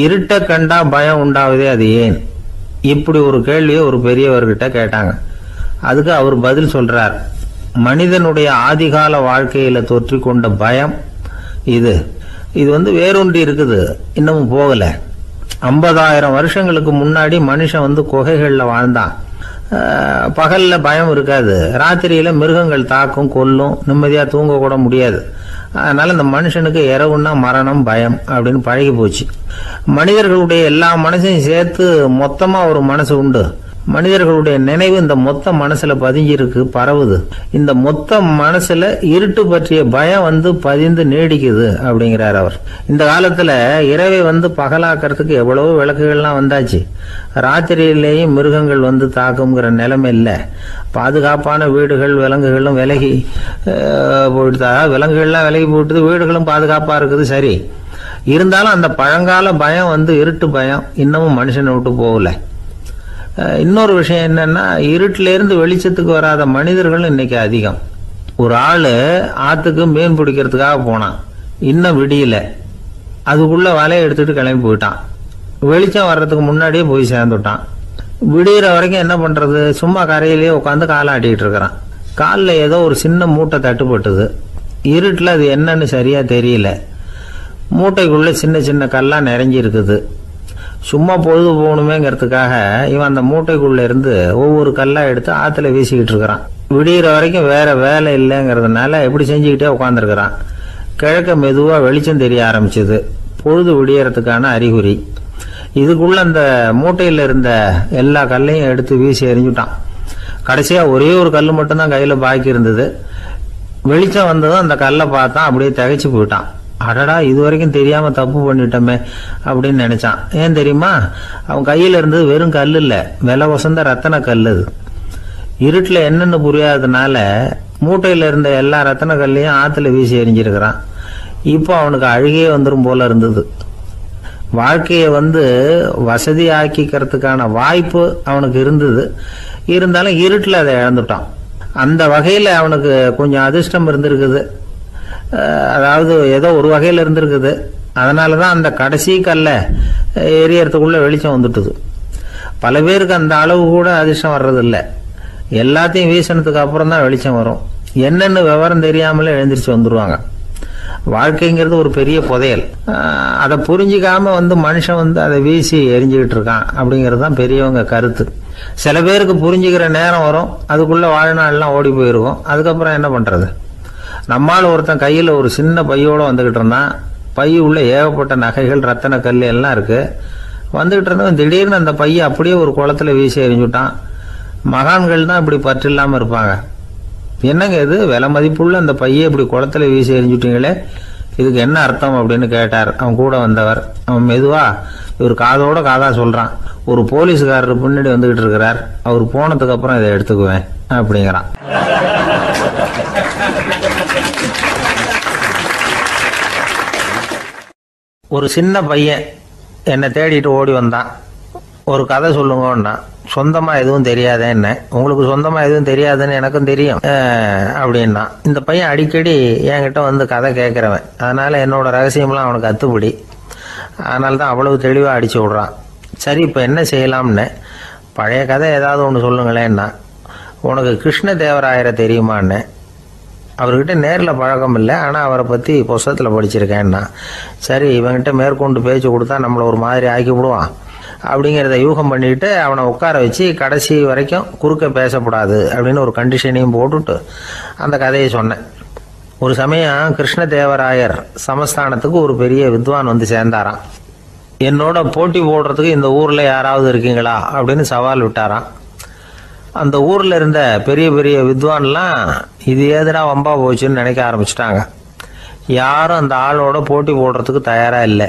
இருட்டை கண்டா பயம் உண்டாவதே அது ஏன்? இப்படி ஒரு கேள்வியை ஒரு பெரியவர்கிட்ட கேட்டாங்க. அதுக்கு அவர் பதில் சொல்றார். மனிதனுடைய ஆதிகால வாழ்க்கையில தொற்றி கொண்ட பயம் இது வேரூன்றி இருக்குது, இன்னமும் போகல. 50,000 வருஷங்களுக்கு முன்னாடி மனுஷன் குகைகள்ல வாழ்ந்தான். பகல்ல பயம் இருக்காது, ராத்திரியில மிருகங்கள் தாக்கும், கொல்லும், நிம்மதியா தூங்க கூட முடியாது. அதனால இந்த மனுஷனுக்கு இரவுன்னா மரணம், பயம் அப்படின்னு பழகி போச்சு. மனிதர்களுடைய எல்லா மனசையும் சேர்த்து மொத்தமா ஒரு மனசு உண்டு. மனிதர்களுடைய நினைவு இந்த மொத்த மனசுல பதிஞ்சிருக்கு, பரவுது. இந்த மொத்த மனசுல இருட்டு பற்றிய பயம் பதிந்து நீடிக்குது அப்படிங்கிறார் அவர். இந்த காலத்துல இரவை பகலாக்கிறதுக்கு எவ்வளவோ விளக்குகள்லாம் வந்தாச்சு. ராத்திரியிலேயும் மிருகங்கள் தாக்குங்கிற நிலைமை இல்லை. பாதுகாப்பான வீடுகள், விலங்குகளும் விலகி போயிட்டு, விலங்குகள்லாம் விலகி போயிட்டு, வீடுகளும் பாதுகாப்பா இருக்குது. சரி, இருந்தாலும் அந்த பழங்கால பயம் இருட்டு பயம் இன்னமும் மனுஷனை விட்டு போகல. இன்னொரு விஷயம் என்னன்னா, இருட்டில இருந்து வெளிச்சத்துக்கு வராத மனிதர்கள் இன்னைக்கு அதிகம். ஒரு ஆளு ஆத்துக்கு மீன் பிடிக்கிறதுக்காக போனான், இன்னும் விடியல. அதுக்குள்ள வலையை எடுத்துட்டு கிளம்பி போயிட்டான். வெளிச்சம் வர்றதுக்கு முன்னாடியே போய் சேர்ந்துட்டான். விடிகிற வரைக்கும் என்ன பண்றது? சும்மா கரையிலேயே உட்காந்து காலாட்டிக்கிட்டு இருக்கிறான். காலில் ஏதோ ஒரு சின்ன மூட்டை தட்டுப்பட்டுது. இருட்டில் அது என்னன்னு சரியா தெரியல. மூட்டைக்குள்ள சின்ன சின்ன கல்லா நிறைஞ்சி இருக்குது. சும்மா பொழுது போகணுமேங்கிறதுக்காக இவன் அந்த மூட்டைக்குள்ள இருந்து ஒவ்வொரு கல்லா எடுத்து ஆத்துல வீசிக்கிட்டு இருக்கிறான். விடிகிற வரைக்கும் வேற வேலை இல்லைங்கிறதுனால இப்படி செஞ்சுக்கிட்டே உட்காந்துருக்கிறான். கிழக்க மெதுவா வெளிச்சம் தெரிய ஆரம்பிச்சது. பொழுது விடியறதுக்கான அறிகுறி. இதுக்குள்ள அந்த மூட்டையில இருந்த எல்லா கல்லையும் எடுத்து வீசி எறிஞ்சுட்டான். கடைசியா ஒரே ஒரு கல் மட்டும்தான் கையில பாக்கி இருந்தது. வெளிச்சம் வந்ததும் அந்த கல்லை பார்த்தான், அப்படியே திகைச்சு போயிட்டான். அடடா, இது வரைக்கும் தெரியாம தப்பு பண்ணிட்டோமே அப்படின்னு நினைச்சான். ஏன் தெரியுமா? அவன் கையில இருந்தது வெறும் கல் இல்ல, விலை வசந்த ரத்தன கல். அது இருட்டுல என்னன்னு புரியாததுனால மூட்டையில இருந்த எல்லா ரத்தன கல்லையும் ஆத்துல வீசி எறிஞ்சிருக்கிறான். இப்போ அவனுக்கு அழுகையே வந்துடும் போல இருந்தது. வாழ்க்கையை வசதி ஆக்கிக்கிறதுக்கான வாய்ப்பு அவனுக்கு இருந்தது. இருந்தாலும் இருட்டுல அதை இழந்துட்டான். அந்த வகையில அவனுக்கு கொஞ்சம் அதிர்ஷ்டம் இருந்திருக்குது. அதாவது ஏதோ ஒரு வகையில இருந்திருக்குது. அதனாலதான் அந்த கடைசி கல்ல எரியறதுக்குள்ள வெளிச்சம் வந்துட்டுது. பல பேருக்கு அந்த அளவு கூட அதிர்ஷ்டம் வர்றது இல்லை. எல்லாத்தையும் வீசினதுக்கு அப்புறம் தான் வெளிச்சம் வரும். என்னன்னு விவரம் தெரியாமலே எழுந்திரிச்சு வந்துருவாங்க. வாழ்க்கைங்கிறது ஒரு பெரிய புதையல். அதை புரிஞ்சிக்காம மனுஷன் அதை வீசி எரிஞ்சுக்கிட்டு இருக்கான் அப்படிங்கிறது தான் பெரியவங்க கருத்து. சில பேருக்கு புரிஞ்சுக்கிற நேரம் வரும், அதுக்குள்ள வாழ்நாள்லாம் ஓடி போயிருக்கும். அதுக்கப்புறம் என்ன பண்றது? நம்மால் ஒருத்தன் கையில ஒரு சின்ன பையோட வந்துகிட்டு இருந்தான். பை உள்ள ஏகப்பட்ட நகைகள், ரத்தன கல் எல்லாம் இருக்கு. வந்துகிட்டு இருந்தவன் திடீர்னு அந்த பையை அப்படியே ஒரு குளத்துல வீசி எறிஞ்சுட்டான். மகான்கள் தான் இப்படி பற்று இல்லாம இருப்பாங்க. என்னங்க இது, விலை மதிப்புள்ள அந்த பையை இப்படி குளத்துல வீசி எறிஞ்சுட்டீங்களே, இதுக்கு என்ன அர்த்தம் அப்படின்னு கேட்டார் அவன் கூட வந்தவர். அவன் மெதுவா இவர் காதோட காதா சொல்றான். ஒரு போலீஸ்காரர் பின்னாடி வந்துகிட்டு இருக்கிறார், அவர் போனதுக்கு அப்புறம் இதை எடுத்துக்குவேன் அப்படிங்கிறான். ஒரு சின்ன பையன் என்னை தேடிட்டு ஓடி வந்தான். ஒரு கதை சொல்லுங்கன்னா, சொந்தமா எதுவும் தெரியாத என்ன, உங்களுக்கு சொந்தமா எதுவும் தெரியாதுன்னு எனக்கும் தெரியும் அப்படின்னா. இந்த பையன் அடிக்கடி என்கிட்ட கதை கேட்கிறவன். அதனால என்னோட ரகசியம்லாம் அவனுக்கு அத்துப்படி. அதனால தான் அவ்வளவு தெளிவா அடிச்சு விடுறான். சரி, இப்ப என்ன செய்யலாம்னு, பழைய கதை ஏதாவது ஒன்று சொல்லுங்களேன்னா. உனக்கு கிருஷ்ண தேவராயரை தெரியுமான்னு. அவர்கிட்ட நேரில் பழக்கம் இல்லை, ஆனால் அவரை பற்றி புஸ்தகத்தில் படிச்சிருக்கேன்னா. சரி, இவங்கிட்ட மேற்கொண்டு பேச்சு கொடுத்தா நம்மளை ஒரு மாதிரி ஆக்கி விடுவான் அப்படிங்கிறத யூகம் பண்ணிட்டு அவனை உட்கார வச்சு கடைசி வரைக்கும் குறுக்க பேசக்கூடாது அப்படின்னு ஒரு கண்டிஷனையும் போட்டுட்டு அந்த கதையை சொன்னேன். ஒரு சமயம் கிருஷ்ணதேவராயர் சமஸ்தானத்துக்கு ஒரு பெரிய வித்வான் சேர்ந்தாராம். என்னோட போட்டி போடுறதுக்கு இந்த ஊர்ல யாராவது இருக்கீங்களா அப்படின்னு சவால் விட்டாராம். அந்த ஊர்ல இருந்த பெரிய பெரிய வித்வான்லாம் இது ஏதுடா வம்பா போச்சுன்னு நினைக்க ஆரம்பிச்சிட்டாங்க. யாரும் அந்த ஆளோட போட்டி போடுறதுக்கு தயாரா இல்லை.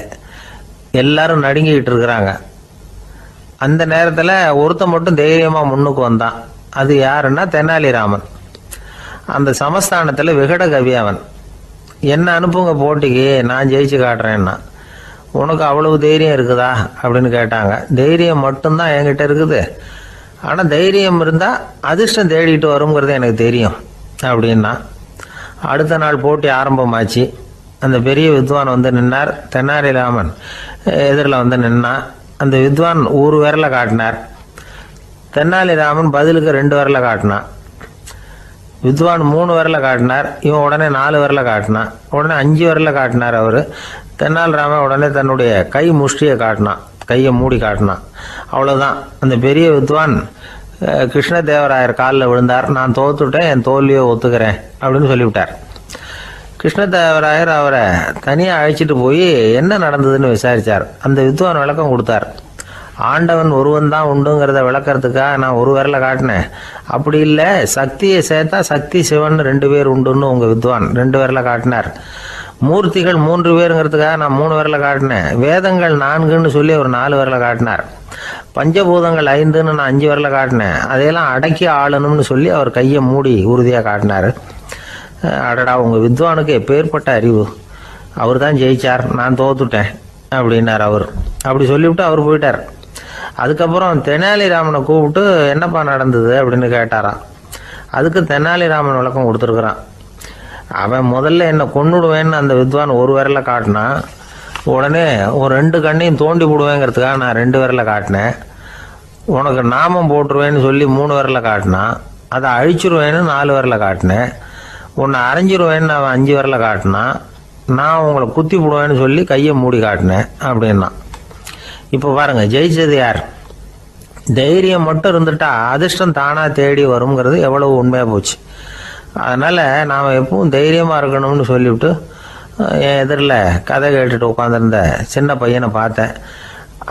எல்லாரும் நடுங்கிட்டு இருக்கிறாங்க. அந்த நேரத்துல ஒருத்த மட்டும் தைரியமா முன்னுக்கு வந்தான். அது யாருன்னா தெனாலிராமன். அந்த சமஸ்தானத்துல விகட கவி அவன். என்ன அனுப்புங்க போட்டிக்கு, நான் ஜெயிச்சு காட்டுறேன்னா. உனக்கு அவ்வளவு தைரியம் இருக்குதா அப்படின்னு கேட்டாங்க. தைரியம் மட்டும்தான் என்கிட்ட இருக்குது, ஆனா தைரியம் இருந்தா அதிர்ஷ்டம் தேடிட்டு வருங்கிறது எனக்கு தெரியும் அப்படின்னா. அடுத்த நாள் போட்டி ஆரம்பமாச்சு. அந்த பெரிய வித்வான் நின்னார். தெனாலிராமன் எதிரில் வந்து நின்னான். அந்த வித்வான் ஒரு விரலை காட்டினார். தெனாலிராமன் பதிலுக்கு 2 விரலை காட்டினான். வித்வான் 3 விரலை காட்டினார். இவன் உடனே 4 விரலை காட்டினான். உடனே 5 விரலை காட்டினார் அவர். தெனாலிராமன் உடனே தன்னுடைய கை முஷ்டியை காட்டினான், கையை மூடி காட்டினான். அவ்வளோதான். அந்த பெரிய வித்வான் கிருஷ்ணதேவராயர் காலில் விழுந்தார். நான் தோத்துட்டேன், என் தோல்வியை ஒத்துக்கிறேன் அப்படின்னு சொல்லிவிட்டார். கிருஷ்ணதேவராயர் அவரை தனியாக அழைச்சிட்டு போய் என்ன நடந்ததுன்னு விசாரித்தார். அந்த வித்வான் விளக்கம் கொடுத்தார். ஆண்டவன் ஒருவன் தான் உண்டுங்கிறத விளக்கறதுக்காக நான் ஒரு விரலை காட்டினேன். அப்படி இல்லை, சக்தியை சேர்த்தா சக்தி சிவன் 2 பேர் உண்டுன்னு உங்கள் வித்வான் 2 விரலை காட்டினார். மூர்த்திகள் 3 பேருங்கிறதுக்காக நான் 3 விரலை காட்டினேன். வேதங்கள் 4ன்னு சொல்லி ஒரு 4 விரலை காட்டினார். பஞ்சபூதங்கள் 5ன்னு நான் 5 விரலை காட்டினேன். அதையெல்லாம் அடக்கி ஆளணும்னு சொல்லி அவர் கையை மூடி உறுதியாக காட்டினார். அடடா, உங்கள் வித்வானுக்கு எப்பேற்பட்ட அறிவு! அவர் தான் ஜெயிச்சார், நான் தோத்துட்டேன் அப்படின்னார் அவர். அப்படி சொல்லிவிட்டு அவர் போயிட்டார். அதுக்கப்புறம் தெனாலிராமனை கூப்பிட்டு என்னப்பா நடந்தது அப்படின்னு கேட்டாராம். அதுக்கு தெனாலிராமன் விளக்கம் கொடுத்துருக்குறான். அவன் முதல்ல என்னை கொன்னுடுவேன்னு அந்த வித்வான் ஒரு விரலை காட்டினான். உடனே ஒரு 2 கண்ணையும் தோண்டி போடுவேங்கிறதுக்காக நான் 2 விரலை காட்டினேன். உனக்கு நாமம் போட்டுருவேன்னு சொல்லி 3 விரலை காட்டினான். அதை அழிச்சிருவேன்னு 4 விரலை காட்டினேன். உன்னை அரைஞ்சிருவேன்னு அவன் 5 விரலை காட்டினான். நான் உங்களை குத்தி போடுவேன்னு சொல்லி கையை மூடி காட்டினேன் அப்படின்னா. இப்போ பாருங்க, ஜெயிச்சது யார்? தைரியம் மட்டும் இருந்துட்டா அதிர்ஷ்டம் தானாக தேடி வருங்கிறது எவ்வளவு உண்மையாக போச்சு. அதனால் நாம் எப்பவும் தைரியமாக இருக்கணும்னு சொல்லிவிட்டு என் எதிரில் கதை கேட்டுட்டு உட்காந்துருந்த சின்ன பையனை பார்த்தேன்.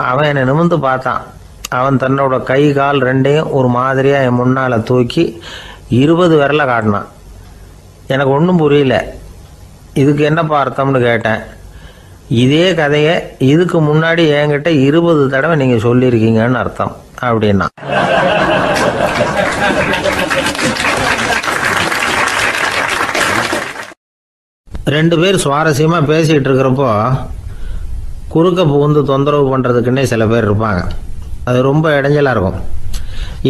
அவன் என்னை நிமிர்ந்து பார்த்தான். அவன் தன்னோட கை கால் 2ஐயும் ஒரு மாதிரியாக என் முன்னால் தூக்கி 20 விரலை காட்டினான். எனக்கு ஒன்றும் புரியல. இதுக்கு என்னப்பா அர்த்தம்னு கேட்டேன். இதே கதையை இதுக்கு முன்னாடி என்கிட்ட 20 தடவை நீங்கள் சொல்லியிருக்கீங்கன்னு அர்த்தம் அப்படின்னா. ரெண்டு பேர் சுவாரஸ்யமாக பேசிகிட்டு இருக்கிறப்போ குறுக்க புகுந்து தொந்தரவு பண்ணுறதுக்குன்னே சில பேர் இருப்பாங்க. அது ரொம்ப இடைஞ்சலாக இருக்கும்.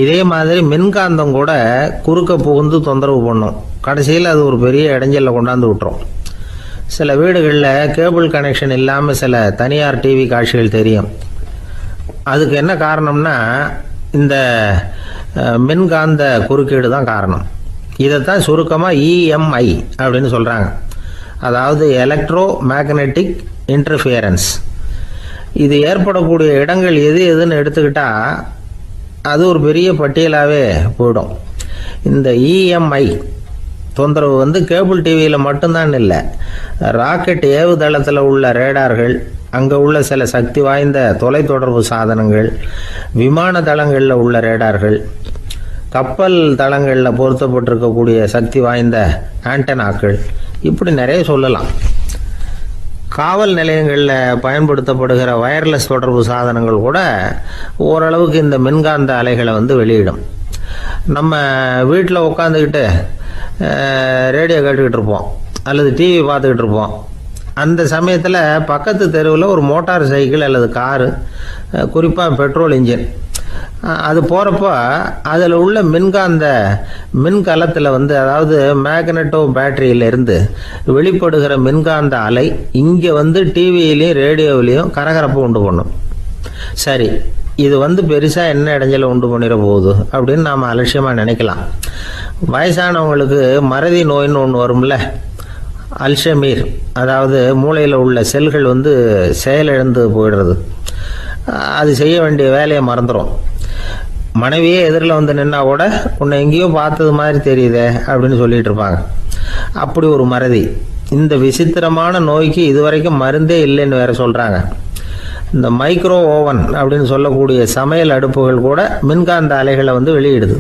இதே மாதிரி மின்காந்தம் கூட குறுக்க புகுந்து தொந்தரவு பண்ணும். கடைசியில் அது ஒரு பெரிய இடைஞ்சலில் கொண்டாந்து விட்டுரும். சில வீடுகளில் கேபிள் கனெக்ஷன் இல்லாமல் சில தனியார் டிவி காட்சிகள் தெரியும். அதுக்கு என்ன காரணம்னா இந்த மின்காந்த குறுக்கீடு தான் காரணம். இதைத்தான் சுருக்கமாக இஎம்ஐ அப்படின்னு சொல்கிறாங்க. அதாவது எலக்ட்ரோ மேக்னெட்டிக் இன்டர்ஃபியரன்ஸ். இது ஏற்படக்கூடிய இடங்கள் எது எதுன்னு எடுத்துக்கிட்டால் அது ஒரு பெரிய பட்டியலாகவே போயிடும். இந்த இஎம்ஐ தொந்தரவு வந்து கேபிள் டிவியில் மட்டும்தான் இல்லை, ராக்கெட் ஏவுதளத்தில் உள்ள ரேடார்கள், அங்கே உள்ள சில சக்தி வாய்ந்த தொலைத்தொடர்பு சாதனங்கள், விமான தளங்களில் உள்ள ரேடார்கள், கப்பல் தளங்களில் பொருத்தப்பட்டிருக்கக்கூடிய சக்தி வாய்ந்த ஆண்டனாக்கள், இப்படி நிறைய சொல்லலாம். காவல் நிலையங்களில் பயன்படுத்தப்படுகிற வயர்லெஸ் தொடர்பு சாதனங்கள் கூட ஓரளவுக்கு இந்த மின்காந்த அலைகளை வந்து வெளியிடும். நம்ம வீட்டில் உட்காந்துக்கிட்டு ரேடியோ கேட்டுக்கிட்டு இருப்போம் அல்லது டிவி பார்த்துக்கிட்டு இருப்போம். அந்த சமயத்தில் பக்கத்து தெருவில் ஒரு மோட்டார் சைக்கிள் அல்லது காரு, குறிப்பாக பெட்ரோல் இன்ஜின், அது போகிறப்போ அதில் உள்ள மின்கலத்தில் வந்து, அதாவது மேக்னெட்டோ பேட்டரியிலிருந்து வெளிப்படுகிற மின்காந்த அலை இங்கே வந்து டிவியிலையும் ரேடியோவிலையும் கரகரப்பை உண்டு பண்ணும். சரி, இது வந்து பெருசாக என்ன இடைஞ்சலை உண்டு பண்ணிட போகுது அப்படின்னு நாம் அலட்சியமாக நினைக்கலாம். வயசானவங்களுக்கு மறதி நோயின்னு ஒன்று வரும்ல, அல்ஷமீர், அதாவது மூளையில் உள்ள செல்கள் வந்து செயலிழந்து போயிடுறது. அது செய்ய வேண்டிய வேலையை மறந்துடும். மனைவியே எதிரில் வந்து நின்னா கூட உன்னை எங்கேயோ பார்த்தது மாதிரி தெரியுதே அப்படின்னு சொல்லிட்டு இருப்பாங்க. அப்படி ஒரு மறதி. இந்த விசித்திரமான நோய்க்கு இதுவரைக்கும் மருந்தே இல்லைன்னு வேற சொல்கிறாங்க. இந்த மைக்ரோ ஓவன் அப்படின்னு சொல்லக்கூடிய சமையல் அடுப்புகள் கூட மின்காந்த அலைகளை வந்து வெளியிடுது.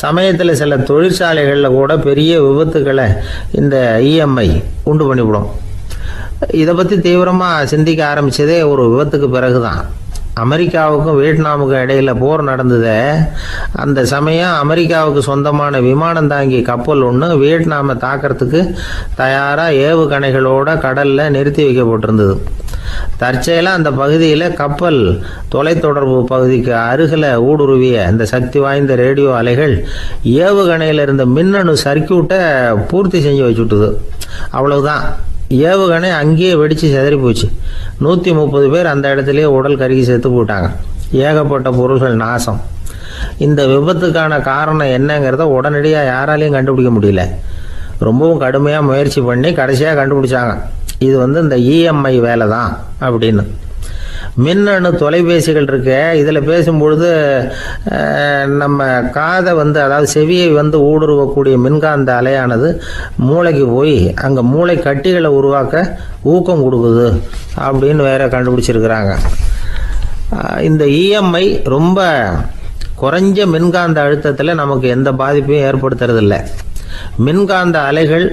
சமயத்தில் சில தொழிற்சாலைகளில் கூட பெரிய விபத்துக்களை இந்த இஎம்ஐ உண்டு பண்ணிவிடும். இதை பற்றி தீவிரமாக சிந்திக்க ஆரம்பித்ததே ஒரு விபத்துக்கு பிறகு தான். அமெரிக்காவுக்கும் வியட்நாமுக்கும் இடையில போர் நடந்தது. அந்த சமயம் அமெரிக்காவுக்கு சொந்தமான விமானம் தாங்கி கப்பல் ஒன்று வியட்நாமை தாக்கிறதுக்கு தயாராக ஏவுகணைகளோட கடலில் நிறுத்தி வைக்கப்பட்டிருந்தது. தற்செயலாக அந்த பகுதியில் கப்பல் தொலைத்தொடர்பு பகுதிக்கு அருகில் ஊடுருவிய இந்த சக்தி வாய்ந்த ரேடியோ அலைகள் ஏவுகணையில் இருந்த மின்னணு சர்க்கியூட்டை பூர்த்தி செஞ்சு வச்சுட்டுது. அவ்வளவுதான். ஏவுகணை அங்கேயே வெடித்து சிதறி போச்சு. 130 பேர் அந்த இடத்துலயே உடல் கருகி செத்து போட்டாங்க. ஏகப்பட்ட பொருள்கள் நாசம். இந்த விபத்துக்கான காரணம் என்னங்கிறத உடனடியாக யாராலையும் கண்டுபிடிக்க முடியல. ரொம்பவும் கடுமையாக முயற்சி பண்ணி கடைசியாக கண்டுபிடிச்சாங்க, இது இந்த இஎம்ஐ வேலை தான் அப்படின்னு. மின்னணு தொலைபேசிகள் இருக்கு, இதில் பேசும்பொழுது நம்ம காதை அதாவது செவியை ஊடுருவக்கூடிய மின்காந்த அலையானது மூளைக்கு போய் அங்கே மூளை கட்டிகளை உருவாக்க ஊக்கம் கொடுக்குது அப்படின்னு வேற கண்டுபிடிச்சிருக்கிறாங்க. இந்த இஎம்ஐ ரொம்ப குறைஞ்ச மின்காந்த அழுத்தத்தில் நமக்கு எந்த பாதிப்பையும் ஏற்படுத்துறதில்லை. மின்காந்த அலைகள்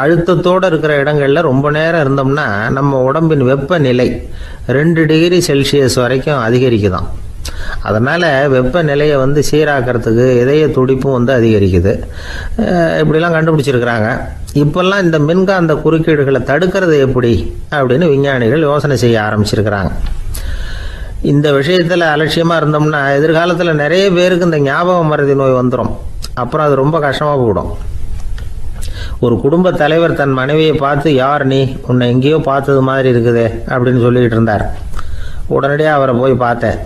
அழுத்தத்தோடு இருக்கிற இடங்களில் ரொம்ப நேரம் இருந்தோம்னா நம்ம உடம்பின் வெப்பநிலை 2 டிகிரி செல்சியஸ் வரைக்கும் அதிகரிக்குதாம். அதனால் வெப்பநிலையை சீராக்கிறதுக்கு இதய துடிப்பும் அதிகரிக்குது. இப்படிலாம் கண்டுபிடிச்சிருக்கிறாங்க. இப்போல்லாம் இந்த மின்காந்த குறுக்கீடுகளை தடுக்கிறது எப்படி அப்படின்னு விஞ்ஞானிகள் யோசனை செய்ய ஆரம்பிச்சிருக்கிறாங்க. இந்த விஷயத்தில் அலட்சியமாக இருந்தோம்னா எதிர்காலத்தில் நிறைய பேருக்கு இந்த ஞாபக மறதி நோய் வந்துடும். அப்புறம் அது ரொம்ப கஷ்டமாக போயிடும். ஒரு குடும்ப தலைவர் தன் மனைவியை பார்த்து, யார் நீ, உன்னை எங்கேயோ பார்த்தது மாதிரி இருக்குதே அப்படின்னு சொல்லிக்கிட்டு இருந்தார். உடனடியாக அவரை போய் பார்த்தேன்.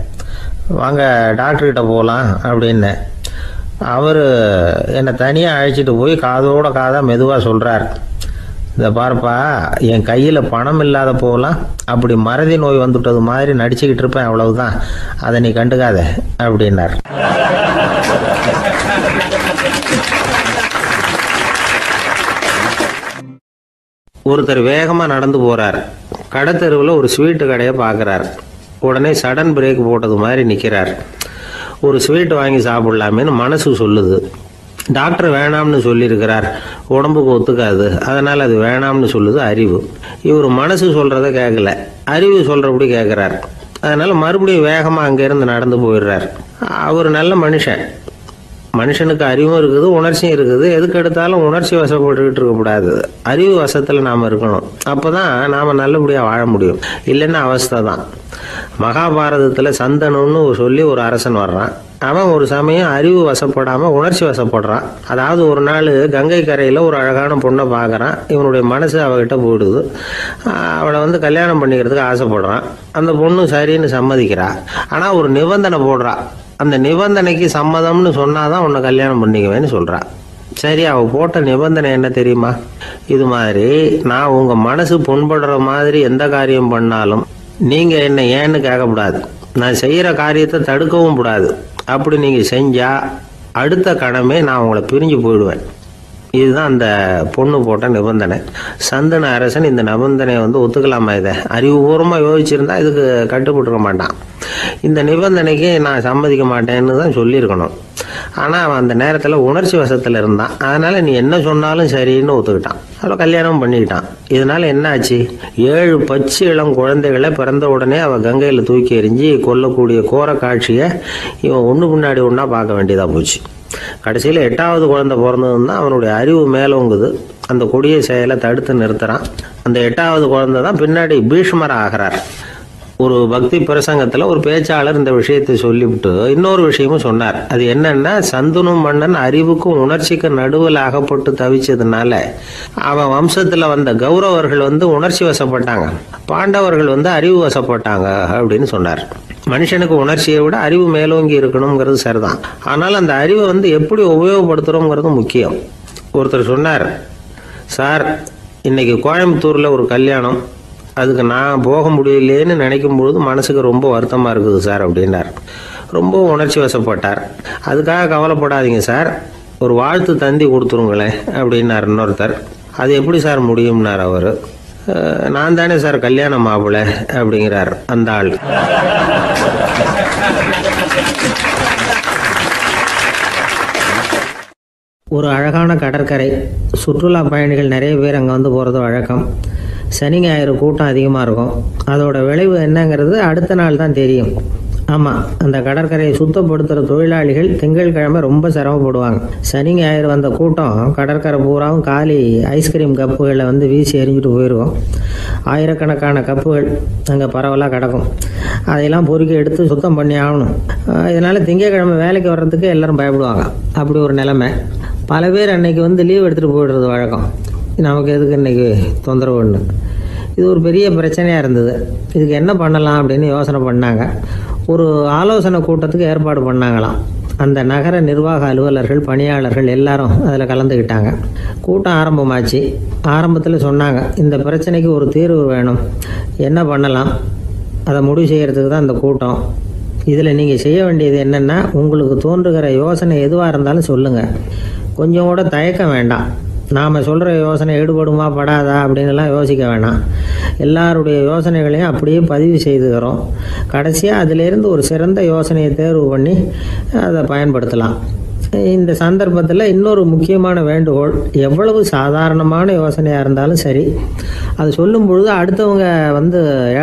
வாங்க டாக்டர்கிட்ட போகலாம் அப்படின்னு. அவர் என்னை தனியாக அழைச்சிட்டு போய் காதோட காதாக மெதுவாக சொல்கிறார், இதை பாருப்பா, என் கையில் பணம் இல்லாத போகலாம் அப்படி மறதி நோய் வந்துட்டது மாதிரி நடிச்சுக்கிட்டு இருப்பேன், அவ்வளவுதான், அதை நீ கண்டுக்காத அப்படின்னார். ஒருத்தர் வேகமாக நடந்து போகிறார். கடைத்தெருவில் ஒரு ஸ்வீட்டு கடையை பார்க்குறார். உடனே சடன் பிரேக் போட்டது மாதிரி நிற்கிறார். ஒரு ஸ்வீட் வாங்கி சாப்பிட்லாமேன்னு மனசு சொல்லுது. டாக்டர் வேணாம்னு சொல்லியிருக்கிறார், உடம்புக்கு ஒத்துக்காது, அதனால் அது வேணாம்னு சொல்லுது அறிவு. இவர் மனசு சொல்கிறத கேட்கல, அறிவு சொல்கிறபடி கேட்குறார். அதனால் மறுபடியும் வேகமாக அங்கேருந்து நடந்து போயிடுறார். அவர் நல்ல மனுஷன். மனுஷனுக்கு அறிவும் இருக்குது, உணர்ச்சியும் இருக்குது. எதுக்கு எடுத்தாலும் உணர்ச்சி வசப்பட்டுக்கிட்டு இருக்கக்கூடாது, அறிவு வசத்தில் நாம் இருக்கணும். அப்போ தான் நாம் நல்லபடியாக வாழ முடியும். இல்லைன்னா அவஸ்தை தான். மகாபாரதத்தில் சந்தனுன்னு சொல்லி ஒரு அரசன் வர்றான். அவன் ஒரு சமயம் அறிவு வசப்படாமல் உணர்ச்சி வசப்படுறான். அதாவது ஒரு நாள் கங்கை கரையில் ஒரு அழகான பொண்ணை பார்க்குறான். இவனுடைய மனசு அவகிட்ட போயிடுது. அவளை கல்யாணம் பண்ணிக்கிறதுக்கு ஆசைப்படுறான். அந்த பொண்ணு சரின்னு சம்மதிக்கிறா. ஆனால் ஒரு நிபந்தனை போடுறா. அந்த நிபந்தனைக்கு சம்மதம்னு சொன்னாதான் உன்னை கல்யாணம் பண்ணிக்குவேன்னு சொல்றா. சரி, அவ போட்ட நிபந்தனை என்ன தெரியுமா? இது மாதிரி, நான் உங்க மனசு புண்படுற மாதிரி எந்த காரியம் பண்ணாலும் நீங்க என்ன ஏன்னு கேட்கக்கூடாது, நான் செய்யற காரியத்தை தடுக்கவும் கூடாது. அப்படி நீங்க செஞ்சா அடுத்த கணமே நான் உங்களை பிரிஞ்சு போயிடுவேன். இதுதான் அந்த பொண்ணு போட்ட நிபந்தனை. சந்தன அரசன் இந்த நிபந்தனையை ஒத்துக்கலாமா? இதை அறிவுபூர்வமாக யோசிச்சிருந்தா இதுக்கு கட்டுப்பட்டுக்க மாட்டான். இந்த நிபந்தனைக்கு நான் சம்மதிக்க மாட்டேன்னு தான் சொல்லியிருக்கணும். ஆனால் அவன் அந்த நேரத்தில் உணர்ச்சி வசத்தில் இருந்தான். அதனால் நீ என்ன சொன்னாலும் சரின்னு ஒத்துக்கிட்டான். அவளை கல்யாணம் பண்ணிக்கிட்டான். இதனால என்ன ஆச்சு? 7 பச்சை இளம் குழந்தைகளை பிறந்த உடனே அவள் கங்கையில் தூக்கி எறிஞ்சி கொல்லக்கூடிய கோர காட்சியை இவன் ஒன்று பின்னாடி ஒன்றா பார்க்க வேண்டியதாக போச்சு. கடைசியில் 8வது குழந்தை பிறந்ததுன்னா அவனுடைய அறிவு மேலோங்குது. அந்த கொடிய செயலை தடுத்து நிறுத்துறான். அந்த 8வது குழந்தை தான் பின்னாடி பீஷ்மர் ஆகிறார். ஒரு பக்தி பிரசங்கத்தில் ஒரு பேச்சாளர் இந்த விஷயத்தை சொல்லிவிட்டு இன்னொரு விஷயமும் சொன்னார். அது என்னன்னா, சந்தனு மன்னன் அறிவுக்கும் உணர்ச்சிக்கும் நடுவில் அகப்பட்டு தவிச்சதுனால அவன் வம்சத்தில் வந்த கௌரவர்கள் உணர்ச்சி வசப்பட்டாங்க, பாண்டவர்கள் அறிவு வசப்பட்டாங்க அப்படின்னு சொன்னார். மனுஷனுக்கு உணர்ச்சியை விட அறிவு மேலோங்கி இருக்கணுங்கிறது சரிதான். ஆனால் அந்த அறிவை எப்படி உபயோகப்படுத்துகிறோங்கிறது முக்கியம். ஒருத்தர் சொன்னார், சார், இன்னைக்கு கோயம்புத்தூரில் ஒரு கல்யாணம், அதுக்கு நான் போக முடியலேன்னு நினைக்கும் பொழுது மனசுக்கு ரொம்ப வருத்தமாக இருக்குது சார் அப்படின்னார். ரொம்ப உணர்ச்சி வசப்பட்டார். அதுக்காக கவலைப்படாதீங்க சார், ஒரு வாழ்த்து தந்தி கொடுத்துருங்களேன் அப்படின்னார் இன்னொருத்தர். அது எப்படி சார் முடியும்னார் அவர். நான் தானே சார் கல்யாண மாப்பிள்ளை அப்படிங்கிறார் அந்த ஆள். ஒரு அழகான கடற்கரை. சுற்றுலா பயணிகள் நிறைய பேர் அங்கே போகிறது வழக்கம். சனி ஞாயிறு கூட்டம் அதிகமாக இருக்கும். அதோட விளைவு என்னங்கிறது அடுத்த நாள் தான் தெரியும். ஆமாம், அந்த கடற்கரையை சுத்தப்படுத்துகிற தொழிலாளிகள் திங்கட்கிழமை ரொம்ப சிரமப்படுவாங்க. சனி ஞாயிறு வந்த கூட்டம் கடற்கரை பூராவும் காலி ஐஸ்கிரீம் கப்புகளை வீசி எறிஞ்சிட்டு போயிருக்கும். ஆயிரக்கணக்கான கப்புகள் அங்கே பரவலாக கிடக்கும். அதையெல்லாம் பொறுக்கி எடுத்து சுத்தம் பண்ணி ஆகணும். இதனால் திங்கட்கிழமை வேலைக்கு வர்றதுக்கு எல்லோரும் பயப்படுவாங்க. அப்படி ஒரு நிலைமை. பல பேர் அன்னைக்கு லீவ் எடுத்துகிட்டு போயிடுறது வழக்கம். நமக்கு எதுக்கு இன்றைக்கி தொந்தரவுன்னு. இது ஒரு பெரிய பிரச்சனையாக இருந்தது. இதுக்கு என்ன பண்ணலாம் அப்படின்னு யோசனை பண்ணாங்க. ஒரு ஆலோசனை கூட்டத்துக்கு ஏற்பாடு பண்ணாங்களாம். அந்த நகர நிர்வாக அலுவலர்கள், பணியாளர்கள் எல்லாரும் அதில் கலந்துக்கிட்டாங்க. கூட்டம் ஆரம்பமாச்சு. ஆரம்பத்தில் சொன்னாங்க, இந்த பிரச்சனைக்கு ஒரு தீர்வு வேணும், என்ன பண்ணலாம், அதை முடிவு செய்கிறதுக்கு தான் இந்த கூட்டம். இதில் நீங்கள் செய்ய வேண்டியது என்னென்னா, உங்களுக்கு தோன்றுகிற யோசனை எதுவாக இருந்தாலும் சொல்லுங்கள். கொஞ்சம் கூட தயக்கம் வேண்டாம். நாம் சொல்கிற யோசனை ஈடுபடுமா படாதா அப்படின்லாம் யோசிக்க வேணாம். எல்லாருடைய யோசனைகளையும் அப்படியே பதிவு செய்துக்கிறோம். கடைசியாக அதிலேருந்து ஒரு சிறந்த யோசனையை தேர்வு பண்ணி அதை பயன்படுத்தலாம். இந்த சந்தர்ப்பத்தில் இன்னொரு முக்கியமான வேண்டுகோள், எவ்வளவு சாதாரணமான யோசனையாக இருந்தாலும் சரி, அது சொல்லும் பொழுது அடுத்தவங்க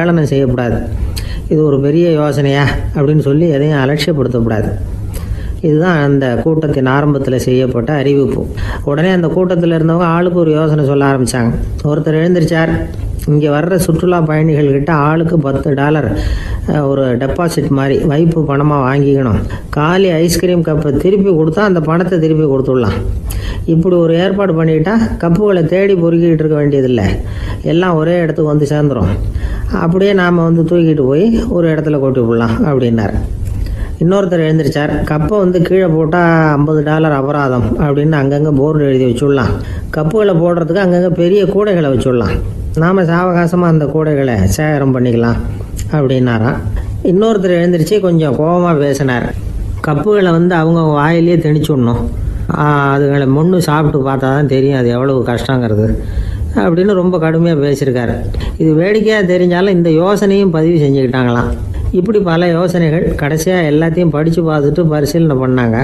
ஏளனம் செய்யக்கூடாது. இது ஒரு பெரிய யோசனையா அப்படின்னு சொல்லி எதையும் அலட்சியப்படுத்தக்கூடாது. இதுதான் அந்த கூட்டத்தின் ஆரம்பத்தில் செய்யப்பட்ட அறிவிப்பு. உடனே அந்த கூட்டத்தில் இருந்தவங்க ஆளுக்கு ஒரு யோசனை சொல்ல ஆரம்பித்தாங்க. ஒருத்தர் எழுந்திருச்சார், இங்கே வர்ற சுற்றுலா பயணிகள்கிட்ட ஆளுக்கு $10 ஒரு டெபாசிட் மாதிரி வைப்பு பணமாக வாங்கிக்கணும். காலி ஐஸ்கிரீம் கப்பை திருப்பி கொடுத்தா அந்த பணத்தை திருப்பி கொடுத்துடலாம். இப்படி ஒரு ஏற்பாடு பண்ணிக்கிட்டா கப்புகளை தேடி பொறுக்கிட்டு இருக்க வேண்டியதில்லை, எல்லாம் ஒரே இடத்துக்கு வந்து சேர்ந்துடும். அப்படியே நாம் தூக்கிட்டு போய் ஒரு இடத்துல கொட்டி விடலாம் அப்படின்னார். இன்னொருத்தர் எழுந்திருச்சார், கப்பை கீழே போட்டால் $50 அபராதம் அப்படின்னு அங்கங்கே போர்டு எழுதி வச்சுடலாம். கப்புகளை போடுறதுக்கு அங்கங்கே பெரிய கூடைகளை வச்சுடலாம். நாம் சாவகாசமாக அந்த கூடைகளை சேகரம் பண்ணிக்கலாம் அப்படின்னாராம். இன்னொருத்தர் எழுந்திரிச்சு கொஞ்சம் கோபமாக பேசினார். கப்புகளை அவங்க வாயிலேயே திணிச்சு விடணும், அதுகளை முன்னு சாப்பிட்டு பார்த்தா தான் தெரியும் அது எவ்வளவு கஷ்டங்கிறது அப்படின்னு ரொம்ப கடுமையாக பேசியிருக்காரு. இது வேடிக்கையாக தெரிஞ்சாலும் இந்த யோசனையும் பதிவு செஞ்சுக்கிட்டாங்களாம். இப்படி பல யோசனைகள். கடைசியாக எல்லாத்தையும் படித்து பார்த்துட்டு பரிசீலனை பண்ணாங்க.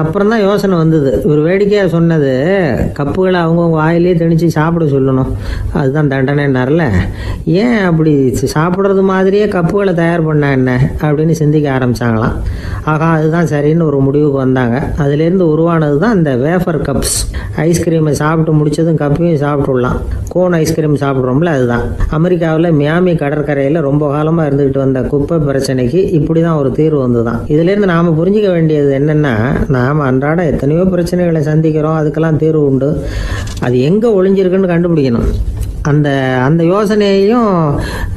அப்புறம் தான் யோசனை வந்தது. ஒரு வேடிக்கையாக சொன்னது, கப்புகளை அவங்கவுங்க வாயிலே திணிச்சு சாப்பிட சொல்லணும், அதுதான் தண்டனைன்னார்ல. ஏன் அப்படி சாப்பிட்றது மாதிரியே கப்புகளை தயார் பண்ண என்ன அப்படின்னு சிந்திக்க ஆரம்பித்தாங்களாம். ஆகா, அதுதான் சரின்னு ஒரு முடிவுக்கு வந்தாங்க. அதுலேருந்து உருவானது தான் இந்த வேஃபர் கப்ஸ். ஐஸ்கிரீமை சாப்பிட்டு முடிச்சதும் கப்பையும் சாப்பிட்டுடலாம். கோன் ஐஸ்கிரீம் சாப்பிட்றோம்ல, அதுதான். அமெரிக்காவில் மியாமி கடற்கரையில் ரொம்ப காலமாக இருந்துக்கிட்டு வந்த குப்பை பிரச்சனைக்கு இப்படி தான் ஒரு தீர்வு வந்துதான். இதுலேருந்து நாம் புரிஞ்சிக்க வேண்டியது என்னென்னா, நாம் அன்றாட எத்தனையோ பிரச்சனைகளை சந்திக்கிறோம், அதுக்கெல்லாம் தீர்வு உண்டு. அது எங்கே ஒளிஞ்சிருக்குன்னு கண்டுபிடிக்கணும். அந்த யோசனையையும்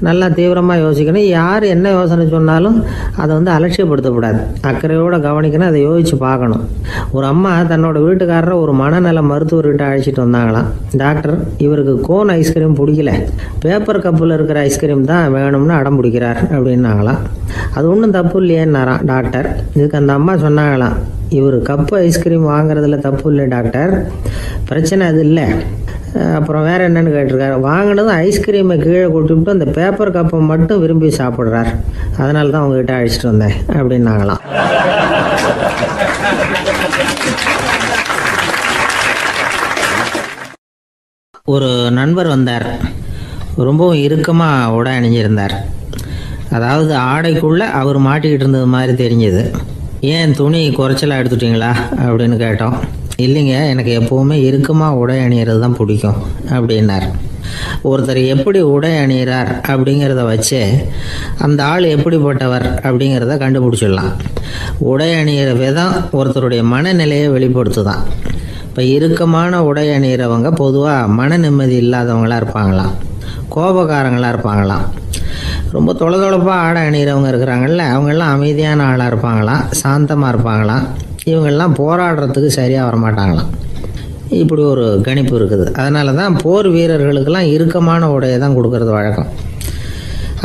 நல்லா தீவிரமாக யோசிக்கணும். யார் என்ன யோசனை சொன்னாலும் அதை அலட்சியப்படுத்தக்கூடாது, அக்கறையோடு கவனிக்கணும், அதை யோசித்து பார்க்கணும். ஒரு அம்மா தன்னோட வீட்டுக்காரரை ஒரு மனநல மருத்துவர்கிட்ட அழைச்சிட்டு வந்தாங்களாம். டாக்டர், இவருக்கு கோன் ஐஸ்கிரீம் பிடிக்கல, பேப்பர் கப்பில் இருக்கிற ஐஸ்கிரீம் தான் வேணும்னு அடம் பிடிக்கிறார் அப்படின்னாங்களாம். அது ஒன்றும் தப்பு இல்லையேன்னாராம் டாக்டர். இதுக்கு அந்த அம்மா சொன்னாங்களாம், இவர் கப்பு ஐஸ்கிரீம் வாங்குறதுல தப்பு இல்லை டாக்டர், பிரச்சனை அது இல்லை. அப்புறம் வேறு என்னென்னு கேட்டிருக்காரு. வாங்கினதும் ஐஸ்கிரீமை கீழே கொட்டிவிட்டு அந்த பேப்பர் கப்பை மட்டும் விரும்பி சாப்பிட்றார், அதனால தான் உங்ககிட்ட அழைச்சிட்டு வந்தேன் அப்படின்னாங்களாம். ஒரு நண்பர் வந்தார். ரொம்பவும் இறுக்கமாக உடை அணிஞ்சிருந்தார். அதாவது ஆடைக்குள்ளே அவர் மாட்டிக்கிட்டு இருந்தது மாதிரி தெரிஞ்சது. ஏன் துணி குறைச்சலாக எடுத்துட்டிங்களா அப்படின்னு கேட்டோம். இல்லைங்க, எனக்கு எப்போவுமே இறுக்கமாக உடை அணிகிறது தான் பிடிக்கும் அப்படின்னார். ஒருத்தர் எப்படி உடை அணிகிறார் அப்படிங்கிறத வச்சு அந்த ஆள் எப்படிப்பட்டவர் அப்படிங்கிறத கண்டுபிடிச்சிடலாம். உடை அணிகிற விதம் ஒருத்தருடைய மனநிலையை வெளிப்படுத்துதான். இப்போ இறுக்கமான உடை அணிகிறவங்க பொதுவாக மன நிம்மதி இல்லாதவங்களாக இருப்பாங்களாம், கோபக்காரங்களாக இருப்பாங்களாம். ரொம்ப தொலைதொலைப்பாக ஆடை அணிகிறவங்க இருக்கிறாங்கல்ல, அவங்கெல்லாம் அமைதியான ஆளாக இருப்பாங்களாம், சாந்தமாக இருப்பாங்களாம். இவங்கெல்லாம் போராடுறதுக்கு சரியாக வரமாட்டாங்களாம். இப்படி ஒரு கணிப்பு இருக்குது. அதனால தான் போர் வீரர்களுக்கெல்லாம் இறுக்கமான உடையை தான் கொடுக்கறது வழக்கம்.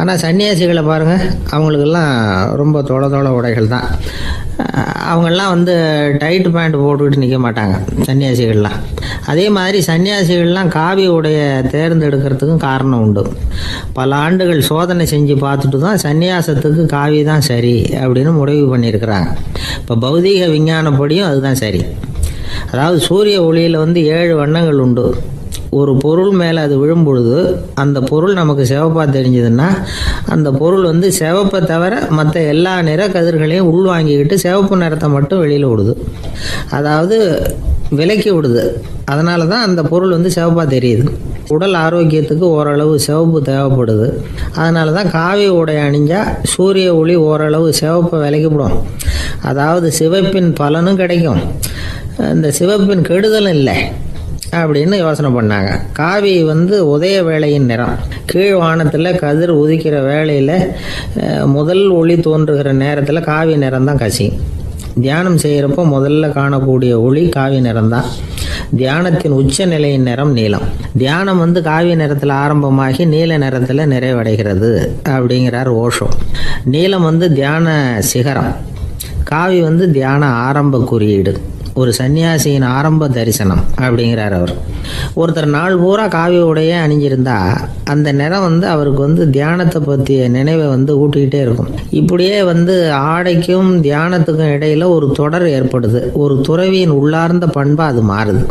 ஆனால் சன்னியாசிகளை பாருங்கள், அவங்களுக்கெல்லாம் ரொம்ப தொலை உடைகள் தான். அவங்கெல்லாம் டைட் பேண்ட் போட்டுக்கிட்டு நிற்க மாட்டாங்க சன்னியாசிகள்லாம். அதே மாதிரி சன்னியாசிகள்லாம் காவி உடையை தேர்ந்தெடுக்கிறதுக்கும் காரணம் உண்டு. பல ஆண்டுகள் சோதனை செஞ்சு பார்த்துட்டு தான் சன்னியாசத்துக்கு காவி தான் சரி அப்படின்னு முடிவு பண்ணியிருக்கிறாங்க. இப்போ பௌதீக விஞ்ஞானப்படியும் அதுதான் சரி. அதாவது சூரிய ஒளியில் 7 வண்ணங்கள் உண்டு. ஒரு பொருள் மேலே அது விழும் பொழுது அந்த பொருள் நமக்கு சிவப்பாக தெரிஞ்சதுன்னா அந்த பொருள் சிவப்பை தவிர மற்ற எல்லா நிற கதிர்களையும் உள்வாங்கிக்கிட்டு சிவப்பு நிறத்தை மட்டும் வெளியில் விடுது, அதாவது விலக்கி விடுது. அதனால தான் அந்த பொருள் சிவப்பாக தெரியுது. உடல் ஆரோக்கியத்துக்கு ஓரளவு சிவப்பு தேவைப்படுது. அதனால தான் காவி உடை அணிஞ்சால் சூரிய ஒளி ஓரளவு சிவப்பை விலக்கிவிடும். அதாவது சிவப்பின் பலனும் கிடைக்கும், இந்த சிவப்பின் கெடுதலும் இல்லை. அப்படின்னு யோசனை பண்ணாங்க. காவி உதய வேளையின் நிறம். கீழ் வானத்தில் கதிர் உதிக்கிற வேளையில் முதல் ஒளி தோன்றுகிற நேரத்தில் காவி நிறம் தான் கசியும். தியானம் செய்கிறப்போ முதல்ல காணக்கூடிய ஒளி காவி நிறம் தான். தியானத்தின் உச்ச நிலையின் நிறம் நீலம். தியானம் காவி நிறத்தில் ஆரம்பமாகி நீல நிறத்தில் நிறைவடைகிறது அப்படிங்கிறார் ஓஷோ. நீலம் தியான சிகரம். காவி தியான ஆரம்ப குறியீடு, ஒரு சன்னியாசியின் ஆரம்ப தரிசனம் அப்படிங்கிறார் அவர். ஒருத்தர் நாள் பூரா காவி உடைய அணிஞ்சிருந்தா அந்த நிறம் அவருக்கு தியானத்தை பற்றிய நினைவை ஊட்டிக்கிட்டே இருக்கும். இப்படியே ஆடைக்கும் தியானத்துக்கும் இடையில ஒரு தொடர் ஏற்படுது. ஒரு துறவியின் உள்ளார்ந்த பண்பா அது மாறுது.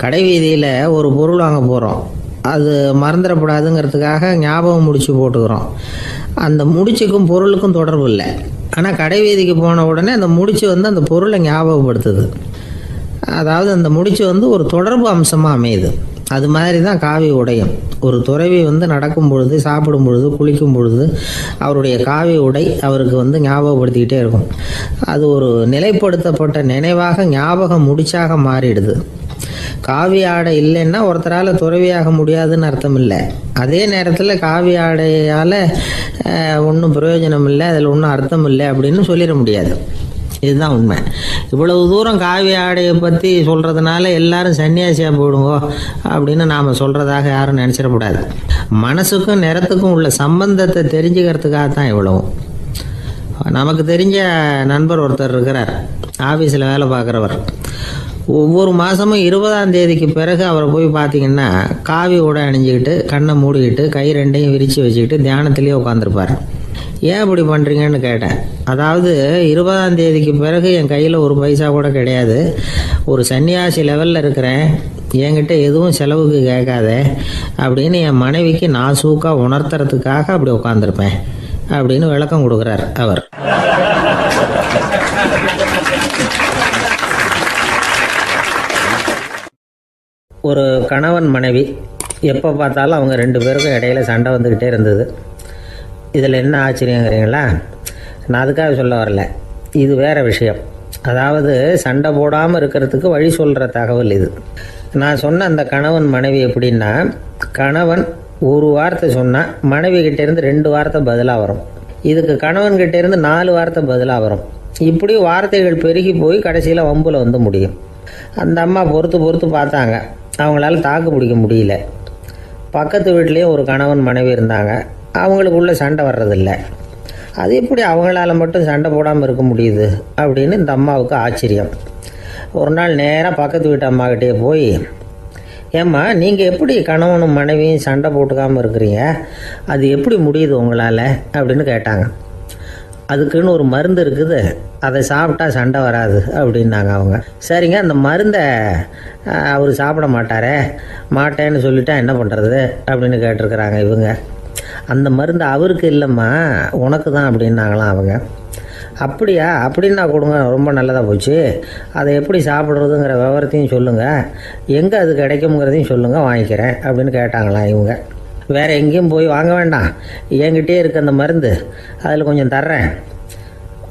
கடை வீதியில் ஒரு பொருள் வாங்க போகிறோம், அது மறந்துடக்கூடாதுங்கிறதுக்காக ஞாபகம் முடிச்சு போட்டுக்கிறோம். அந்த முடிச்சுக்கும் பொருளுக்கும் தொடர்பு இல்லை. ஆனால் கடை வீதிக்கு போன உடனே அந்த முடிச்சு அந்த பொருளை ஞாபகப்படுத்துது. அதாவது அந்த முடிச்சு ஒரு தொடர்பு அம்சமாக அமையுது. அது மாதிரி தான் காவி உடையும். ஒரு துறவி நடக்கும் பொழுது, சாப்பிடும் பொழுது, குளிக்கும் பொழுது அவருடைய காவி உடை அவருக்கு ஞாபகப்படுத்திக்கிட்டே இருக்கும். அது ஒரு நிலைப்படுத்தப்பட்ட நினைவாக ஞாபகம் முடிச்சாக மாறிடுது. காவி ஆடை இல்லைன்னா ஒருத்தரால் துறவியாக முடியாதுன்னு அர்த்தம் இல்லை. அதே நேரத்தில் காவி ஆடையால் ஒன்றும் பிரயோஜனம் இல்லை, அதில் ஒன்றும் அர்த்தம் இல்லை அப்படின்னு சொல்லிட முடியாது. இதுதான் உண்மை. இவ்வளவு தூரம் காவி ஆடையை பற்றி சொல்கிறதுனால எல்லாரும் சன்னியாசியாக போயிடுங்கோ அப்படின்னு நாம் சொல்கிறதாக யாரும் நினச்சிடக்கூடாது. மனசுக்கும் நிறத்துக்கும் உள்ள சம்பந்தத்தை தெரிஞ்சுக்கிறதுக்காக தான் இவ்வளவும். நமக்கு தெரிஞ்ச நண்பர் ஒருத்தர் இருக்கிறார், ஆஃபீஸில் வேலை பார்க்குறவர். ஒவ்வொரு மாதமும் 20ஆம் தேதிக்கு பிறகு அவரை போய் பார்த்தீங்கன்னா காவி உடை அணிஞ்சிக்கிட்டு, கண்ணை மூடிக்கிட்டு, கை ரெண்டையும் விரித்து வச்சுக்கிட்டு தியானத்திலேயே உட்காந்துருப்பார். ஏன் இப்படி பண்ணுறீங்கன்னு கேட்டேன். அதாவது 20ஆம் தேதிக்கு பிறகு என் கையில் ஒரு பைசா கூட கிடையாது, ஒரு சன்னியாசி லெவலில் இருக்கிறேன், என்கிட்ட எதுவும் செலவுக்கு கேட்காத அப்படின்னு என் மனைவிக்கு நான் சூக்காக உணர்த்துறதுக்காக அப்படி உட்காந்துருப்பேன் அப்படின்னு விளக்கம் கொடுக்குறார் அவர். ஒரு கணவன் மனைவி எப்போ பார்த்தாலும் அவங்க 2 பேருக்கும் இடையில சண்டை வந்துக்கிட்டே இருந்தது. இதில் என்ன ஆச்சரியங்கிறீங்களா? நான் அதுக்காக சொல்ல வரல, இது வேறு விஷயம். அதாவது சண்டை போடாமல் இருக்கிறதுக்கு வழி சொல்கிற தகவல் இது. நான் சொன்ன அந்த கணவன் மனைவி எப்படின்னா, கணவன் ஒரு வார்த்தை சொன்னால் மனைவி கிட்டேருந்து 2 வார்த்தை பதிலாக வரும். இதுக்கு கணவன்கிட்டேருந்து 4 வார்த்தை பதிலாக வரும். இப்படி வார்த்தைகள் பெருகி போய் கடைசியில் வம்புல முடியும். அந்த அம்மா பொறுத்து பார்த்தாங்க, அவங்களால தாக்கு பிடிக்க முடியல. பக்கத்து வீட்லேயும் ஒரு கணவன் மனைவி இருந்தாங்க, அவங்களுக்குள்ள சண்டை வர்றதில்லை. அது எப்படி அவங்களால மட்டும் சண்டை போடாமல் இருக்க முடியுது அப்படின்னு இந்த அம்மாவுக்கு ஆச்சரியம். ஒரு நாள் நேராக பக்கத்து வீட்டு அம்மாக்கிட்டே போய், ஏம்மா நீங்கள் எப்படி கணவனும் மனைவியும் சண்டை போட்டுக்காமல் இருக்கிறீங்க, அது எப்படி முடியுது உங்களால் அப்படின்னு கேட்டாங்க. அதுக்குன்னு ஒரு மருந்து இருக்குது, அதை சாப்பிட்டா சண்டை வராது அப்படின்னாங்க அவங்க. சரிங்க, அந்த மருந்தை அவர் சாப்பிட மாட்டேன்னு சொல்லிட்டா என்ன பண்ணுறது அப்படின்னு கேட்டிருக்கிறாங்க இவங்க. அந்த மருந்து அவருக்கு இல்லைம்மா, உனக்கு தான் அப்படின்னாங்களாம் அவங்க. அப்படியா, அப்படின்னா கொடுங்க, ரொம்ப நல்லதாக போச்சு. அதை எப்படி சாப்பிட்றதுங்கிற விவரத்தையும் சொல்லுங்கள், எங்கே அது கிடைக்குங்கிறதையும் சொல்லுங்கள், வாங்கிக்கிறேன் அப்படின்னு கேட்டாங்களாம் இவங்க. வேறு எங்கேயும் போய் வாங்க வேண்டாம், என்கிட்டே இருக்க அந்த மருந்து, அதில் கொஞ்சம் தர்றேன்,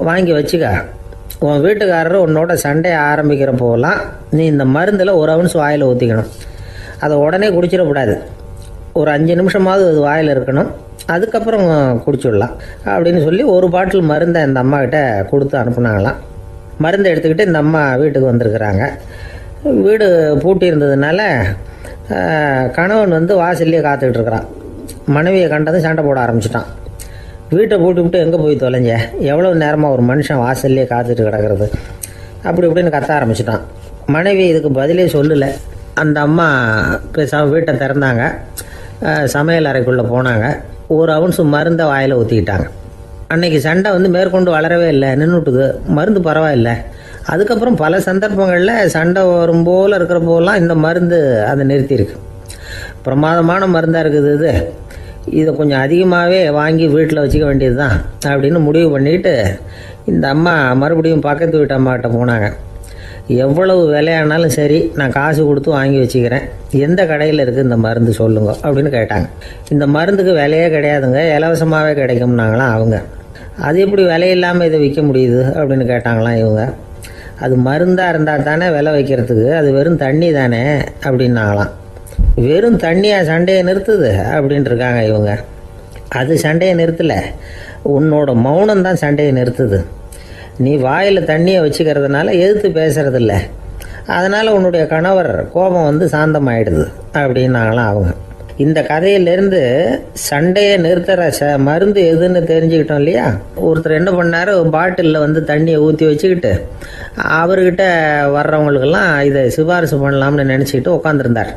வாங்கி வச்சுக்க. உன் வீட்டுக்காரர் உன்னோட சண்டையை ஆரம்பிக்கிறப்போலாம் நீ இந்த மருந்தில் 1 ounce வாயில் ஊற்றிக்கணும். அதை உடனே குடிச்சிடக்கூடாது, ஒரு 5 நிமிஷமாவது அது வாயில் இருக்கணும், அதுக்கப்புறம் குடிச்சிடலாம் அப்படின்னு சொல்லி ஒரு பாட்டில் மருந்தை இந்த அம்மாக்கிட்ட கொடுத்து அனுப்புனாங்களாம். மருந்தை எடுத்துக்கிட்டு இந்த அம்மா வீட்டுக்கு வந்திருக்கிறாங்க. வீடு பூட்டி இருந்ததுனால கணவன் வாசல்லையே காத்துக்கிட்டு இருக்கிறான். மனைவியை கண்டதும் சண்டை போட ஆரம்பிச்சிட்டான். வீட்டை பூட்டி விட்டு எங்கே போய் தொலைஞ்ச, எவ்வளோ நேரமாக ஒரு மனுஷன் வாசல்லையே காத்துட்டு கிடக்கிறது அப்படி இப்படின்னு கத்த ஆரம்பிச்சிட்டான். மனைவி இதுக்கு பதிலே சொல்லலை. அந்த அம்மா பேசாமல் வீட்டை திறந்தாங்க, சமையல் அறைக்குள்ளே போனாங்க, 1 ounce மருந்தை வாயில் ஊற்றிக்கிட்டாங்க. அன்னைக்கு சண்டை மேற்கொண்டு வளரவே இல்லை, நின்றுட்டுது. மருந்து பரவாயில்லை. அதுக்கப்புறம் பல சந்தர்ப்பங்களில் சண்டை வரும் போல் இருக்கிற போலாம் இந்த மருந்து அதை நிறுத்தியிருக்கு. பிரமாதமான மருந்தாக இருக்குது இதை கொஞ்சம் அதிகமாகவே வாங்கி வீட்டில் வச்சுக்க வேண்டியது தான் அப்படின்னு முடிவு பண்ணிட்டு இந்த அம்மா மறுபடியும் பக்கத்து வீட்டு அம்மாக்கிட்ட போனாங்க. எவ்வளவு விலையானாலும் சரி, நான் காசு கொடுத்து வாங்கி வச்சுக்கிறேன், எந்த கடையில் இருக்குது இந்த மருந்து சொல்லுங்க அப்படின்னு கேட்டாங்க. இந்த மருந்துக்கு விலையே கிடையாதுங்க, இலவசமாகவே கிடைக்கும்னாங்களாம் அவங்க. அது எப்படி விலையில்லாமல் இதை விற்க முடியுது அப்படின்னு கேட்டாங்களாம் இவங்க. அது மருந்தாக இருந்தால் தானே விலை வைக்கிறதுக்கு, அது வெறும் தண்ணி தானே அப்படின்னாங்களாம். வெறும் தண்ணியாக சண்டையை நிறுத்துது அப்படின்ட்டு இருக்காங்க இவங்க. அது சண்டையை நிறுத்தலை, உன்னோட மௌனம் தான் சண்டையை நிறுத்துது. நீ வாயில் தண்ணியை வச்சுக்கிறதுனால எதிர்த்து பேசுறதில்ல, அதனால் உன்னுடைய கணவர் கோபம் வந்து சாந்தமாயிடுது அப்படின்னாங்களாம் அவங்க. இந்த கதையிலேருந்து சண்டையை நிறுத்துகிற மருந்து எதுன்னு தெரிஞ்சுக்கிட்டோம் இல்லையா. ஒருத்தர் என்ன பண்ணார், பாட்டிலில் வந்து தண்ணியை ஊற்றி வச்சுக்கிட்டு அவர்கிட்ட வர்றவங்களுக்கெல்லாம் இதை சிபாரிசு பண்ணலாம்னு நினச்சிக்கிட்டு உட்காந்துருந்தார்.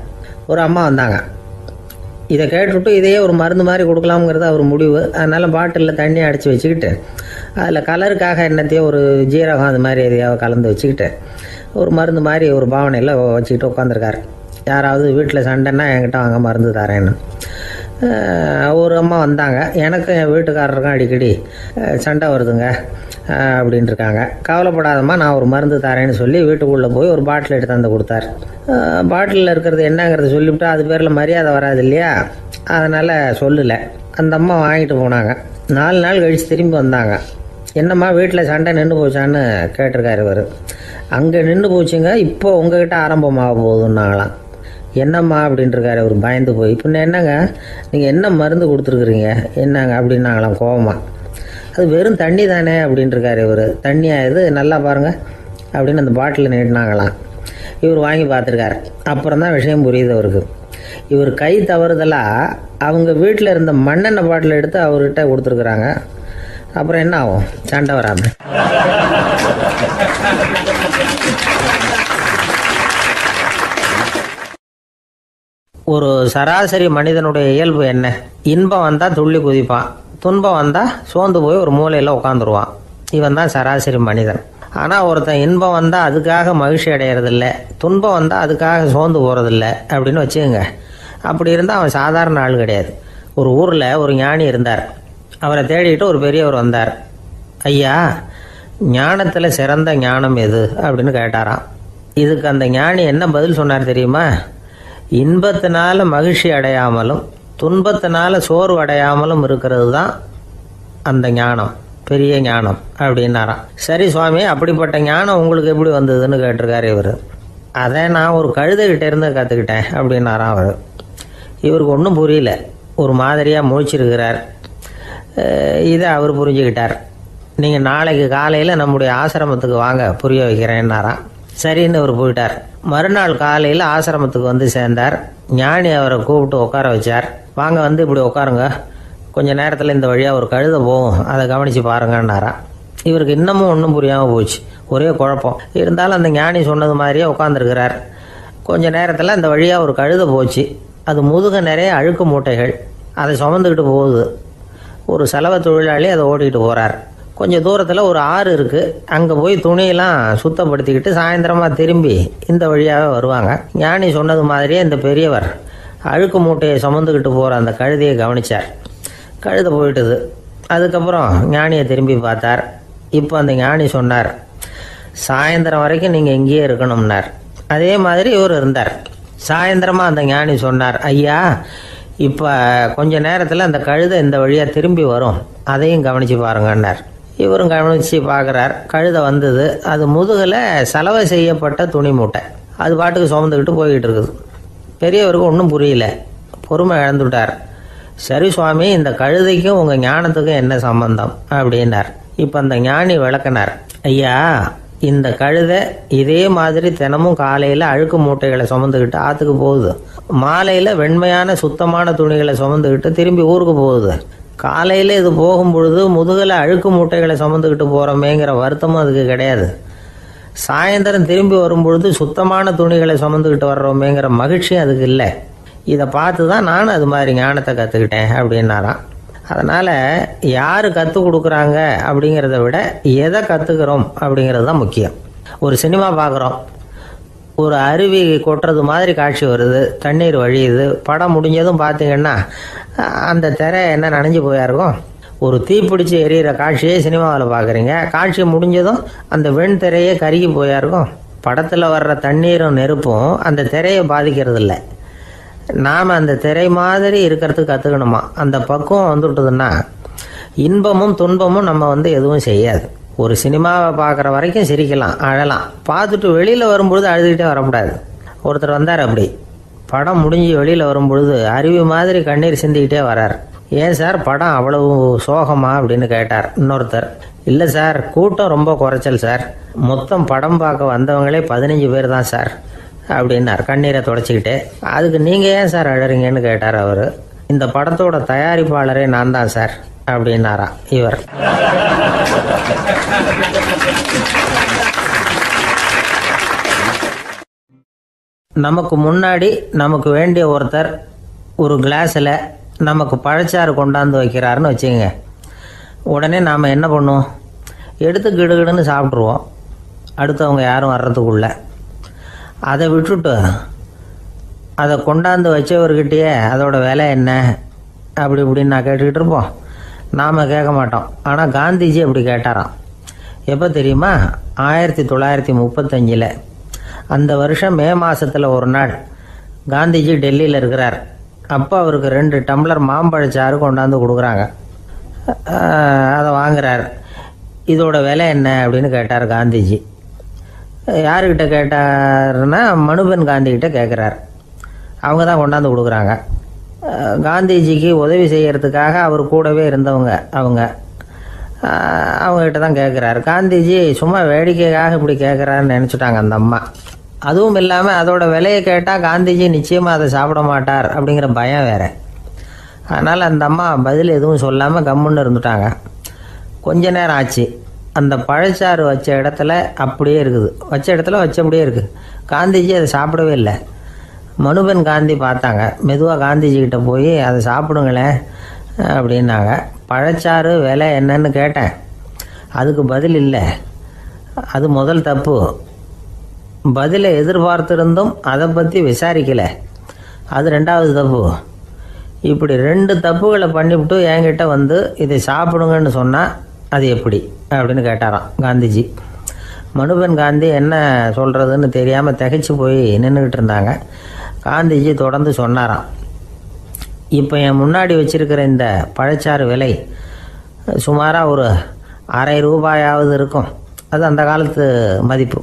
ஒரு அம்மா வந்தாங்க. இதை கேட்டுவிட்டு இதையே ஒரு மருந்து மாதிரி கொடுக்கலாம்ங்கிறது அவர் முடிவு. அதனால் பாட்டிலில் தண்ணியை அடைச்சி வச்சுக்கிட்டு அதில் கலருக்காக என்னத்தையோ ஒரு ஜீரகம் அது மாதிரி எதையாவது கலந்து வச்சுக்கிட்டு ஒரு மருந்து மாதிரி ஒரு பாவனையில் வச்சுக்கிட்டு உட்காந்துருக்காரு. யாராவது வீட்டில் சண்டைன்னா என்கிட்ட வாங்க மருந்து தரேன்னு. ஒரு அம்மா வந்தாங்க. எனக்கும் என் வீட்டுக்காரருக்கும் அடிக்கடி சண்டை வருதுங்க அப்படின்ட்டு இருக்காங்க. கவலைப்படாதம்மா, நான் ஒரு மருந்து தரேன்னு சொல்லி வீட்டுக்குள்ளே போய் ஒரு பாட்டில் எடுத்து வந்து கொடுத்தார். பாட்டிலில் இருக்கிறது என்னங்கிறத சொல்லிவிட்டு அது பேரில் மரியாதை வராது இல்லையா, அதனால் சொல்லலை. அந்த அம்மா வாங்கிட்டு போனாங்க. 4 நாள் கழித்து திரும்பி வந்தாங்க. என்னம்மா வீட்டில் சண்டை நின்று போச்சான்னு கேட்டிருக்காரு இவர். அங்கே நின்று போச்சுங்க, இப்போ உங்ககிட்ட ஆரம்பமாக போகுதுன்னாங்களாம். என்னம்மா அப்படின்ட்டுருக்காரு அவர் பயந்து போய். இப்போ என்னங்க நீங்கள் என்ன மருந்து கொடுத்துருக்குறீங்க என்னங்க அப்படின்னாங்களாம் கோவமாக. அது வெறும் தண்ணி தானே அப்படின்ட்டுருக்காரு இவர். தண்ணியாக இது நல்லா பாருங்கள் அப்படின்னு அந்த பாட்டில் நீட்டினாங்களாம். இவர் வாங்கி பார்த்துருக்காரு. அப்புறம் தான் விஷயம் புரியுது அவருக்கு. இவர் கை தவறுதலாக அவங்க வீட்டில் இருந்த மண்ணெண்ணெய் பாட்டில் எடுத்து அவர்கிட்ட கொடுத்துருக்குறாங்க. அப்புறம் என்ன ஆகும், சண்டை வராமல். ஒரு சராசரி மனிதனுடைய இயல்பு என்ன? இன்பம் வந்தால் துள்ளி குதிப்பான், துன்பம் வந்தால் சோர்ந்து போய் ஒரு மூலையில் உட்காந்துருவான். இவன் தான் சராசரி மனிதன். ஆனால் ஒருத்தன் இன்பம் வந்தால் அதுக்காக மகிழ்ச்சி அடையிறதில்ல, துன்பம் வந்தால் அதுக்காக சோர்ந்து போகிறதில்ல அப்படின்னு வச்சுக்கோங்க. அப்படி இருந்தால் அவன் சாதாரண ஆள் கிடையாது. ஒரு ஊரில் ஒரு ஞானி இருந்தார். அவரை தேடிட்டு ஒரு பெரியவர் வந்தார். ஐயா, ஞானத்தில் சிறந்த ஞானம் எது அப்படின்னு கேட்டாராம். இதுக்கு அந்த ஞானி என்ன பதில் சொன்னார் தெரியுமா? இன்பத்தினால மகிழ்ச்சி அடையாமலும் துன்பத்தினால சோர்வு அடையாமலும் இருக்கிறது தான் அந்த ஞானம், பெரிய ஞானம் அப்படின்னாராம். சரி சுவாமி, அப்படிப்பட்ட ஞானம் உங்களுக்கு எப்படி வந்ததுன்னு கேட்டிருக்காரு இவர். அதை நான் ஒரு கழுதைகிட்ட இருந்து கற்றுக்கிட்டேன் அப்படின்னாராம் அவர். இவருக்கு ஒன்றும் புரியல, ஒரு மாதிரியாக முழிச்சிருக்கிறார். இதை அவர் புரிஞ்சுக்கிட்டார். நீங்கள் நாளைக்கு காலையில் நம்முடைய ஆசிரமத்துக்கு வாங்க, புரிய வைக்கிறேன்னாராம். சரின்னு அவர் போயிட்டார். மறுநாள் காலையில் ஆசிரமத்துக்கு வந்து சேர்ந்தார். ஞானி அவரை கூப்பிட்டு உட்கார வச்சார். வாங்க வந்து இப்படி உட்காருங்க, கொஞ்சம் நேரத்தில் இந்த வழியாக ஒரு கழுதை போகும், அதை கவனித்து பாருங்கன்னாராம். இவருக்கு இன்னமும் ஒன்றும் புரியாமல் போச்சு, ஒரே குழப்பம். இருந்தாலும் அந்த ஞானி சொன்னது மாதிரியே உட்காந்துருக்கிறார். கொஞ்சம் நேரத்தில் அந்த வழியாக ஒரு கழுதை போச்சு. அது முதுக நிறைய அழுக்கு மூட்டைகள், அதை சுமந்துக்கிட்டு போகுது. ஒரு சலவை தொழிலாளி அதை ஓட்டிகிட்டு போகிறார். கொஞ்சம் தூரத்தில் ஒரு ஆறு இருக்குது. அங்கே போய் துணியெல்லாம் சுத்தப்படுத்திக்கிட்டு சாயந்தரமாக திரும்பி இந்த வழியாகவே வருவாங்க. ஞானி சொன்னது மாதிரியே இந்த பெரியவர் அழுக்கு மூட்டையை சுமந்துக்கிட்டு போகிற அந்த கழுதையை கவனித்தார். கழுதை போயிட்டுது. அதுக்கப்புறம் ஞானியை திரும்பி பார்த்தார். இப்போ அந்த ஞானி சொன்னார், சாயந்தரம் வரைக்கும் நீங்கள் இங்கேயே இருக்கணும்னார். அதே மாதிரி இவர் இருந்தார். சாயந்தரமாக அந்த ஞானி சொன்னார், ஐயா, இப்போ கொஞ்ச நேரத்தில் அந்த கழுதை இந்த வழியாக திரும்பி வரும், அதையும் கவனித்து பாருங்கன்னார். இவரும் கவனித்து பார்க்குறார். கழுதை வந்தது. அது முதுகில் சலவை செய்யப்பட்ட துணி மூட்டை, அது பாட்டுக்கு சுமந்துக்கிட்டு போய்கிட்டு இருக்குது. பெரியவருக்கு ஒன்றும் புரியல, பொறுமை இழந்துவிட்டார். சரி சுவாமி, இந்த கழுதைக்கும் உங்கள் ஞானத்துக்கும் என்ன சம்பந்தம் அப்படின்னார். இப்போ அந்த ஞானி விளக்கினார். ஐயா, இந்த கழுதை இதே மாதிரி தினமும் காலையில் அழுக்கு மூட்டைகளை சுமந்துக்கிட்டு ஆற்றுக்கு போகுது, மாலையில் வெண்மையான சுத்தமான துணிகளை சுமந்துக்கிட்டு திரும்பி ஊருக்கு போகுது. காலையில் இது போகும் பொழுது முதுகில் அழுக்கு மூட்டைகளை சுமந்துக்கிட்டு போகிறோமேங்கிற வருத்தமும் அதுக்கு கிடையாது. சாயந்தரம் திரும்பி வரும்பொழுது சுத்தமான துணிகளை சுமந்துக்கிட்டு வர்றோமேங்கிற மகிழ்ச்சி அதுக்கு இல்லை. இதை பார்த்து தான் நானும் அது மாதிரி ஞானத்தை கற்றுக்கிட்டேன் அப்படின்னாராம். அதனால் யார் கற்றுக் கொடுக்குறாங்க அப்படிங்கிறத விட எதை கற்றுக்கிறோம் அப்படிங்கிறது தான் முக்கியம். ஒரு சினிமா பார்க்குறோம், ஒரு அருவி கொட்டுறது மாதிரி காட்சி வருது, தண்ணீர் வழியுது. படம் முடிஞ்சதும் பார்த்தீங்கன்னா அந்த திரை என்ன நனைஞ்சு போயாருக்கும். ஒரு தீப்பிடிச்சு எரியிற காட்சியே சினிமாவில் பார்க்குறீங்க, காட்சி முடிஞ்சதும் அந்த வெண் திரையே கருகி போயாருக்கும். படத்தில் வர்ற தண்ணீரும் நெருப்பும் அந்த திரையை பாதிக்கிறது இல்லை. நாம் அந்த திரை மாதிரி இருக்கிறதுக்கு கற்றுக்கணுமா. அந்த பக்குவம் வந்துவிட்டதுன்னா இன்பமும் துன்பமும் நம்ம எதுவும் செய்யாது. ஒரு சினிமாவை பார்க்குற வரைக்கும் சிரிக்கலாம், அழலாம். பார்த்துட்டு வெளியில் வரும்பொழுது அழுதுகிட்டே வரக்கூடாது. ஒருத்தர் வந்தார், அப்படி படம் முடிஞ்சு வெளியில் வரும்பொழுது அருவி மாதிரி கண்ணீர் சிந்திக்கிட்டே வரார். ஏன் சார் படம் அவ்வளவு சோகமா அப்படின்னு கேட்டார். இன்னொருத்தர், இல்லை சார் கூட்டம் ரொம்ப குறைச்சல் சார், மொத்தம் படம் பார்க்க வந்தவங்களே 15 பேர் தான் சார் அப்படின்னார் கண்ணீரை தொடச்சிக்கிட்டே. அதுக்கு நீங்கள் ஏன் சார் அழறீங்கன்னு கேட்டார் அவர். இந்த படத்தோட தயாரிப்பாளரே நான் தான் சார் அப்படின்னாரா இவர். நமக்கு முன்னாடி நமக்கு வேண்டிய ஒருத்தர் ஒரு கிளாஸில் நமக்கு பழச்சாறு கொண்டாந்து வைக்கிறாருன்னு வச்சுக்கோங்க. உடனே நாம் என்ன பண்ணுவோம்? எடுத்து கிடுகிடுன்னு சாப்பிட்ருவோம், அடுத்தவங்க யாரும் வர்றதுக்குள்ள. அதை விட்டுட்டு அதை கொண்டாந்து வச்சவர்கிட்டயே அதோட விலை என்ன அப்படி இப்படின்னு நான் கேட்டுக்கிட்டு இருப்போம். நாம் கேட்க மாட்டோம். ஆனால் காந்திஜி அப்படி கேட்டாராம். எப்போ தெரியுமா? 1935. அந்த வருஷம் மே மாதத்தில் ஒரு நாள் காந்திஜி டெல்லியில் இருக்கிறார். அப்போ அவருக்கு 2 டம்ளர் மாம்பழச்சாறு கொண்டாந்து கொடுக்குறாங்க. அதை வாங்குறார். இதோட விலை என்ன அப்படின்னு கேட்டார் காந்திஜி. யாருக்கிட்ட கேட்டாருன்னா மனுபென் காந்திகிட்ட கேட்குறார். அவங்க தான் கொண்டாந்து கொடுக்குறாங்க. காந்திஜிக்கு உதவி செய்கிறதுக்காக அவர் கூடவே இருந்தவங்க அவங்ககிட்ட தான் கேட்குறாரு. காந்திஜி சும்மா வேடிக்கைக்காக இப்படி கேட்குறாருன்னு நினச்சிட்டாங்க அந்த அம்மா. அதுவும் இல்லாமல் அதோட விலையை கேட்டால் காந்திஜி நிச்சயமாக அதை சாப்பிட மாட்டார் அப்படிங்கிற பயம் வேறு. அதனால் அந்த அம்மா பதில் எதுவும் சொல்லாமல் கம்முன்னு இருந்துட்டாங்க. கொஞ்ச நேரம் ஆச்சு. அந்த பழச்சாறு வச்ச இடத்துல அப்படியே இருக்குது, வச்சபடியே இருக்குது. காந்திஜி அதை சாப்பிடவே இல்லை. மனுபென் காந்தி பார்த்தாங்க. மெதுவாக காந்திஜிக்கிட்ட போய் அதை சாப்பிடுங்களேன் அப்படின்னாங்க. பழச்சாறு விலை என்னன்னு கேட்டேன், அதுக்கு பதில் இல்லை. அது முதல் தப்பு. பதிலை எதிர்பார்த்திருந்தும் அதை பற்றி விசாரிக்கலை, அது 2வது தப்பு. இப்படி 2 தப்புகளை பண்ணிவிட்டு என்கிட்ட வந்து இதை சாப்பிடுங்கன்னு சொன்னால் அது எப்படி அப்படின்னு கேட்டாராம் காந்திஜி. மனுபென் காந்தி என்ன சொல்கிறதுன்னு தெரியாமல் திகைச்சு போய் நின்றுக்கிட்டு இருந்தாங்க. காந்திஜி தொடர்ந்து சொன்னாராம், இப்போ என் முன்னாடி வச்சிருக்கிற இந்த பழச்சாறு விலை சுமாராக ஒரு ₹1/2 இருக்கும். அது அந்த காலத்து மதிப்பு.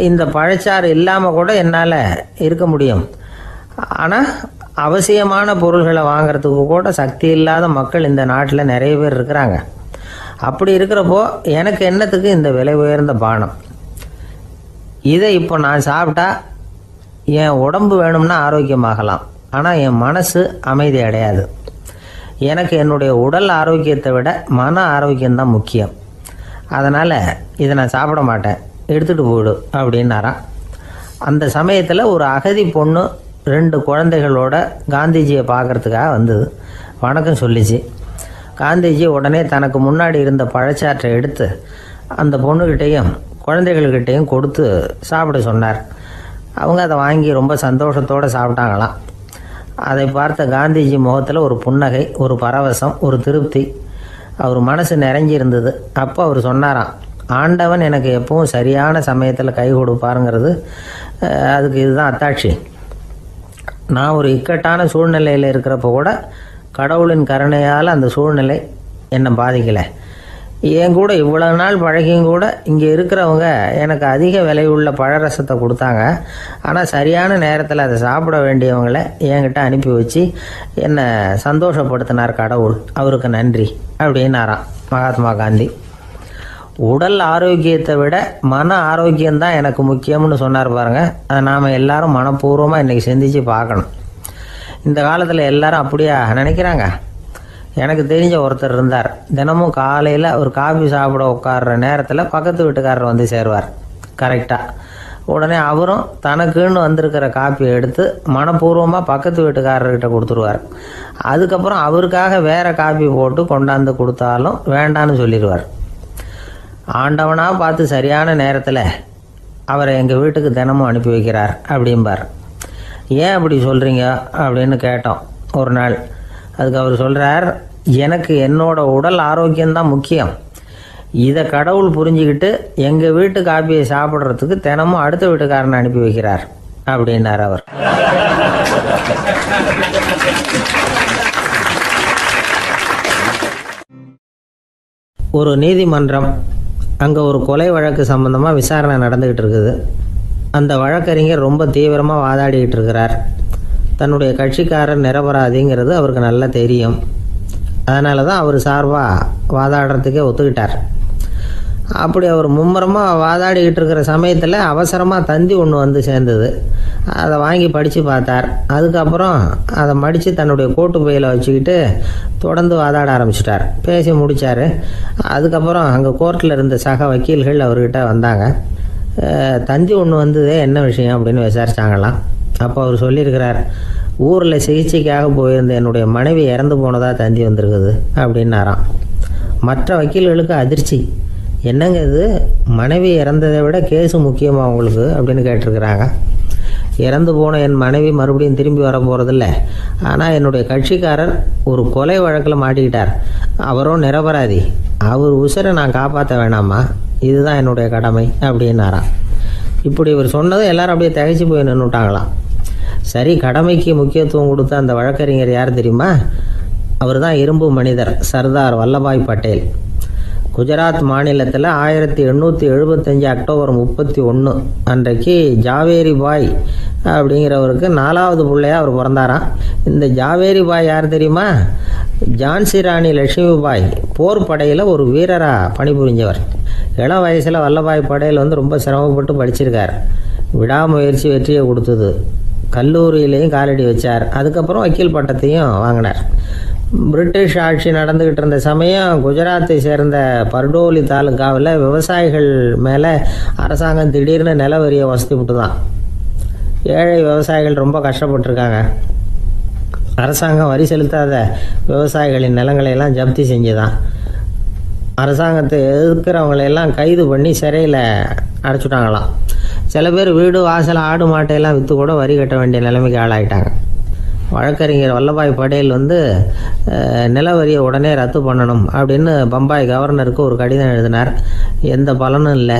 இந்த பழச்சாறு இல்லாமல் கூட என்னால் இருக்க முடியும். ஆனால் அவசியமான பொருள்களை வாங்கிறதுக்கு கூட சக்தி இல்லாத மக்கள் இந்த நாட்டில் நிறைய பேர் இருக்கிறாங்க. அப்படி இருக்கிறப்போ எனக்கு என்னத்துக்கு இந்த விலை உயர்ந்த பானம்? இதை இப்போ நான் சாப்பிட்டா என் உடம்பு வேணும்னா ஆரோக்கியமாகலாம், ஆனால் என் மனசு அமைதி அடையாது. எனக்கு என்னுடைய உடல் ஆரோக்கியத்தை விட மன ஆரோக்கியம்தான் முக்கியம். அதனால் இதை நான் சாப்பிட மாட்டேன், எடுத்துகிட்டு போயிடு அப்படின்னாராம். அந்த சமயத்தில் ஒரு அகதி பொண்ணு 2 குழந்தைகளோட காந்திஜியை பார்க்குறதுக்காக வந்தது. வணக்கம் சொல்லிச்சு. காந்திஜி உடனே தனக்கு முன்னாடி இருந்த பழச்சாற்றை எடுத்து அந்த பொண்ணுக்கிட்டையும் குழந்தைகள்கிட்டையும் கொடுத்து சாப்பிட சொன்னார். அவங்க அதை வாங்கி ரொம்ப சந்தோஷத்தோடு சாப்பிட்டாங்களாம். அதை பார்த்த காந்திஜி முகத்தில் ஒரு புன்னகை, ஒரு பரவசம், ஒரு திருப்தி. அவர் மனசு நிறைஞ்சிருந்தது. அப்போ அவர் சொன்னாராம், ஆண்டவன் எனக்கு எப்பவும் சரியான சமயத்தில் கை கொடுப்பாருங்கிறது அதுக்கு இதுதான் அத்தாட்சி. நான் ஒரு இக்கட்டான சூழ்நிலையில் இருக்கிறப்ப கூட கடவுளின் கருணையால் அந்த சூழ்நிலை என்னை பாதிக்கலை. என் கூட இவ்வளவு நாள் பழகியும் கூட இங்கே இருக்கிறவங்க எனக்கு அதிக விலையுள்ள பழரசத்தை கொடுத்தாங்க. ஆனால் சரியான நேரத்தில் அதை சாப்பிட வேண்டியவங்களை என்கிட்ட அனுப்பி வச்சு என்னை சந்தோஷப்படுத்தினார் கடவுள், அவருக்கு நன்றி அப்படின்னாராம் மகாத்மா காந்தி. உடல் ஆரோக்கியத்தை விட மன ஆரோக்கியம்தான் எனக்கு முக்கியம்னு சொன்னார் பாருங்க. அதை நாம் எல்லாரும் மனப்பூர்வமாக இன்றைக்கி சிந்திச்சு பார்க்கணும். இந்த காலத்தில் எல்லாரும் அப்படியா நினைக்கிறாங்க? எனக்கு தெரிஞ்ச ஒருத்தர் இருந்தார். தினமும் காலையில் ஒரு காஃபி சாப்பிட உட்கார்ற நேரத்தில் பக்கத்து வீட்டுக்காரர் வந்து சேருவார் கரெக்டாக. உடனே அவரும் தனக்குன்னு வந்திருக்கிற காப்பியை எடுத்து மனப்பூர்வமாக பக்கத்து வீட்டுக்காரர்கிட்ட கொடுத்துருவார். அதுக்கப்புறம் அவருக்காக வேறு காப்பி போட்டு கொண்டாந்து கொடுத்தாலும் வேண்டான்னு சொல்லிடுவார். ஆண்டவனாக பார்த்து சரியான நேரத்தில் அவரை எங்கள் வீட்டுக்கு தினமும் அனுப்பி வைக்கிறார் அப்படிம்பார். ஏன் அப்படி சொல்கிறீங்க அப்படின்னு கேட்டோம் ஒரு நாள். அதுக்கு அவர் சொல்கிறார், எனக்கு என்னோட உடல் ஆரோக்கியம்தான் முக்கியம். இதை கடவுள் புரிஞ்சுக்கிட்டு எங்கள் வீட்டு காப்பியை சாப்பிட்றதுக்கு தினமும் அடுத்த வீட்டுக்காரனை அனுப்பி வைக்கிறார் அப்படின்னார் அவர். ஒரு நீதிமன்றம், அங்கே ஒரு கொலை வழக்கு சம்பந்தமாக விசாரணை நடந்துக்கிட்டு இருக்குது. அந்த வழக்கறிஞர் ரொம்ப தீவிரமாக வாதாடிக்கிட்டு இருக்கிறார். தன்னுடைய கட்சிக்காரர் நிரபராதிங்கிறது அவருக்கு நல்லா தெரியும். அதனால தான் அவர் சார்பாக வாதாடுறதுக்கே ஒத்துக்கிட்டார். அப்படி அவர் மும்முரமாக வாதாடிக்கிட்டு இருக்கிற சமயத்தில் அவசரமாக தந்தி ஒன்று வந்து சேர்ந்தது. அதை வாங்கி படித்து பார்த்தார். அதுக்கப்புறம் அதை மடித்து தன்னுடைய கோட்டு பையில் வச்சுக்கிட்டு தொடர்ந்து வாதாட ஆரம்பிச்சிட்டார். பேசி முடித்தார். அதுக்கப்புறம் அங்கே கோர்ட்டில் இருந்த சக வக்கீல்கள் அவர்கிட்ட வந்தாங்க. தந்தி ஒன்று வந்ததே, என்ன விஷயம் அப்படின்னு விசாரித்தாங்களாம். அப்போ அவர் சொல்லியிருக்கிறார், ஊரில் சிகிச்சைக்காக போயிருந்த என்னுடைய மனைவி இறந்து போனதாக தந்தி வந்திருக்குது அப்படின்னாராம். மற்ற வக்கீல்களுக்கு அதிர்ச்சி. என்னங்க இது, மனைவி இறந்ததை விட கேஸு முக்கியமாக உங்களுக்கு அப்படின்னு கேட்டிருக்கிறாங்க. இறந்து போன என் மனைவி மறுபடியும் திரும்பி வர போகிறதில்ல, ஆனால் என்னுடைய கட்சிக்காரர் ஒரு கொலை வழக்கில் மாட்டிக்கிட்டார். அவரும் நிரபராதி. அவர் உசுரை நான் காப்பாற்ற வேணாமா? இதுதான் என்னுடைய கடமை அப்படின்னாராம். இப்படி இவர் சொன்னதும் எல்லாரும் அப்படியே திகைச்சு போய் நின்றுட்டாங்களாம். சரி, கடமைக்கு முக்கியத்துவம் கொடுத்த அந்த வழக்கறிஞர் யார் தெரியுமா? அவர் தான் இரும்பு மனிதர் சர்தார் வல்லபாய் பட்டேல். குஜராத் மாநிலத்தில் 1875 அக்டோபர் 31 அன்றைக்கு ஜாவேரி பாய் அப்படிங்கிறவருக்கு 4வது பிள்ளையாக அவர் பிறந்தாராம். இந்த ஜாவேரி பாய் யார் தெரியுமா? ஜான்சி ராணி லட்சுமி பாய் போர் படையில் ஒரு வீரராக பணிபுரிஞ்சவர். இளம் வயசில் வல்லபாய் பட்டேல் ரொம்ப சிரமப்பட்டு படிச்சிருக்கார். விடாமுயற்சி வெற்றியை கொடுத்தது. கல்லூரியிலையும் காலடி வச்சார். அதுக்கப்புறம் வக்கீல் பட்டத்தையும் வாங்கினார். பிரிட்டிஷ் ஆட்சி நடந்துக்கிட்டு இருந்த சமயம் குஜராத்தை சேர்ந்த பர்டோலி தாலுக்காவில் விவசாயிகள் மேலே அரசாங்கம் திடீர்னு நில வரியை வசதி விட்டு தான். ஏழை விவசாயிகள் ரொம்ப கஷ்டப்பட்டுருக்காங்க. அரசாங்கம் வரி செலுத்தாத விவசாயிகளின் நிலங்களையெல்லாம் ஜப்தி செஞ்சுதான். அரசாங்கத்தை எதிர்க்கிறவங்களையெல்லாம் கைது பண்ணி சிறையில் அடைச்சுட்டாங்களாம். சில பேர் வீடு வாசல் ஆடு மாட்டையெல்லாம் விற்று கூட வரி கட்ட வேண்டிய நிலைமைக்கு ஆளாயிட்டாங்க. வழக்கறிஞர் வல்லபாய் பட்டேல் நில வரியை உடனே ரத்து பண்ணணும் அப்படின்னு பம்பாய் கவர்னருக்கு ஒரு கடிதம் எழுதினார். எந்த பலனும் இல்லை.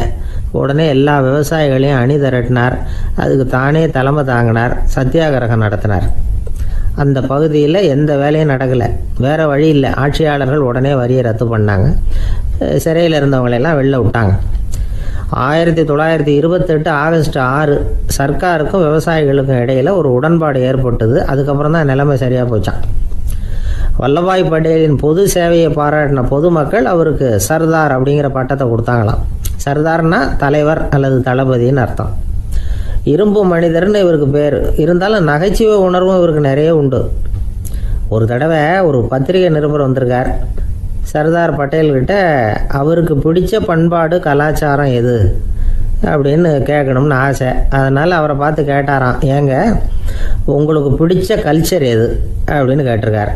உடனே எல்லா விவசாயிகளையும் அணி திரட்டினார். அதுக்கு தானே தலைமை தாங்கினார். சத்தியாகிரகம் நடத்தினார். அந்த பகுதியில் எந்த வேலையும் நடக்கலை. வேறு வழி இல்லை. ஆட்சியாளர்கள் உடனே வரியை ரத்து பண்ணாங்க. சிறையில் இருந்தவங்களெல்லாம் வெளில விட்டாங்க. 1928 ஆகஸ்ட் 6 சர்க்காருக்கும் விவசாயிகளுக்கும் இடையில் ஒரு உடன்பாடு ஏற்பட்டது. அதுக்கப்புறம் தான் நிலைமை சரியாக போச்சான். வல்லபாய் பட்டேலின் பொது சேவையை பாராட்டின பொதுமக்கள் அவருக்கு சர்தார் அப்படிங்கிற பட்டத்தை கொடுத்தாங்களாம். சர்தார்னா தலைவர் அல்லது தளபதின்னு அர்த்தம். இரும்பு மனிதர்னு இவருக்கு பேர். இருந்தாலும் நகைச்சுவை உணர்வும் இவருக்கு நிறைய உண்டு. ஒரு தடவை ஒரு பத்திரிகை நிருபர் வந்திருக்கார். சர்தார் பட்டேல்கிட்ட அவருக்கு பிடிச்ச பண்பாடு கலாச்சாரம் எது அப்படின்னு கேட்கணும்னு ஆசை. அதனால் அவரை பார்த்து கேட்டாராம், ஏங்க உங்களுக்கு பிடிச்ச கல்ச்சர் எது அப்படின்னு கேட்டிருக்கார்.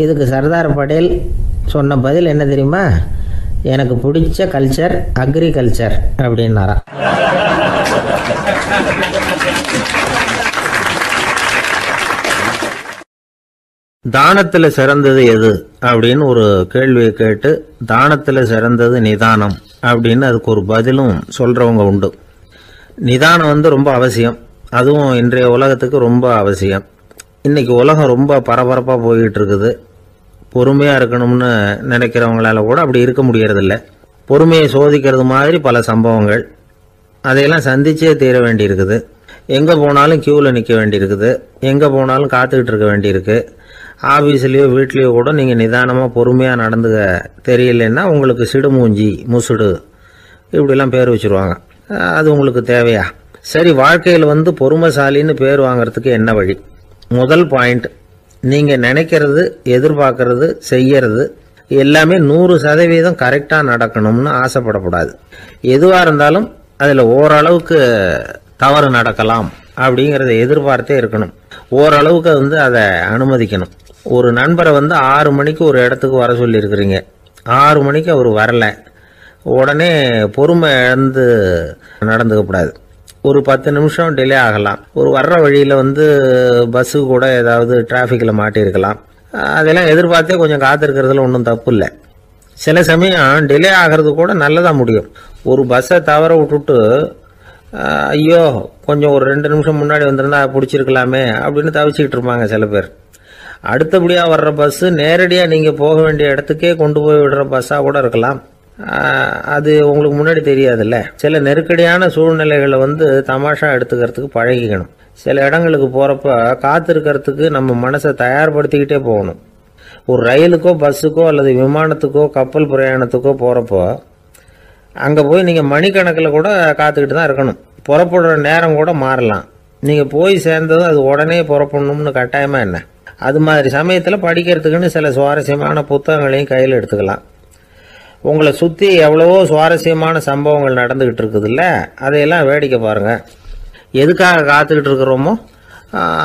இதுக்கு சர்தார் பட்டேல் சொன்ன பதில் என்ன தெரியுமா? எனக்கு பிடிச்ச கல்ச்சர் அக்ரிகல்ச்சர் அப்படின்னாராம். தானத்தில் சிறந்தது எது அப்படின்னு ஒரு கேள்வியை கேட்டு, தானத்தில் சிறந்தது நிதானம் அப்படின்னு அதுக்கு ஒரு பதிலும் சொல்கிறவங்க உண்டு. நிதானம் ரொம்ப அவசியம். அதுவும் இன்றைய உலகத்துக்கு ரொம்ப அவசியம். இன்றைக்கி உலகம் ரொம்ப பரபரப்பாக போய்கிட்டு இருக்குது. பொறுமையாக இருக்கணும்னு நினைக்கிறவங்களால கூட அப்படி இருக்க முடியறதில்ல. பொறுமையை சோதிக்கிறது மாதிரி பல சம்பவங்கள். அதையெல்லாம் சந்திச்சே தீர வேண்டியிருக்குது. எங்கே போனாலும் க்யூவில் நிற்க வேண்டியிருக்குது. எங்கே போனாலும் காத்துக்கிட்டு இருக்க வேண்டியிருக்கு. ஆஃபீஸ்லேயோ வீட்லேயோ கூட நீங்கள் நிதானமாக பொறுமையாக நடந்துக்க தெரியலன்னா உங்களுக்கு சிடுமூஞ்சி, முசுடு இப்படிலாம் பேர் வச்சுருவாங்க. அது உங்களுக்கு தேவையா? சரி, வாழ்க்கையில் பொறுமைசாலின்னு பேர் வாங்கிறதுக்கு என்ன வழி? முதல் பாயிண்ட், நீங்கள் நினைக்கிறது, எதிர்பார்க்கறது, செய்யறது எல்லாமே 100% கரெக்டாக நடக்கணும்னு ஆசைப்படக்கூடாது. எதுவாக இருந்தாலும் அதில் ஓரளவுக்கு தவறு நடக்கலாம் அப்படிங்கிறத எதிர்பார்த்தே இருக்கணும். ஓரளவுக்கு அதை அனுமதிக்கணும். ஒரு நண்பரை 6 மணிக்கு ஒரு இடத்துக்கு வர சொல்லியிருக்கிறீங்க. 6 மணிக்கு அவர் வரலை. உடனே பொறுமை இழந்து நடந்துக்கக்கூடாது. ஒரு 10 நிமிஷம் டிலே ஆகலாம். ஒரு வர்ற வழியில் பஸ்ஸு கூட ஏதாவது டிராஃபிக்கில் மாட்டியிருக்கலாம். அதெல்லாம் எதிர்பார்த்தே கொஞ்சம் காத்திருக்கிறதுல ஒன்றும் தப்பு இல்லை. சில சமயம் டிலே ஆகிறது கூட நல்லதாக முடியும். ஒரு பஸ்ஸை தவற விட்டுட்டு ஐயோ கொஞ்சம் ஒரு 2 நிமிஷம் முன்னாடி வந்திருந்தா பிடிச்சிருக்கலாமே அப்படின்னு தவிச்சிக்கிட்டு இருப்பாங்க சில பேர். அடுத்தபடியாக வர்ற பஸ்ஸு நேரடியாக நீங்கள் போக வேண்டிய இடத்துக்கே கொண்டு போய் விடுற பஸ்ஸாக கூட இருக்கலாம். அது உங்களுக்கு முன்னாடி தெரியாதுல்ல. சில நெருக்கடியான சூழ்நிலைகளை தமாஷா எடுத்துக்கிறதுக்கு பழகிக்கணும். சில இடங்களுக்கு போகிறப்ப காத்திருக்கிறதுக்கு நம்ம மனசை தயார்படுத்திக்கிட்டே போகணும். ஒரு ரயிலுக்கோ பஸ்ஸுக்கோ அல்லது விமானத்துக்கோ கப்பல் பிரயாணத்துக்கோ போகிறப்போ அங்கே போய் நீங்கள் மணிக்கணக்கில் கூட காத்துக்கிட்டு தான் இருக்கணும். புறப்படுற நேரம் கூட மாறலாம். நீங்கள் போய் சேர்ந்ததும் அது உடனே புறப்படணும்னு கட்டாயமாக என்ன? அது மாதிரி சமயத்தில் படிக்கிறதுக்குன்னு சில சுவாரஸ்யமான புத்தகங்களையும் கையில் எடுத்துக்கலாம். உங்களை சுற்றி எவ்வளவோ சுவாரஸ்யமான சம்பவங்கள் நடந்துக்கிட்டு இருக்குதுல்ல, அதையெல்லாம் வேடிக்கை பாருங்கள். எதுக்காக காத்துக்கிட்டு இருக்கிறோமோ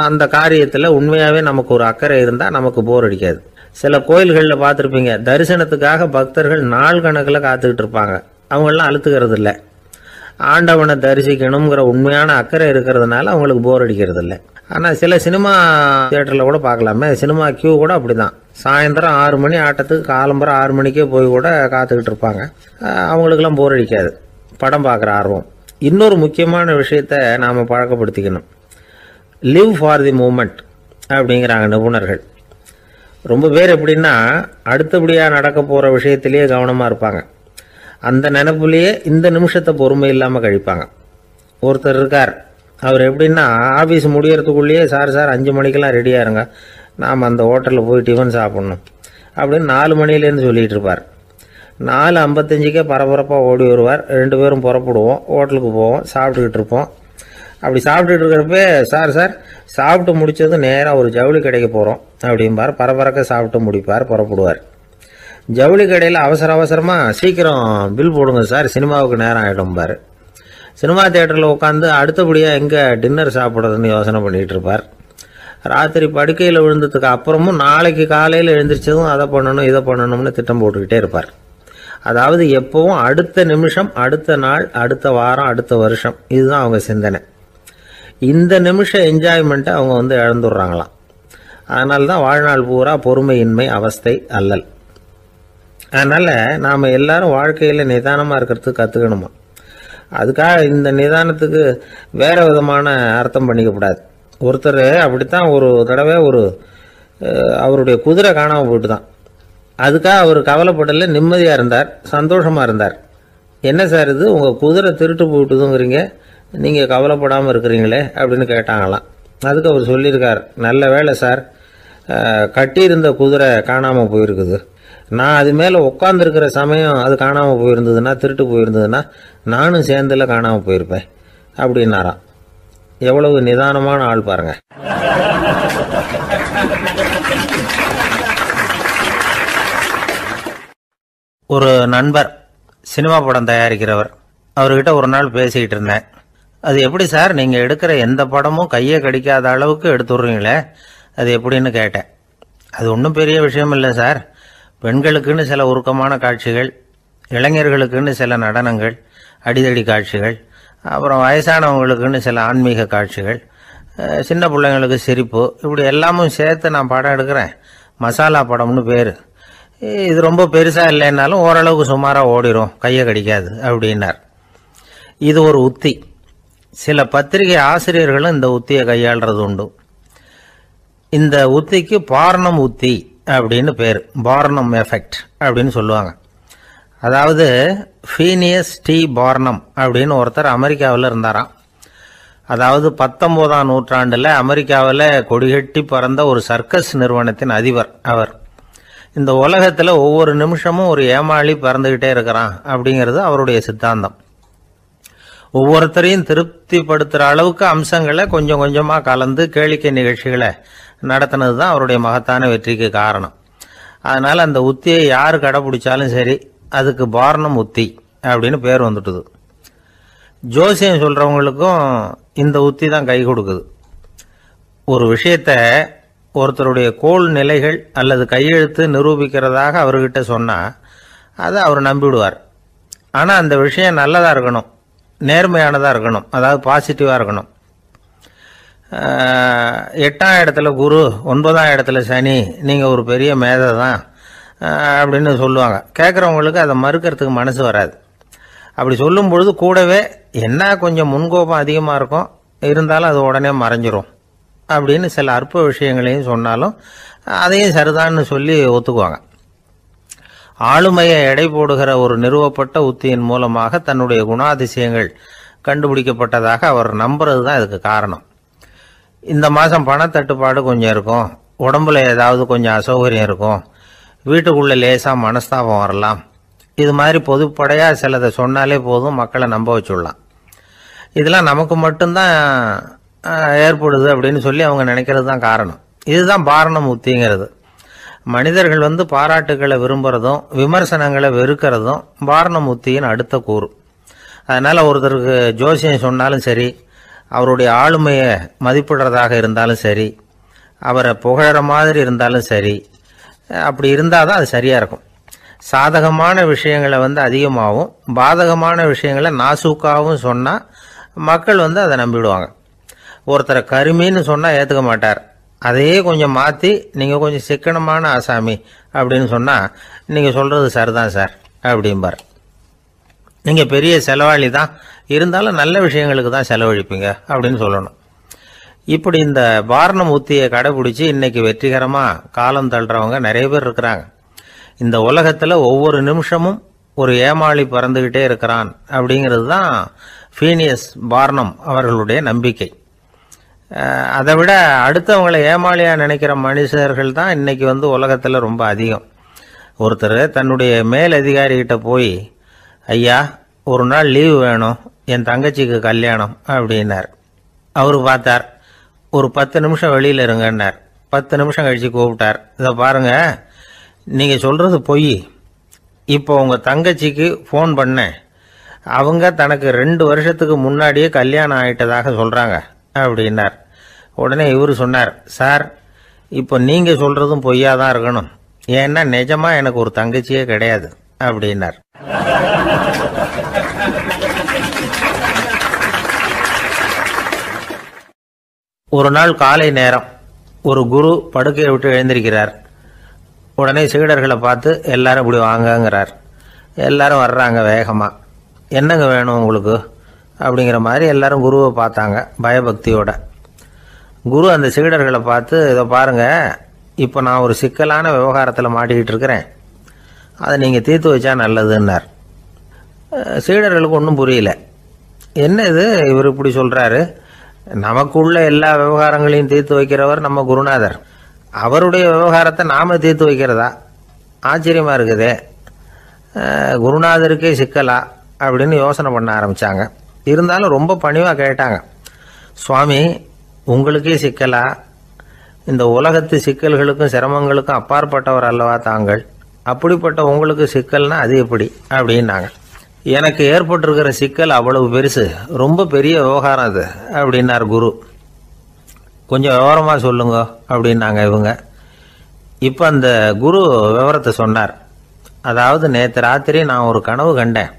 அந்த காரியத்தில் உண்மையாகவே நமக்கு ஒரு அக்கறை இருந்தால் நமக்கு போர் அடிக்காது. சில கோயில்களில் பார்த்துருப்பீங்க, தரிசனத்துக்காக பக்தர்கள் நாள் கணக்கில் காத்துக்கிட்டு இருப்பாங்க. அவங்களெலாம் அழுத்துக்கிறது இல்லை. ஆண்டவனை தரிசிக்கணுங்கிற உண்மையான அக்கறை இருக்கிறதுனால அவங்களுக்கு போர் அடிக்கிறது இல்லை. ஆனால் சில சினிமா தியேட்டரில் கூட பார்க்கலாமே, சினிமா கியூ கூட அப்படி தான். சாயந்தரம் 6 மணி ஆட்டத்துக்கு காலம்பரம் 6 மணிக்கே போய் கூட காத்துக்கிட்டு இருப்பாங்க. அவங்களுக்கெல்லாம் போர் அடிக்காது, படம் பார்க்குற ஆர்வம். இன்னொரு முக்கியமான விஷயத்தை நாம் பழக்கப்படுத்திக்கணும். லிவ் ஃபார் தி மூமெண்ட் அப்படிங்கிறாங்க நிபுணர்கள். ரொம்ப பேர் எப்படின்னா அடுத்தபடியாக நடக்க போகிற விஷயத்திலேயே கவனமாக இருப்பாங்க. அந்த நினைப்புலேயே இந்த நிமிஷத்தை பொறுமை இல்லாமல் கழிப்பாங்க. ஒருத்தர் இருக்கார், அவர் எப்படின்னா ஆஃபீஸ் முடியறதுக்குள்ளேயே சார் 5 மணிக்கெல்லாம் ரெடியாக இருங்க, நாம் அந்த ஹோட்டலில் போய் டிஃபன் சாப்பிட்ணும் அப்படின்னு 4 மணிலேருந்து சொல்லிகிட்டு இருப்பார். 4:55 பரபரப்பாக ஓடி வருவார். 2 பேரும் புறப்படுவோம், ஹோட்டலுக்கு போவோம், சாப்பிட்டுக்கிட்டு இருப்போம். அப்படி சாப்பிட்டுட்டு இருக்கிறப்ப சார் சாப்பிட்டு முடித்ததும் நேராக ஒரு ஜவுளி கடைக்கு போகிறோம் அப்படிம்பார். பரபரக்க சாப்பிட்டு முடிப்பார், புறப்படுவார். ஜவுளி கடையில் அவசரமாக சீக்கிரம் பில் போடுங்க சார், சினிமாவுக்கு நேரம் ஆகிடும்பார். சினிமா தியேட்டரில் உட்காந்து அடுத்தபடியாக எங்கே டின்னர் சாப்பிட்றதுன்னு யோசனை பண்ணிகிட்டு இருப்பார். ராத்திரி படுக்கையில் விழுந்ததுக்கு அப்புறமும் நாளைக்கு காலையில் எழுந்திரிச்சதும் அதை பண்ணணும் இதை பண்ணணும்னு திட்டம் போட்டுக்கிட்டே இருப்பார். அதாவது எப்பவும் அடுத்த நிமிஷம், அடுத்த நாள், அடுத்த வாரம், அடுத்த வருஷம், இதுதான் அவங்க சிந்தனை. இந்த நிமிஷம் என்ஜாய்மெண்ட்டை அவங்க இழந்துடுறாங்களாம். அதனால தான் வாழ்நாள் பூரா பொறுமையின்மை, அவஸ்தை, அல்லல். அதனால் நாம் எல்லாரும் வாழ்க்கையில் நிதானமாக இருக்கிறதுக்கு கற்றுக்கணுமா. அதுக்காக இந்த நிதானத்துக்கு வேறு விதமான அர்த்தம் பண்ணிக்கப்படாது. ஒருத்தர் அப்படித்தான் ஒரு தடவை அவருடைய குதிரை காணாமல் போயிட்டு தான். அதுக்காக அவர் கவலைப்படல, நிம்மதியாக இருந்தார், சந்தோஷமாக இருந்தார். என்ன சார் இது, உங்கள் குதிரை திருட்டு போயிட்டுதுங்கிறீங்க, நீங்கள் கவலைப்படாமல் இருக்கிறீங்களே அப்படின்னு கேட்டாங்களாம். அதுக்கு அவர் சொல்லியிருக்கார், நல்ல வேலை சார், கட்டியிருந்த குதிரை காணாமல் போயிருக்குது. நான் அது மேலே உட்காந்துருக்கிற சமயம் அது காணாமல் போயிருந்ததுன்னா, திருட்டு போயிருந்ததுன்னா நானும் சேர்ந்துல காணாமல் போயிருப்பேன் அப்படின்னாராம். எவ்வளவு நிதானமான ஆள் பாருங்க. ஒரு நண்பர் சினிமா படம் தயாரிக்கிறவர், அவர்கிட்ட ஒரு நாள் பேசிக்கிட்டு இருந்தேன். அது எப்படி சார், நீங்கள் எடுக்கிற எந்த படமும் கையை கடிக்காத அளவுக்கு எடுத்துடுறீங்களே, அது எப்படின்னு கேட்டேன். அது ஒன்றும் பெரிய விஷயம் இல்லை சார். பெண்களுக்குன்னு சில உருக்கமான காட்சிகள், இளைஞர்களுக்குன்னு சில நடனங்கள், அடிதடி காட்சிகள், அப்புறம் வயசானவங்களுக்குன்னு சில ஆன்மீக காட்சிகள், சின்ன பிள்ளைங்களுக்கு சிரிப்பு, இப்படி எல்லாமும் சேர்த்து நான் படம் எடுக்கிறேன். மசாலா படம்னு பேர். இது ரொம்ப பெருசாக இல்லைன்னாலும் ஓரளவுக்கு சுமாராக ஓடிடும், கையை கடிக்காது அப்படின்னார். இது ஒரு உத்தி. சில பத்திரிகை ஆசிரியர்களும் இந்த உத்தியை கையாளுறது உண்டு. இந்த உத்திக்கு பார்னம் உத்தி அப்படின்னு பேர். பார்னம் எஃபெக்ட் அப்படின்னு சொல்லுவாங்க. அதாவது ஃபீனியஸ் டி பார்னம் அப்படின்னு ஒருத்தர் அமெரிக்காவில் இருந்தாராம். அதாவது 19ஆம் நூற்றாண்டில் அமெரிக்காவில் கொடிகட்டி பறந்த ஒரு சர்க்கஸ் நிறுவனத்தின் அதிபர் அவர். இந்த உலகத்தில் ஒவ்வொரு நிமிஷமும் ஒரு ஏமாளி பறந்துக்கிட்டே இருக்கிறான் அப்படிங்கிறது அவருடைய சித்தாந்தம். ஒவ்வொருத்தரையும் திருப்திப்படுத்துகிற அளவுக்கு அம்சங்களை கொஞ்சம் கொஞ்சமாக கலந்து கேளிக்கை நிகழ்ச்சிகளை நடத்தினது தான் அவருடைய மகத்தான வெற்றிக்கு காரணம். அதனால் அந்த உத்தியை யார் கடைப்பிடிச்சாலும் சரி, அதுக்கு பார்னம் உத்தி அப்படின்னு பேர் வந்துட்டுது. ஜோசியம் சொல்கிறவங்களுக்கும் இந்த உத்தி தான் கை கொடுக்குது. ஒரு விஷயத்தை ஒருத்தருடைய கோள் நிலைகள் அல்லது கையெழுத்து நிரூபிக்கிறதாக அவர்கிட்ட சொன்னால் அதை அவர் நம்பிவிடுவார். ஆனால் அந்த விஷயம் நல்லதாக இருக்கணும், நேர்மையானதாக இருக்கணும், அதாவது பாசிட்டிவாக இருக்கணும். 8ஆம் இடத்துல குரு, 9ஆம் இடத்துல சனி, நீங்கள் ஒரு பெரிய மேதை தான் அப்படின்னு சொல்லுவாங்க. கேட்குறவங்களுக்கு அதை மறுக்கிறதுக்கு மனசு வராது. அப்படி சொல்லும் பொழுது கூடவே என்ன கொஞ்சம் முன்கோபம் அதிகமாக இருக்கும், இருந்தாலும் அது உடனே மறைஞ்சிரும். அப்படின்னு சில அற்ப விஷயங்களையும் சொன்னாலும் அதையும் சரிதான்னு சொல்லி ஒத்துக்குவாங்க. ஆளுமையை எடை போடுகிற ஒரு நிறுவப்பட்ட உத்தியின் மூலமாக தன்னுடைய குணாதிசயங்கள் கண்டுபிடிக்கப்பட்டதாக அவர் நம்புறது தான் இதுக்கு காரணம். இந்த மாதம் பணத்தட்டுப்பாடு கொஞ்சம் இருக்கும், உடம்புல ஏதாவது கொஞ்சம் அசௌகரியம் இருக்கும், வீட்டுக்குள்ளே லேசாக மனஸ்தாபம் வரலாம், இது மாதிரி பொதுப்படையாக சிலதை சொன்னாலே போதும், மக்களை நம்ப வச்சுடலாம். இதெல்லாம் நமக்கு மட்டும்தான் ஏற்படுது அப்படின்னு சொல்லி அவங்க நினைக்கிறது தான் காரணம். இதுதான் பாரணம் உத்திங்கிறது. மனிதர்கள் பாராட்டுகளை விரும்புறதும் விமர்சனங்களை வெறுக்கிறதும் பாரணம் உத்தியின் அடுத்த கூறு. அதனால் ஒருத்தருக்கு ஜோசியம் சொன்னாலும் சரி, அவருடைய ஆளுமையை மதிப்பிடுறதாக இருந்தாலும் சரி, அவரை புகழற மாதிரி இருந்தாலும் சரி, அப்படி இருந்தால் தான் அது சரியாக இருக்கும். சாதகமான விஷயங்களை அதிகமாகவும் பாதகமான விஷயங்களை நாசூக்காகவும் சொன்னால் மக்கள் அதை நம்பிடுவாங்க. ஒருத்தரை கருமின்னு சொன்னால் ஏற்றுக்க மாட்டார். அதையே கொஞ்சம் மாற்றி நீங்கள் கொஞ்சம் சிக்கனமான ஆசாமி அப்படின்னு சொன்னால் நீங்கள் சொல்கிறது சரிதான் சார் அப்படிம்பார். நீங்கள் பெரிய செலவாளி தான், இருந்தாலும் நல்ல விஷயங்களுக்கு தான் செலவழிப்பீங்க அப்படின்னு சொல்லணும். இப்படி இந்த பாரணம் உத்தியை கடைபிடிச்சி இன்னைக்கு வெற்றிகரமாக காலம் தள்ளுறவங்க நிறைய பேர் இருக்கிறாங்க. இந்த உலகத்தில் ஒவ்வொரு நிமிஷமும் ஒரு ஏமாளி பறந்துக்கிட்டே இருக்கிறான் அப்படிங்கிறது தான் ஃபீனியஸ் பார்னம் அவர்களுடைய நம்பிக்கை. அதை விட அடுத்தவங்களை ஏமாளியாக நினைக்கிற மனுஷர்கள் தான் இன்னைக்கு உலகத்தில் ரொம்ப அதிகம். ஒருத்தர் தன்னுடைய மேல் அதிகாரிகிட்ட போய், ஐயா ஒரு நாள் லீவு வேணும், என் தங்கச்சிக்கு கல்யாணம் அப்படின்னார். அவர் பார்த்தார், ஒரு 10 நிமிஷம் வெளியில் இருங்கன்னார். 10 நிமிஷம் கழித்து கூப்பிட்டார், இதை பாருங்க, நீங்கள் சொல்கிறது பொய். இப்போ உங்கள் தங்கச்சிக்கு ஃபோன் பண்ணேன், அவங்க தனக்கு 2 வருஷத்துக்கு முன்னாடியே கல்யாணம் ஆகிட்டதாக சொல்கிறாங்க அப்படின்னார். உடனே இவர் சொன்னார், சார் இப்போ நீங்கள் சொல்கிறதும் பொய்யா தான் இருக்கணும், ஏன்னா நிஜமாக எனக்கு ஒரு தங்கச்சியே கிடையாது அப்படின்னார். ஒரு நாள் காலை நேரம் ஒரு குரு படுக்கையை விட்டு எழுந்திருக்கிறார். உடனே சீடர்களை பார்த்து எல்லாரும் இப்படி வாங்கங்கிறார். எல்லாரும் வர்றாங்க வேகமாக. என்னங்க வேணும் உங்களுக்கு அப்படிங்கிற மாதிரி எல்லாரும் குருவை பார்த்தாங்க பயபக்தியோட. குரு அந்த சீடர்களை பார்த்து, இதை பாருங்க, இப்போ நான் ஒரு சிக்கலான விவகாரத்தில் மாட்டிக்கிட்டு இருக்கிறேன், அதை நீங்கள் தீர்த்து வச்சா நல்லதுன்னார். சீடர்களுக்கு ஒன்றும் புரியல. என்ன இது இவர் இப்படி சொல்கிறாரு, நமக்குள்ள எல்லா விவகாரங்களையும் தீர்த்து வைக்கிறவர் நம்ம குருநாதர், அவருடைய விவகாரத்தை நாம் தீர்த்து வைக்கிறதா, ஆச்சரியமாக இருக்குதே, குருநாதருக்கே சிக்கலா அப்படின்னு யோசனை பண்ண ஆரம்பித்தாங்க. இருந்தாலும் ரொம்ப பணிவாக கேட்டாங்க, சுவாமி உங்களுக்கே சிக்கலா, இந்த உலகத்து சிக்கல்களுக்கும் சிரமங்களுக்கும் அப்பாற்பட்டவர் அல்லவா தாங்கள், அப்படிப்பட்ட உங்களுக்கு சிக்கல்னா அது எப்படி அப்படின்னாங்க. எனக்கு ஏற்பட்டிருக்கிற சிக்கல் அவ்வளவு பெருசு, ரொம்ப பெரிய விவகாரம் அது அப்படின்னார் குரு. கொஞ்சம் விவரமாக சொல்லுங்க அப்படின்னாங்க இவங்க. இப்போ அந்த குரு விவரத்தை சொன்னார். அதாவது நேற்று ராத்திரி நான் ஒரு கனவு கண்டேன்.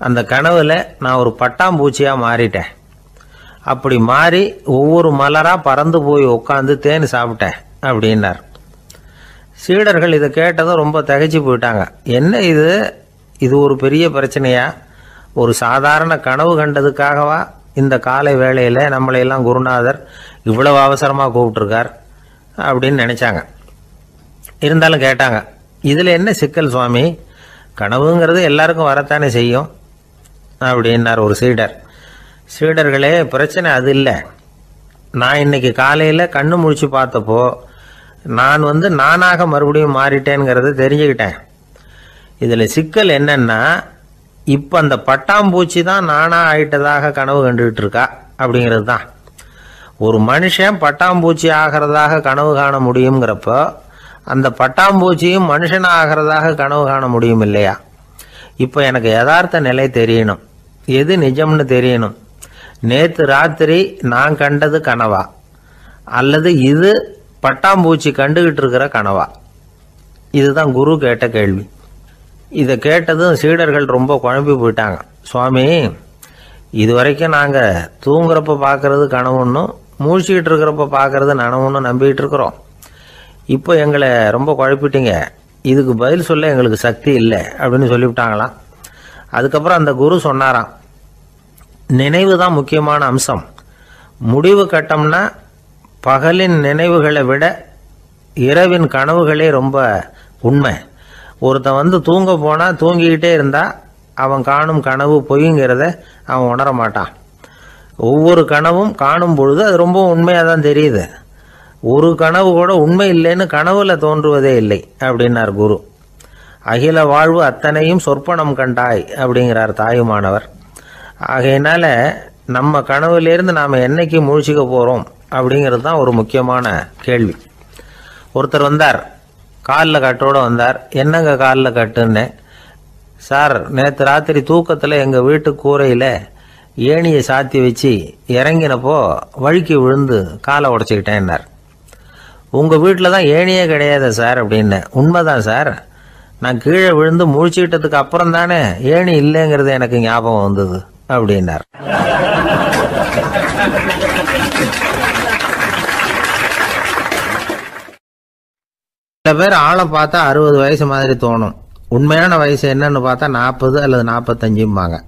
அந்த கனவில் நான் ஒரு பட்டாம்பூச்சியாக மாறிட்டேன். அப்படி மாறி ஒவ்வொரு மலராக பறந்து போய் உட்காந்து தேன் சாப்பிட்டேன் அப்படின்னார். சீடர்கள் இதை கேட்டதும் ரொம்ப திகைச்சு போயிட்டாங்க. என்ன இது, இது ஒரு பெரிய பிரச்சனையா, ஒரு சாதாரண கனவு கண்டதுக்காகவா இந்த காலை வேளையில் நம்மளையெல்லாம் குருநாதர் இவ்வளவு அவசரமாக கூப்பிட்டுருக்கார் அப்படின்னு நினச்சாங்க. இருந்தாலும் கேட்டாங்க, இதில் என்ன சிக்கல் சுவாமி, கனவுங்கிறது எல்லாருக்கும் வரத்தானே செய்யும் அப்படின்னார் ஒரு சீடர். சீடர்களே, பிரச்சனை அது இல்லை. நான் இன்னைக்கு காலையில் கண்ணு முழிச்சு பார்த்தப்போ நான் நானாக மறுபடியும் மாறிட்டேங்கிறத தெரிஞ்சுக்கிட்டேன். இதில் சிக்கல் என்னன்னா, இப்போ அந்த பட்டாம்பூச்சி தான் நானாக ஆயிட்டதாக கனவு கண்டுகிட்டு இருக்கா அப்படிங்கிறது தான். ஒரு மனுஷன் பட்டாம்பூச்சி ஆகிறதாக கனவு காண முடியுங்கிறப்போ அந்த பட்டாம்பூச்சியும் மனுஷனாக ஆகிறதாக கனவு காண முடியும் இல்லையா? இப்போ எனக்கு யதார்த்த நிலை தெரியணும், எது நிஜம்னு தெரியணும். நேற்று ராத்திரி நான் கண்டது கனவா, அல்லது இது பட்டாம்பூச்சி கண்டுகிட்டு இருக்கிற கனவா? இதுதான் குரு கேட்ட கேள்வி. இதை கேட்டதும் சீடர்கள் ரொம்ப குழம்பி போயிட்டாங்க. சுவாமி, இது வரைக்கும் நாங்கள் தூங்குறப்ப பார்க்கறது கனவுன்னும் மூழ்கிட்டு இருக்கிறப்ப பார்க்கறது நனவுன்னு நம்பிக்கிட்டு இருக்கிறோம். இப்போ எங்களை ரொம்ப குழப்பிட்டீங்க, இதுக்கு பதில் சொல்ல எங்களுக்கு சக்தி இல்லை அப்படின்னு சொல்லிவிட்டாங்களாம். அதுக்கப்புறம் அந்த குரு சொன்னாராம், நினைவு தான் முக்கியமான அம்சம். முடிவு கட்டம்னா பகலின் நினைவுகளை விட இரவின் கனவுகளே ரொம்ப உண்மை. ஒருத்தன் வந்து தூங்க போனால் தூங்கிக்கிட்டே இருந்தால் அவன் காணும் கனவு பொய்ங்கிறத அவன் உணர மாட்டான். ஒவ்வொரு கனவும் காணும் பொழுது அது ரொம்ப உண்மையாக தான் தெரியுது. ஒரு கனவு கூட உண்மை இல்லைன்னு கனவுல தோன்றுவதே இல்லை அப்படின்னார் குரு. அகில வாழ்வு அத்தனையும் சொற்பனம் கண்டாய் அப்படிங்கிறார் தாயுமானவர். ஆகையினால நம்ம கனவுலேருந்து நாம் என்னைக்கு முழிச்சிக்க போகிறோம் அப்படிங்கிறது தான் ஒரு முக்கியமான கேள்வி. ஒருத்தர் வந்தார், காலில் கட்டோடு வந்தார். என்னங்க காலில் கட்டுன்னு? சார், நேற்று ராத்திரி தூக்கத்தில் எங்கள் வீட்டு கூரையில் ஏணியை சாத்தி வச்சு இறங்கினப்போ வழுக்கி விழுந்து காலை உடச்சிக்கிட்டேன்னார். உங்கள் வீட்டில் தான் ஏணியே கிடையாது சார் அப்படின்னு. உண்மைதான் சார், நான் கீழே விழுந்து முழிச்சுக்கிட்டதுக்கு அப்புறம் தானே ஏணி இல்லைங்கிறது எனக்கு ஞாபகம் வந்தது அப்படின்னார். சில பேர் ஆளை பார்த்தா 60 வயசு மாதிரி தோணும். உண்மையான வயசு என்னன்னு பார்த்தா 40 அல்லது 45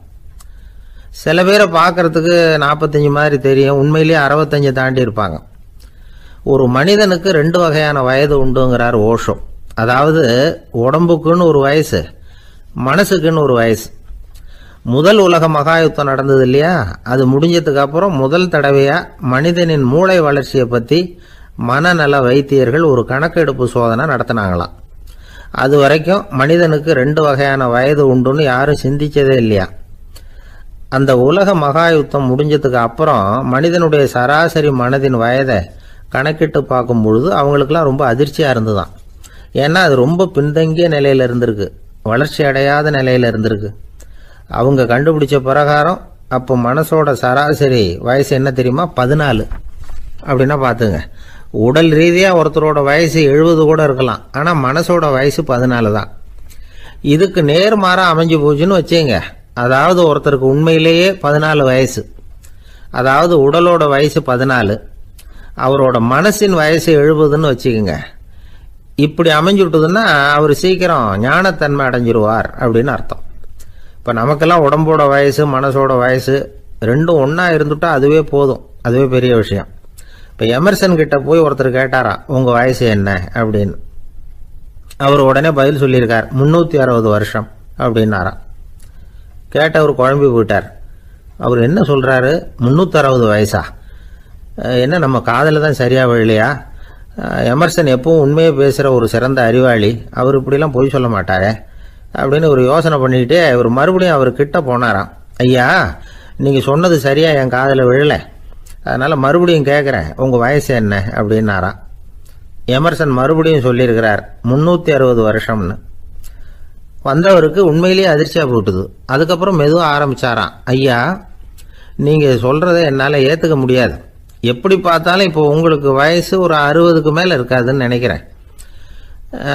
சில பேரை பார்க்கறதுக்கு 45 மாதிரி தெரியும், உண்மையிலேயே 65 தாண்டி இருப்பாங்க. ஒரு மனிதனுக்கு 2 வகையான வயது உண்டுங்கிறார் ஓஷோ. அதாவது உடம்புக்குன்னு ஒரு வயசு, மனசுக்குன்னு ஒரு வயசு. முதல் உலக மகாயுத்தம் நடந்தது இல்லையா, அது முடிஞ்சதுக்கு அப்புறம் முதல் தடவையா மனிதனின் மூளை வளர்ச்சியை பற்றி மனநல வைத்தியர்கள் ஒரு கணக்கெடுப்பு சோதனை நடத்தினாங்களாம். அது வரைக்கும் மனிதனுக்கு 2 வகையான வயது உண்டுன்னு யாரும் சிந்திச்சதே இல்லையா. அந்த உலக மகாயுத்தம் முடிஞ்சதுக்கு அப்புறம் மனிதனுடைய சராசரி மனதின் வயதை கணக்கிட்டு பார்க்கும் பொழுது அவங்களுக்கெல்லாம் ரொம்ப அதிர்ச்சியாக இருந்துதான். ஏன்னா அது ரொம்ப பின்தங்கிய நிலையில் இருந்திருக்கு, வளர்ச்சி அடையாத நிலையில் இருந்திருக்கு. அவங்க கண்டுபிடிச்ச பிரகாரம் அப்போ மனசோட சராசரி வயசு என்ன தெரியுமா? 14. அப்படின்னா பார்த்துங்க, உடல் ரீதியாக ஒருத்தரோட வயசு 70 கூட இருக்கலாம், ஆனால் மனசோட வயசு 14 தான். இதுக்கு நேர்மாறாக அமைஞ்சு போச்சுன்னு வச்சுங்க. அதாவது ஒருத்தருக்கு உண்மையிலேயே 14 வயசு, அதாவது உடலோட வயசு 14, அவரோட மனசின் வயசு 70ன்னு வச்சுக்கோங்க. இப்படி அமைஞ்சுட்டுதுன்னா அவர் சீக்கிரம் ஞானத்தன்மை அடைஞ்சிருவார் அப்படின்னு அர்த்தம். இப்போ நமக்கெல்லாம் உடம்போட வயசு மனசோட வயசு ரெண்டும் ஒன்றா இருந்துட்டா அதுவே போதும், அதுவே பெரிய விஷயம். இப்போ எமர்சன் கிட்ட போய் ஒருத்தர் கேட்டாராம், உங்கள் வயசு என்ன அப்படின்னு. அவர் உடனே பதில் சொல்லியிருக்கார், 360 வருஷம் அப்படின்னாராம். கேட்டவர் குழம்பி போயிட்டார். அவர் என்ன சொல்கிறாரு, 360 வயசா? என்ன நம்ம காதில் தான் சரியாக விழலையா? எமர்சன் எப்பவும் உண்மையை பேசுகிற ஒரு சிறந்த அறிவாளி, அவர் இப்படிலாம் பொய் சொல்ல மாட்டாரே அப்படின்னு ஒரு யோசனை பண்ணிக்கிட்டே இவர் மறுபடியும் அவர் கிட்ட போனாராம். ஐயா, நீங்கள் சொன்னது சரியாக என் காதில் விழலை, அதனால் மறுபடியும் கேட்குறேன், உங்கள் வயசு என்ன அப்படின்னாராம். எமர்சன் மறுபடியும் சொல்லியிருக்கிறார் 360 வருஷம்னு. வந்தவருக்கு உண்மையிலேயே அதிர்ச்சியாக போட்டுது. அதுக்கப்புறம் மெதுவாக ஆரம்பித்தாராம், ஐயா நீங்கள் சொல்கிறத என்னால் ஏற்றுக்க முடியாது. எப்படி பார்த்தாலும் இப்போ உங்களுக்கு வயசு ஒரு 60க்கு மேலே இருக்காதுன்னு நினைக்கிறேன்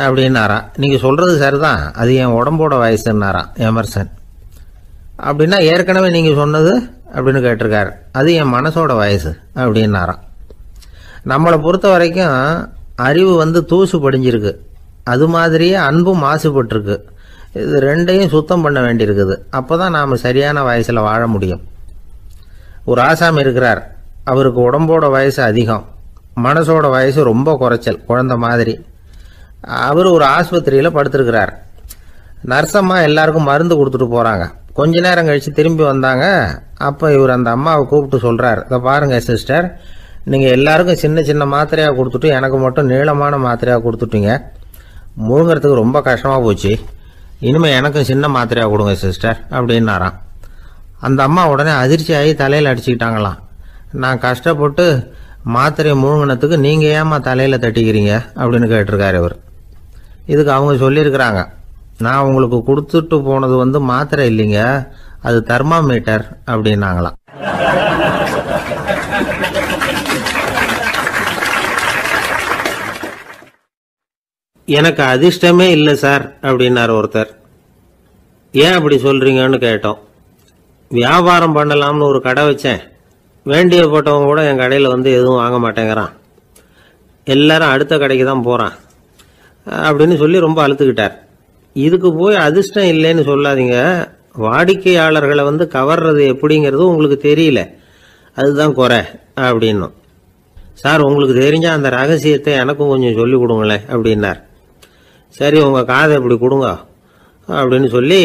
அப்படின்னாராம். நீங்கள் சொல்கிறது சரிதான், அது என் உடம்போட வயசுன்னாராம் எமர்சன். அப்படின்னா ஏற்கனவே நீங்கள் சொன்னது அப்படின்னு கேட்டிருக்காரு, அது என் மனசோட வயசு அப்படின்னாராம். நம்மளை பொறுத்த வரைக்கும் அறிவு தூசு படிஞ்சிருக்கு, அது மாதிரியே அன்பும் மாசுபட்டிருக்கு. இது ரெண்டையும் சுத்தம் பண்ண வேண்டியிருக்குது. அப்போ தான் நாம் சரியான வயசில் வாழ முடியும். ஒரு ஆசாமி இருக்கிறார், அவருக்கு உடம்போட வயசு அதிகம், மனசோட வயசு ரொம்ப குறைச்சல், குழந்தை மாதிரி. அவர் ஒரு ஆஸ்பத்திரியில் படுத்திருக்கிறார். நர்சம்மா எல்லாருக்கும் மருந்து கொடுத்துட்டு போகிறாங்க. கொஞ்ச நேரம் கழித்து திரும்பி வந்தாங்க. அப்போ இவர் அந்த அம்மாவை கூப்பிட்டு சொல்கிறார், இதை பாருங்கள் சிஸ்டர், நீங்கள் எல்லாருக்கும் சின்ன சின்ன மாத்திரையாக கொடுத்துட்டு எனக்கு மட்டும் நீளமான மாத்திரையாக கொடுத்துட்டீங்க. முழுங்கிறதுக்கு ரொம்ப கஷ்டமாக போச்சு. இனிமேல் எனக்கும் சின்ன மாத்திரையாக கொடுங்க சிஸ்டர் அப்படின்னாராம். அந்த அம்மா உடனே அதிர்ச்சியாகி தலையில் அடிச்சுக்கிட்டாங்களாம். நான் கஷ்டப்பட்டு மாத்திரையை முழுங்கினத்துக்கு நீங்கள் ஏமா தலையில் தட்டிக்கிறீங்க அப்படின்னு கேட்டிருக்காரு இவர். இதுக்கு அவங்க சொல்லியிருக்கிறாங்க, நான் உங்களுக்கு கொடுத்துட்டு போனது மாத்திரை இல்லைங்க, அது தெர்மாமீட்டர் அப்படின்னாங்களாம். எனக்கு அதிர்ஷ்டமே இல்லை சார் அப்படின்னார் ஒருத்தர். ஏன் அப்படி சொல்றீங்கன்னு கேட்டோம். வியாபாரம் பண்ணலாம்னு ஒரு கடை வச்சேன், வேண்டியப்பட்டவங்க கூட என் கடையில் எதுவும் வாங்க மாட்டேங்கிறான், எல்லாரும் அடுத்த கடைக்கு தான் போகிறான் அப்படின்னு சொல்லி ரொம்ப அழுத்துக்கிட்டார். இதுக்கு போய் அதிர்ஷ்டம் இல்லைன்னு சொல்லாதீங்க, வாடிக்கையாளர்களை கவர்றது எப்படிங்கிறது உங்களுக்கு தெரியல, அதுதான் குறை அப்படின்னும். சார் உங்களுக்கு தெரிஞ்ச அந்த ரகசியத்தை எனக்கும் கொஞ்சம் சொல்லி கொடுங்களேன் அப்படின்னார். சரி உங்கள் காதை இப்படி கொடுங்க அப்படின்னு சொல்லி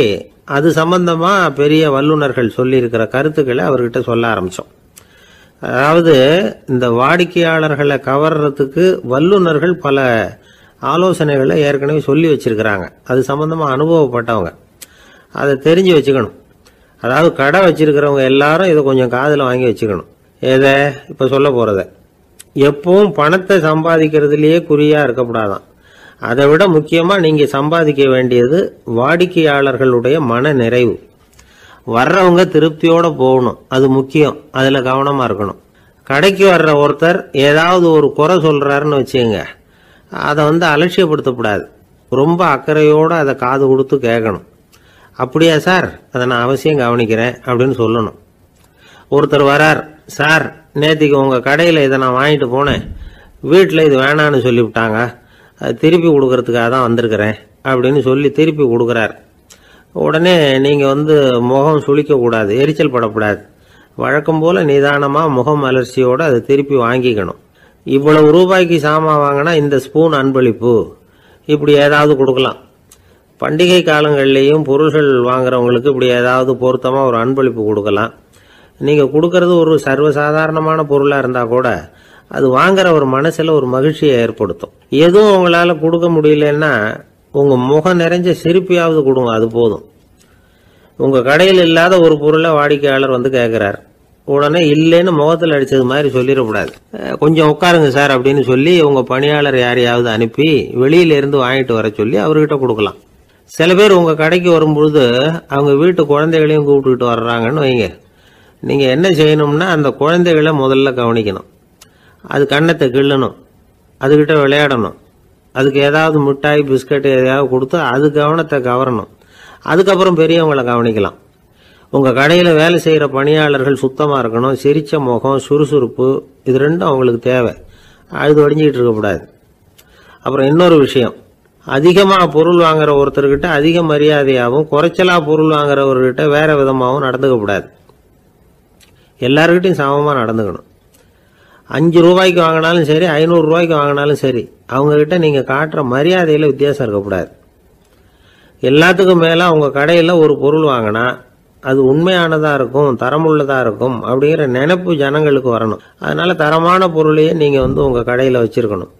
அது சம்பந்தமாக பெரிய வல்லுநர்கள் சொல்லியிருக்கிற கருத்துக்களை அவர்கிட்ட சொல்ல ஆரம்பித்தோம். அதாவது இந்த வாடிக்கையாளர்களை கவர்றதுக்கு வல்லுநர்கள் பல ஆலோசனைகளை ஏற்கனவே சொல்லி வச்சிருக்கிறாங்க. அது சம்பந்தமாக அனுபவப்பட்டவங்க அதை தெரிஞ்சு வச்சுக்கணும். அதாவது கடை வச்சிருக்கிறவங்க எல்லாரும் இதை கொஞ்சம் காதில் வாங்கி வச்சுக்கணும். எதை இப்போ சொல்ல போகிறத எப்பவும் பணத்தை சம்பாதிக்கிறதுலேயே குறியாக இருக்கக்கூடாதான். அதை விட முக்கியமாக நீங்கள் சம்பாதிக்க வேண்டியது வாடிக்கையாளர்களுடைய மன நிறைவு. வர்றவங்க திருப்தியோடு போகணும், அது முக்கியம். அதில் கவனமாக இருக்கணும். கடைக்கு வர்ற ஒருத்தர் ஏதாவது ஒரு குறை சொல்கிறாருன்னு வச்சுங்க, அதை அலட்சியப்படுத்தக்கூடாது. ரொம்ப அக்கறையோடு அதை காது கொடுத்து கேட்கணும். அப்படியா சார், அதை நான் அவசியம் கவனிக்கிறேன் அப்படின்னு சொல்லணும். ஒருத்தர் வரார், சார் நேற்றுக்கு உங்கள் கடையில் இதை நான் வாங்கிட்டு போனேன், வீட்டில் இது வேணான்னு சொல்லிவிட்டாங்க, அது திருப்பி கொடுக்கறதுக்காக தான் வந்திருக்கிறேன் அப்படின்னு சொல்லி திருப்பி கொடுக்குறார். உடனே நீங்கள் முகம் சுளிக்கக்கூடாது, எரிச்சல் படக்கூடாது. வழக்கம் போல் நிதானமாக முகம் அலர்ச்சியோடு அதை திருப்பி வாங்கிக்கணும். இவ்வளவு ரூபாய்க்கு சாமான் வாங்கினா இந்த ஸ்பூன் அன்பளிப்பு, இப்படி ஏதாவது கொடுக்கலாம். பண்டிகை காலங்கள்லேயும் பொருள்கள் வாங்குறவங்களுக்கு இப்படி ஏதாவது பொருத்தமாக ஒரு அன்பளிப்பு கொடுக்கலாம். நீங்கள் கொடுக்கறது ஒரு சர்வசாதாரணமான பொருளாக இருந்தால் கூட அது வாங்குற ஒரு மனசில் ஒரு மகிழ்ச்சியை ஏற்படுத்தும். எதுவும் உங்களால் கொடுக்க முடியலன்னா உங்கள் முகம் நிறைஞ்ச சிரிப்பையாவது கொடுங்க, அது போதும். உங்கள் கடையில் இல்லாத ஒரு பொருளை வாடிக்கையாளர் கேட்குறார், உடனே இல்லைன்னு முகத்தில் அடித்தது மாதிரி சொல்லிடக்கூடாது. கொஞ்சம் உட்காருங்க சார் அப்படின்னு சொல்லி உங்கள் பணியாளர் யாரையாவது அனுப்பி வெளியிலேருந்து வாங்கிட்டு வர சொல்லி அவர்கிட்ட கொடுக்கலாம். சில பேர் உங்கள் கடைக்கு வரும்பொழுது அவங்க வீட்டு குழந்தைகளையும் கூப்பிட்டுக்கிட்டு வர்றாங்கன்னு வைங்க. நீங்கள் என்ன செய்யணும்னா அந்த குழந்தைகளை முதல்ல கவனிக்கணும். அது கண்ணத்தை கிள்ளணும், அதுகிட்ட விளையாடணும், அதுக்கு ஏதாவது மிட்டாய் பிஸ்கட் எதையாவது கொடுத்து அது கவனத்தை கவரணும். அதுக்கப்புறம் பெரியவங்களை கவனிக்கலாம். உங்கள் கடையில் வேலை செய்கிற பணியாளர்கள் சுத்தமாக இருக்கணும், சிரிச்ச முகம், சுறுசுறுப்பு, இது ரெண்டும் அவங்களுக்கு தேவை. அழுது வடிஞ்சிக்கிட்டு இருக்கக்கூடாது. அப்புறம் இன்னொரு விஷயம், அதிகமாக பொருள் வாங்குற ஒருத்தர்கிட்ட அதிக மரியாதையாகவும் குறைச்சலாக பொருள் வாங்குறவர்கிட்ட வேற விதமாகவும் நடந்துக்கக்கூடாது. எல்லாருக்கிட்டையும் சமமாக நடந்துக்கணும். 5 ரூபாய்க்கு வாங்கினாலும் சரி, 500 ரூபாய்க்கு வாங்கினாலும் சரி, அவங்கக்கிட்ட நீங்கள் காட்டுற மரியாதையில் வித்தியாசம் இருக்கக்கூடாது. எல்லாத்துக்கும் மேலே உங்கள் கடையில் ஒரு பொருள் வாங்கினா அது உண்மையானதாக இருக்கும், தரமுள்ளதாக இருக்கும் அப்படிங்கிற நினைப்பு ஜனங்களுக்கு வரணும். அதனால் தரமான பொருளையே நீங்கள் உங்கள் கடையில் வச்சுருக்கணும்.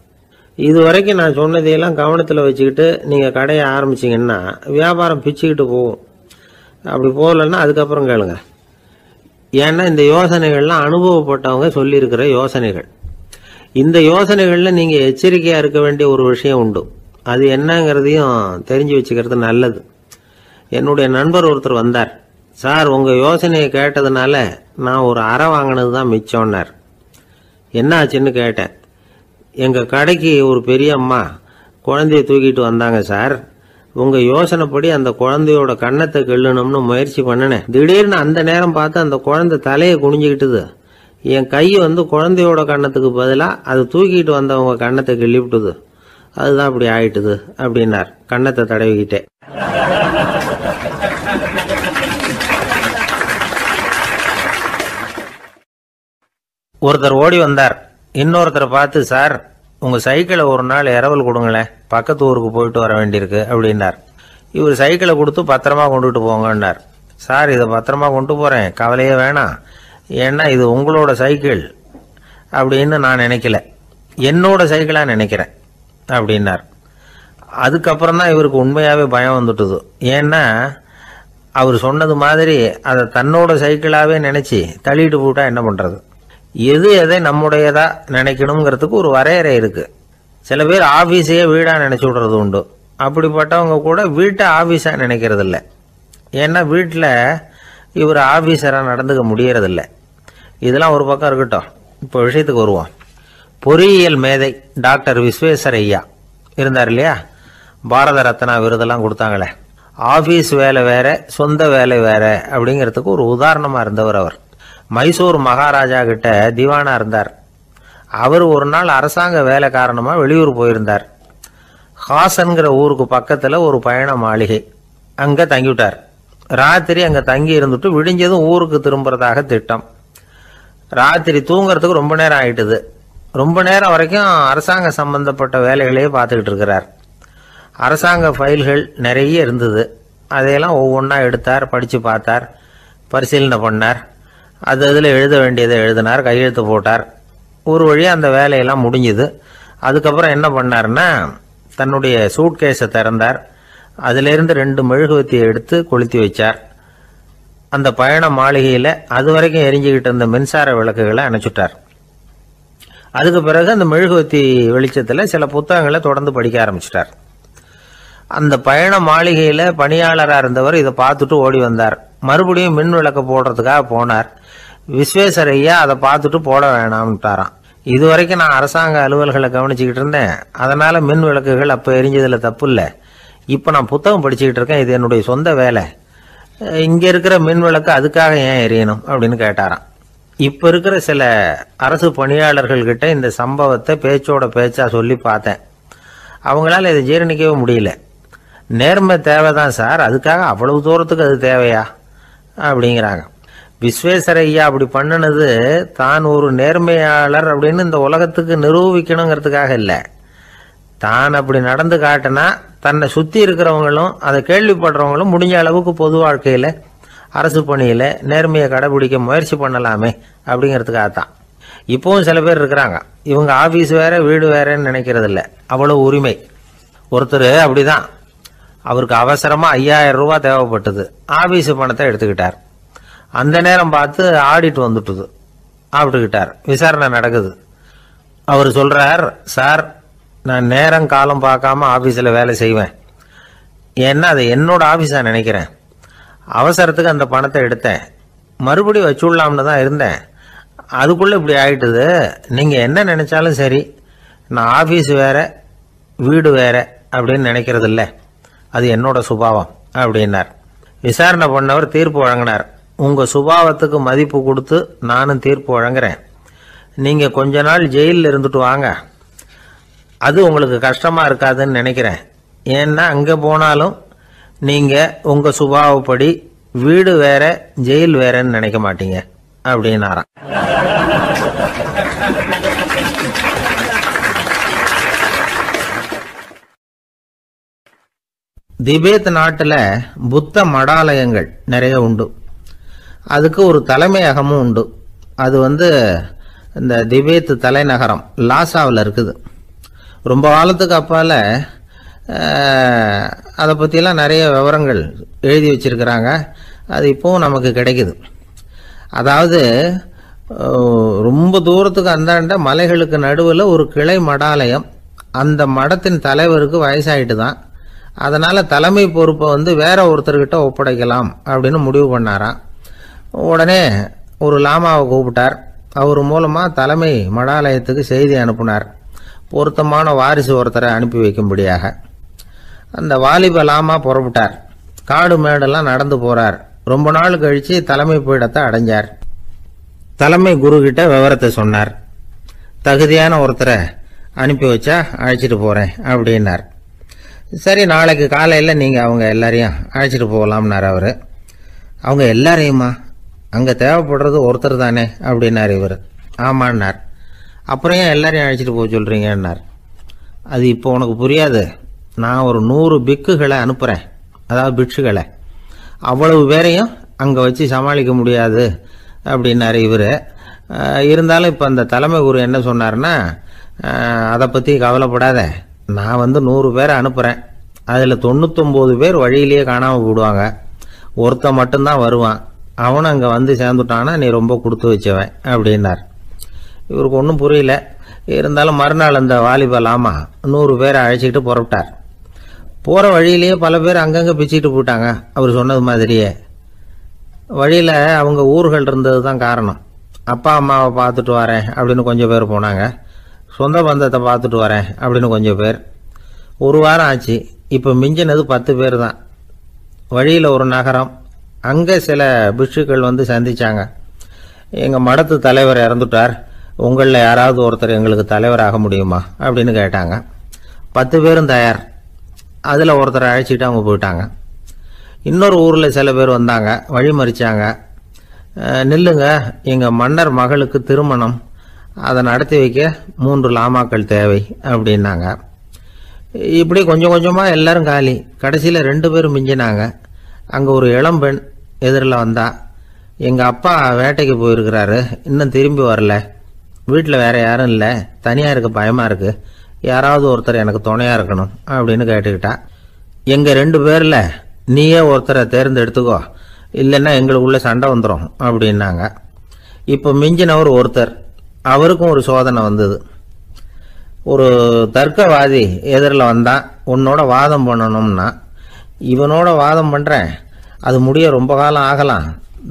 இது வரைக்கும் நான் சொன்னதையெல்லாம் கவனத்தில் வச்சுக்கிட்டு நீங்கள் கடையை ஆரம்பிச்சிங்கன்னா வியாபாரம் பிச்சுக்கிட்டு போகும். அப்படி போகலன்னா அதுக்கப்புறம் கேளுங்க. ஏன்னா இந்த யோசனைகள்லாம் அனுபவப்பட்டவங்க சொல்லியிருக்கிற யோசனைகள். இந்த யோசனைகளில் நீங்கள் எச்சரிக்கையாக இருக்க வேண்டிய ஒரு விஷயம் உண்டு. அது என்னங்கிறதையும் தெரிஞ்சு வச்சுக்கிறது நல்லது. என்னுடைய நண்பர் ஒருத்தர் வந்தார். சார் உங்கள் யோசனையை கேட்டதுனால நான் ஒரு அறை வாங்கினது தான் மிச்சம்னார். என்ன ஆச்சுன்னு கேட்டேன். எங்கள் கடைக்கு ஒரு பெரிய அம்மா குழந்தைய தூக்கிட்டு வந்தாங்க சார். உங்கள் யோசனைப்படி அந்த குழந்தையோட கண்ணத்தை கிள்ளணும்னு முயற்சி பண்ணினேன். திடீர்னு அந்த நேரம் பார்த்து அந்த குழந்தை தலையை குனிஞ்சிக்கிட்டுது. என் கை குழந்தையோட கண்ணத்துக்கு பதிலாக அது தூக்கிட்டு வந்தவங்க கண்ணத்தை கிள்ளி விட்டுது. அதுதான் அப்படி ஆயிட்டுது அப்படின்னார் கண்ணத்தை தடவிக்கிட்டே. ஒருத்தர் ஓடி வந்தார். இன்னொருத்தரை பார்த்து, சார் உங்கள் சைக்கிளை ஒரு நாள் இரவல் கொடுங்களேன், பக்கத்து ஊருக்கு போயிட்டு வர வேண்டியிருக்கு அப்படின்னார். இவர் சைக்கிளை கொடுத்து பத்திரமா கொண்டுட்டு போங்கன்னார். சார் இதை பத்திரமா கொண்டு போகிறேன், கவலையே வேணாம், ஏன்னா இது உங்களோட சைக்கிள் அப்படின்னு நான் நினைக்கல, என்னோட சைக்கிளாக நினைக்கிறேன் அப்படின்னார். அதுக்கப்புறம் தான் இவருக்கு உண்மையாகவே பயம் வந்துட்டுது. ஏன்னா அவர் சொன்னது மாதிரி அதை தன்னோட சைக்கிளாகவே நினச்சி தள்ளிட்டு போட்டா என்ன பண்ணுறது? எது எதை நம்முடையதா நினைக்கணுங்கிறதுக்கு ஒரு வரையறை இருக்குது. சில பேர் ஆஃபீஸையே வீடாக நினச்சி விடுறது உண்டு. அப்படிப்பட்டவங்க கூட வீட்டை ஆஃபீஸாக நினைக்கிறது இல்லை. ஏன்னா வீட்டில் இவர் ஆஃபீஸராக நடந்துக்க முடியறதில்ல. இதெல்லாம் ஒரு பக்கம் இருக்கட்டும். இப்போ விஷயத்துக்கு வருவோம். பொறியியல் மேதை டாக்டர் விஸ்வேஸ்வர் ஐயா இருந்தார் இல்லையா, பாரத ரத்னா விருதெல்லாம் கொடுத்தாங்களே. ஆஃபீஸ் வேலை வேற, சொந்த வேலை வேற அப்படிங்கிறதுக்கு ஒரு உதாரணமாக இருந்தவர் அவர். மைசூர் மகாராஜா கிட்ட திவானா இருந்தார். அவர் ஒரு நாள் அரசாங்க வேலை காரணமாக வெளியூர் போயிருந்தார். ஹாசன்கிற ஊருக்கு பக்கத்தில் ஒரு பயண மாளிகை, அங்கே தங்கிவிட்டார். ராத்திரி அங்கே தங்கி இருந்துட்டு விடிஞ்சதும் ஊருக்கு திரும்புறதாக திட்டம். ராத்திரி தூங்குறதுக்கு ரொம்ப நேரம் ஆயிட்டுது. ரொம்ப நேரம் வரைக்கும் அரசாங்க சம்பந்தப்பட்ட வேலைகளையே பார்த்துக்கிட்டு இருக்கிறார். அரசாங்க ஃபைல்கள் நிறைய இருந்தது. அதையெல்லாம் ஒவ்வொன்றா எடுத்தார், படித்து பார்த்தார், பரிசீலனை பண்ணார். அதில் எழுத வேண்டியதை எழுதினார், கையெழுத்து போட்டார். ஒரு வழியாக அந்த வேலையெல்லாம் முடிஞ்சுது. அதுக்கப்புறம் என்ன பண்ணார்னா, தன்னுடைய சூட்கேஸை திறந்தார். அதிலிருந்து 2 மெழுகுவத்தியை எடுத்து கொளுத்தி வச்சார். அந்த பயண மாளிகையில் அது வரைக்கும் எரிஞ்சுக்கிட்டு இருந்த மின்சார விளக்குகளை அணைச்சுட்டார். அதுக்கு பிறகு அந்த மெழுகுவத்தி வெளிச்சத்தில் சில புத்தகங்களை தொடர்ந்து படிக்க ஆரம்பிச்சிட்டார். அந்த பயண மாளிகையில் பணியாளராக இருந்தவர் இதை பார்த்துட்டு ஓடி வந்தார். மறுபடியும் மின் விளக்கு போடுறதுக்காக போனார். விஸ்வேஸ்வரையா அதை பார்த்துட்டு போட வேணாம்ட்டாராம். இது வரைக்கும் நான் அரசாங்க அலுவல்களை கவனிச்சுக்கிட்டு இருந்தேன், அதனால மின் விளக்குகள் அப்போ எரிஞ்சதில் தப்பு இல்லை. இப்போ நான் புத்தகம் படிச்சுக்கிட்டு இருக்கேன், இது என்னுடைய சொந்த வேலை. இங்கே இருக்கிற மின் விளக்கு அதுக்காக ஏன் எரியணும் அப்படின்னு கேட்டாராம். இப்போ இருக்கிற சில அரசு பணியாளர்கள்கிட்ட இந்த சம்பவத்தை பேச்சோட பேச்சா சொல்லி பார்த்தேன். அவங்களால இதை ஜீரணிக்கவே முடியல. நேர்மை தேவைதான் சார், அதுக்காக அவ்வளவு தூரத்துக்கு அது தேவையா அப்படிங்கிறாங்க. விஸ்வேஸ்வரையா அப்படி பண்ணினது தான் ஒரு நேர்மையாளர் அப்படின்னு இந்த உலகத்துக்கு நிரூபிக்கணுங்கிறதுக்காக இல்லை. தான் அப்படி நடந்து காட்டினா தன்னை சுற்றி இருக்கிறவங்களும் அதை கேள்விப்படுறவங்களும் முடிஞ்ச அளவுக்கு பொது வாழ்க்கையில் அரசு பணியில் நேர்மையை கடைபிடிக்க முயற்சி பண்ணலாமே அப்படிங்கிறதுக்காகத்தான். இப்போவும் சில பேர் இருக்கிறாங்க, இவங்க ஆஃபீஸ் வேற வீடு வேறன்னு நினைக்கிறது இல்லை, அவ்வளோ உரிமை. ஒருத்தர் அப்படிதான், அவருக்கு அவசரமாக 5000 ரூபா தேவைப்பட்டது. ஆஃபீஸு பணத்தை எடுத்துக்கிட்டார். அந்த நேரம் பார்த்து ஆடிட் வந்துட்டுது, ஆப்பிட்டுக்கிட்டார். விசாரணை நடக்குது. அவர் சொல்கிறார், சார் நான் நேரம் காலம் பார்க்காம ஆஃபீஸில் வேலை செய்வேன், ஏன்னா அதை என்னோட ஆஃபீஸாக நினைக்கிறேன். அவசரத்துக்கு அந்த பணத்தை எடுத்தேன், மறுபடியும் வச்சுடலாம்னு தான் இருந்தேன், அதுக்குள்ளே இப்படி ஆயிட்டுது. நீங்கள் என்ன நினச்சாலும் சரி, நான் ஆஃபீஸ் வேற வீடு வேற அப்படின்னு நினைக்கிறது இல்லை, அது என்னோட சுபாவம் அப்படின்னார். விசாரணை பண்ணவர் தீர்ப்பு வழங்கினார். உங்கள் சுபாவத்துக்கு மதிப்பு கொடுத்து நானும் தீர்ப்பு வழங்குறேன். நீங்கள் கொஞ்ச நாள் ஜெயிலில் இருந்துட்டு வாங்க, அது உங்களுக்கு கஷ்டமாக இருக்காதுன்னு நினைக்கிறேன். ஏன்னா அங்கே போனாலும் நீங்கள் உங்கள் சுபாவப்படி வீடு வேற ஜெயில் வேறன்னு நினைக்க மாட்டீங்க அப்படின்னாராம். திபேத் நாட்டில் புத்த மடாலயங்கள் நிறைய உண்டு. அதுக்கு ஒரு தலைமையகமும் உண்டு. அது இந்த திபேத் தலைநகரம் லாசாவில் இருக்குது. ரொம்ப காலத்துக்கு அப்பால் அதை பற்றியெல்லாம் நிறைய விவரங்கள் எழுதி வச்சிருக்கிறாங்க. அது இப்போவும் நமக்கு கிடைக்குது. அதாவது ரொம்ப தூரத்துக்கு அந்தாண்ட மலைகளுக்கு நடுவில் ஒரு கிளை மடாலயம். அந்த மடத்தின் தலைவருக்கு வயசாயிட்டு தான், அதனால் தலைமை பொறுப்பை வேற ஒருத்தர்கிட்ட ஒப்படைக்கலாம் அப்படின்னு முடிவு பண்ணாராம். உடனே ஒரு லாமாவை கூப்பிட்டார். அவர் மூலமாக தலைமை மடாலயத்துக்கு செய்தி அனுப்புனார், பொருத்தமான வாரிசு ஒருத்தரை அனுப்பி வைக்கும்படியாக. அந்த வாலிப லாமா புறப்பட்டார். காடு மேடெல்லாம் நடந்து போறார். ரொம்ப நாள் கழிச்சு தலைமை பீடத்தை அடைஞ்சார். தலைமை குரு கிட்ட விவரத்தை சொன்னார். தகுதியான ஒருத்தரை அனுப்பி வச்சா அழைச்சிட்டு போறேன் அப்படின்னார். சரி, நாளைக்கு காலையில் நீங்கள் அவங்க எல்லாரையும் அழைச்சிட்டு போகலாம்னார் அவர். அவங்க எல்லாரையுமா? அங்கே தேவைப்படுறது ஒருத்தர் தானே அப்படின்னார் இவர். ஆமான்னார். அப்புறம் ஏன் எல்லாரையும் அழைச்சிட்டு போக சொல்கிறீங்கன்னார். அது இப்போ உனக்கு புரியாது. நான் ஒரு 100 பிக்குகளை அனுப்புகிறேன், அதாவது பிட்சுகளை. அவ்வளவு பேரையும் அங்கே வச்சு சமாளிக்க முடியாது அப்படின்னாரு இவர். இருந்தாலும் இப்போ அந்த தலைமை குரு என்ன சொன்னார்னா, அதை பற்றி கவலைப்படாத, நான் 100 பேரை அனுப்புகிறேன், அதில் 99 பேர் வழியிலேயே காணாமல் போடுவாங்க, ஒருத்தன் மட்டும்தான் வருவான், அவனும் அங்கே சேர்ந்துட்டானா நீ ரொம்ப கொடுத்து வச்சவன் அப்படின்னார். இவருக்கு ஒன்றும் புரியல. இருந்தாலும் மறுநாள் அந்த வாலிபலாமா 100 பேரை அழைச்சிக்கிட்டு புறப்பட்டார். போகிற வழியிலேயே பல பேர் அங்கங்கே பிச்சுக்கிட்டு போயிட்டாங்க. அவர் சொன்னது மாதிரியே வழியில் அவங்க ஊர்கள் இருந்தது தான் காரணம். அப்பா அம்மாவை பார்த்துட்டு வரேன் அப்படின்னு கொஞ்சம் பேர் போனாங்க. சொந்த பந்தத்தை பார்த்துட்டு வரேன் அப்படின்னு கொஞ்சம் பேர். ஒரு வாரம் ஆச்சு. இப்போ மிஞ்சினது 10 பேர் தான். வழியில் ஒரு நகரம், அங்கே சில பிட்சுக்கள் சந்திச்சாங்க. எங்கள் மடத்து தலைவர் இறந்துட்டார், உங்களில் யாராவது ஒருத்தர் எங்களுக்கு தலைவராக முடியுமா அப்படின்னு கேட்டாங்க. 10 பேரும் தயார். அதில் ஒருத்தரை அழைச்சிட்டு அவங்க போயிட்டாங்க. இன்னொரு ஊரில் சில பேர் வந்தாங்க, வழி மறிச்சாங்க. நில்லுங்க, எங்கள் மன்னர் மகளுக்கு திருமணம், அதை நடத்தி வைக்க 3 லாமாக்கள் தேவை அப்படின்னாங்க. இப்படி கொஞ்சம் கொஞ்சமாக எல்லாரும் காலி. கடைசியில் 2 பேரும் மிஞ்சினாங்க. அங்கே ஒரு இளம்பெண் எதிரில் வந்தா, எங்கள் அப்பா வேட்டைக்கு போயிருக்கிறாரு, இன்னும் திரும்பி வரல, வீட்டில் வேற யாரும் இல்லை, தனியாக இருக்க பயமாக இருக்கு, யாராவது ஒருத்தர் எனக்கு துணையாக இருக்கணும் அப்படின்னு கேட்டுக்கிட்டா. எங்கள் 2 பேரில் நீயே ஒருத்தரை தேர்ந்தெடுத்துக்கோ, இல்லைன்னா எங்களுக்குள்ள சண்டை வந்துடும் அப்படின்னாங்க. இப்போ மிஞ்சினவர் ஒருத்தர். அவருக்கும் ஒரு சோதனை வந்தது. ஒரு தர்க்கவாதி எதிரில் வந்தா, உன்னோட வாதம் பண்ணணும்னா, இவனோட வாதம் பண்ணுறேன், அது முடிய ரொம்ப காலம் ஆகலாம்,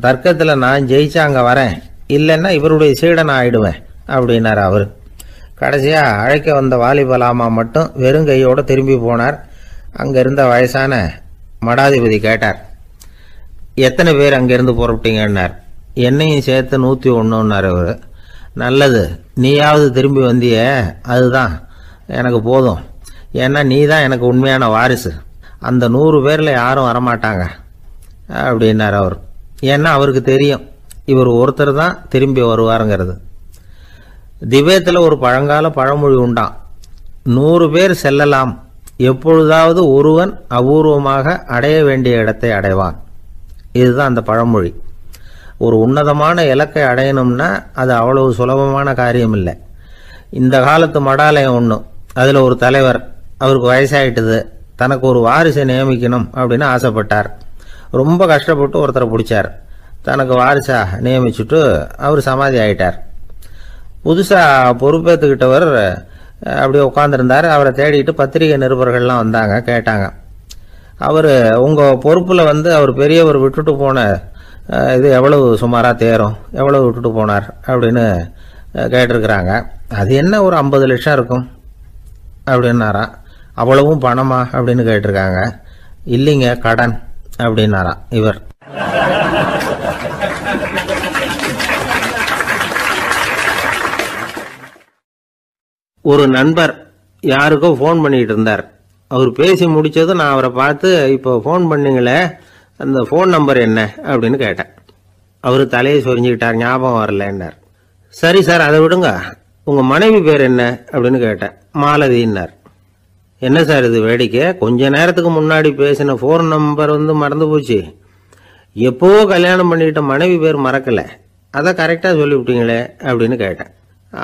தர்க்கத்தில் நான் ஜெயிச்சா அங்கே வரேன், இல்லைன்னா இவருடைய சீடனை ஆயிடுவேன் அப்படின்னார் அவர். கடைசியாக அழைக்க வந்த வாலிபலாமா மட்டும் வெறும் கையோடு திரும்பி போனார். அங்கே இருந்த வயசான மடாதிபதி கேட்டார், எத்தனை பேர் அங்கேருந்து புறப்பட்டீங்கன்னார். என்னையும் சேர்த்து 101ன்னார் அவர். நல்லது, நீயாவது திரும்பி வந்திய, அதுதான் எனக்கு போதும், ஏன்னா நீ தான் எனக்கு உண்மையான வாரிசு, அந்த 100 பேரில் யாரும் வரமாட்டாங்க அப்படின்னார் அவர். ஏன்னா அவருக்கு தெரியும் இவர் ஒருத்தர் தான் திரும்பி வருவாருங்கிறது. திபேத்தில் ஒரு பழங்கால பழமொழி உண்டாம், 100 பேர் செல்லலாம், எப்பொழுதாவது ஒருவன் அபூர்வமாக அடைய வேண்டிய இடத்தை அடைவான். இதுதான் அந்த பழமொழி. ஒரு உன்னதமான இலக்கை அடையணும்னா அது அவ்வளவு சுலபமான காரியம் இல்லை. இந்த காலத்து மடாலயம் ஒன்று, அதில் ஒரு தலைவர், அவருக்கு வயசாயிட்டுது, தனக்கு ஒரு வாரிசை நியமிக்கணும் அப்படின்னு ஆசைப்பட்டார். ரொம்ப கஷ்டப்பட்டு ஒருத்தரை பிடிச்சார், தனக்கு வாரிசா நியமிச்சுட்டு அவர் சமாதி ஆயிட்டார். புதுசாக பொறுப்பேற்றுக்கிட்டவர் அப்படியே உட்காந்துருந்தார். அவரை தேடிட்டு பத்திரிகை நிருபர்கள்லாம் வந்தாங்க, கேட்டாங்க. அவர் உங்கள் பொறுப்பில் அவர் பெரியவர் விட்டுட்டு போன இது எவ்வளவு சுமாராக தேரும், எவ்வளவு விட்டுட்டு போனார் அப்படின்னு கேட்டிருக்கிறாங்க. அது என்ன ஒரு 50 லட்சம் இருக்கும் அப்படின்னாராம். அவ்வளவும் பணமா அப்படின்னு கேட்டிருக்காங்க. இல்லைங்க, கடன் அப்படின்னாராம் இவர். ஒரு நண்பர் யாருக்கோ ஃபோன் பண்ணிட்டு இருந்தார். அவர் பேசி முடிச்சதும் நான் அவரை பார்த்து, இப்போ ஃபோன் பண்ணீங்களே, அந்த ஃபோன் நம்பர் என்ன அப்படின்னு கேட்டேன். அவர் தலையை சொரிஞ்சுக்கிட்டார், ஞாபகம் வரலன்னார். சரி சார், அதை விடுங்க, உங்கள் மனைவி பேர் என்ன அப்படின்னு கேட்டேன். மாலதின்னார். என்ன சார் இது வேடிக்கை, கொஞ்ச நேரத்துக்கு முன்னாடி பேசின ஃபோன் நம்பர் மறந்து போச்சு, எப்போவோ கல்யாணம் பண்ணிக்கிட்ட மனைவி பேர் மறக்கலை, அதை கரெக்டாக சொல்லிவிட்டீங்களே அப்படின்னு கேட்டேன்.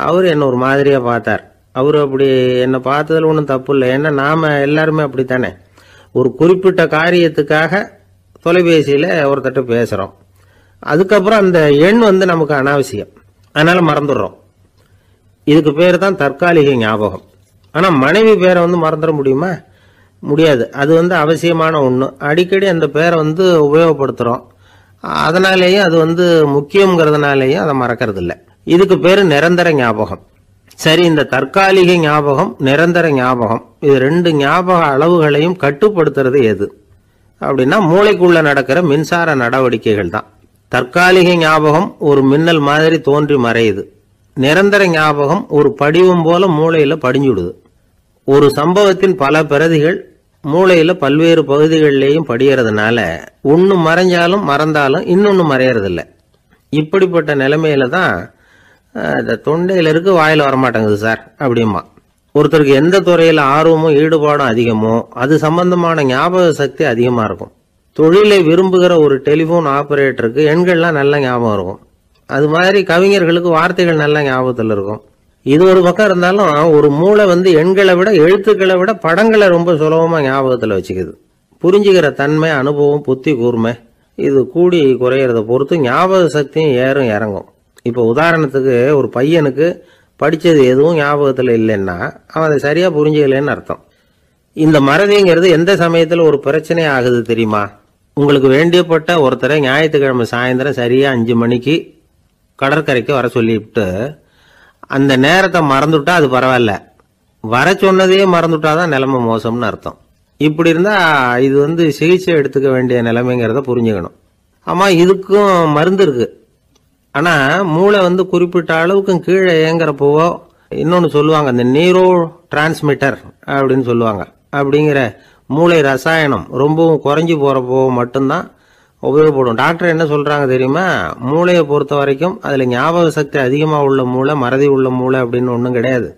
அவர் என்ன ஒரு மாதிரியாக பார்த்தார். அவர் அப்படி என்னை பார்த்ததில் ஒன்றும் தப்பு இல்லை, ஏன்னா நாம் எல்லாருமே அப்படித்தானே, ஒரு குறிப்பிட்ட காரியத்துக்காக தொலைபேசியில் ஒருத்தட்ட பேசுகிறோம், அதுக்கப்புறம் அந்த எண் நமக்கு அனாவசியம், அதனால் மறந்துடுறோம். இதுக்கு பேர் தான் தற்காலிக ஞாபகம். ஆனால் மனைவி பேரை மறந்துட முடியுமா? முடியாது. அது அவசியமான ஒன்று. அடிக்கடி அந்த பேரை உபயோகப்படுத்துகிறோம், அதனாலேயும் அது முக்கியங்கிறதுனாலேயும் அதை மறக்கிறது இல்லை. இதுக்கு பேர் நிரந்தர ஞாபகம். சரி, இந்த தற்காலிக ஞாபகம், நிரந்தர ஞாபகம், இது 2 ஞாபக அளவுகளையும் கட்டுப்படுத்துறது எது அப்படின்னா மூளைக்குள்ள நடக்கிற மின்சார நடவடிக்கைகள் தான். தற்காலிக ஞாபகம் ஒரு மின்னல் மாதிரி தோன்றி மறையுது. நிரந்தர ஞாபகம் ஒரு படிவம் போல மூளையில படிஞ்சுடுது. ஒரு சம்பவத்தின் பல பிரதிகள் மூளையில பல்வேறு பகுதிகளிலேயும் படியறதுனால ஒன்று மறைஞ்சாலும் மறந்தாலும் இன்னொன்று மறையறதில்லை. இப்படிப்பட்ட நிலைமையில தான் இந்த தொண்டையில இருக்கு, வாயில வரமாட்டேங்குது சார் அப்படிமா. ஒருத்தருக்கு எந்த துறையில ஆர்வமும் ஈடுபாடும் அதிகமோ அது சம்பந்தமான ஞாபக சக்தி அதிகமா இருக்கும். தொழிலை விரும்புகிற ஒரு டெலிபோன் ஆபரேட்டருக்கு எண்கள்லாம் நல்ல ஞாபகம் இருக்கும். அது மாதிரி கவிஞர்களுக்கு வார்த்தைகள் நல்ல ஞாபகத்தில் இருக்கும். இது ஒரு பக்கம் இருந்தாலும் ஒரு மூளை எண்களை விட எழுத்துக்களை விட படங்களை ரொம்ப சுலபமா ஞாபகத்தில் வச்சுக்குது. புரிஞ்சுக்கிற தன்மை, அனுபவம், புத்தி கூர்மை இது கூடி குறையிறத பொறுத்து ஞாபக சக்தியும் ஏறும் இறங்கும். இப்போ உதாரணத்துக்கு ஒரு பையனுக்கு படித்தது எதுவும் ஞாபகத்தில் இல்லைன்னா அவன் அதை சரியாக புரிஞ்சுக்கலன்னு அர்த்தம். இந்த மறதிங்கிறது எந்த சமயத்தில் ஒரு பிரச்சனை ஆகுது தெரியுமா? உங்களுக்கு வேண்டியப்பட்ட ஒருத்தரை ஞாயிற்றுக்கிழமை சாயந்தரம் சரியாக 5 மணிக்கு கடற்கரைக்கு வர சொல்லிவிட்டு அந்த நேரத்தை மறந்துட்டா அது பரவாயில்ல, வர சொன்னதையே மறந்துட்டாதான் நிலைமை மோசம்னு அர்த்தம். இப்படி இருந்தால் இது சிகிச்சை எடுத்துக்க வேண்டிய நிலைமைங்கிறத புரிஞ்சுக்கணும். ஆமாம், இதுக்கும் மருந்து இருக்கு. ஆனால் மூளை குறிப்பிட்ட அளவுக்கும் கீழே இயங்குறப்போவோ இன்னொன்று சொல்லுவாங்க, இந்த நியூரோ டிரான்ஸ்மிட்டர் அப்படின்னு சொல்லுவாங்க. அப்படிங்கிற மூளை ரசாயனம் ரொம்பவும் குறைஞ்சி போகிறப்போ மட்டும்தான் உபயோகப்படும். டாக்டர் என்ன சொல்றாங்க தெரியுமா? மூளையை பொறுத்த வரைக்கும் அதுல ஞாபக சக்தி அதிகமா உள்ள மூளை, மறதி உள்ள மூளை அப்படின்னு ஒன்றும் கிடையாது